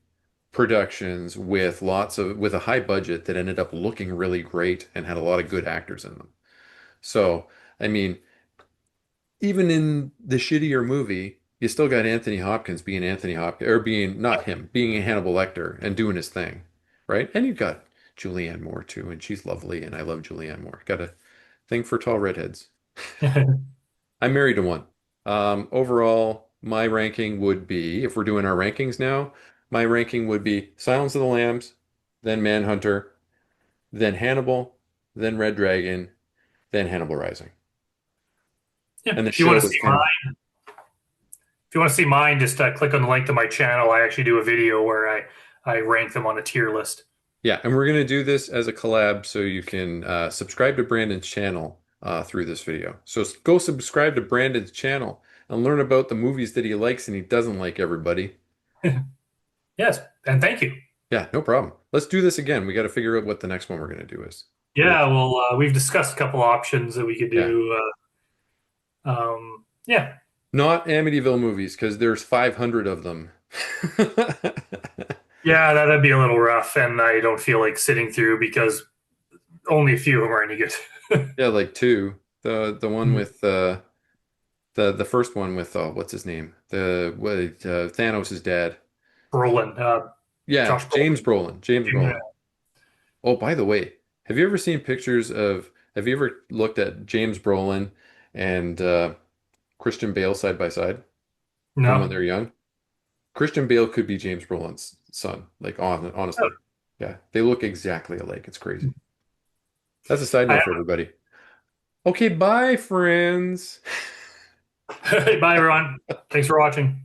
productions with a high budget that ended up looking really great and had a lot of good actors in them. So, I mean, even in the shittier movie, you still got Anthony Hopkins being Anthony Hopkins, or being not him, being Hannibal Lecter and doing his thing, right? And you got Julianne Moore too, and she's lovely, and I love Julianne Moore. Got a thing for tall redheads. I'm married to one. Overall, my ranking would be, if we're doing our rankings now, my ranking would be Silence of the Lambs, then Manhunter, then Hannibal, then Red Dragon, then Hannibal Rising. Yeah. And the If you want show to was see kind of. mine, if you want to see mine, just click on the link to my channel. I actually do a video where I rank them on a tier list. Yeah, and we're going to do this as a collab so you can subscribe to Brandon's channel through this video. So go subscribe to Brandon's channel and learn about the movies that he likes and he doesn't like, everybody. Yes, and thank you. Yeah, no problem. Let's do this again. We got to figure out what the next one we're going to do is. We'll, Yeah, well, we've discussed a couple options that we could yeah, do. Yeah, not Amityville movies because there's 500 of them. yeah, that'd be a little rough, and I don't feel like sitting through because only a few of them are any good. Yeah, like two. The one with the first one with what's his name? Thanos' dad. Brolin, Yeah, Josh James Brolin. Brolin. James Brolin. Oh, by the way, have you ever looked at James Brolin and Christian Bale side by side from when No, they're young? Christian Bale could be James Brolin's son, like honestly. Yeah, they look exactly alike. It's crazy. That's a side I note for everybody. Okay, bye, friends. have. Bye, everyone. Thanks for watching.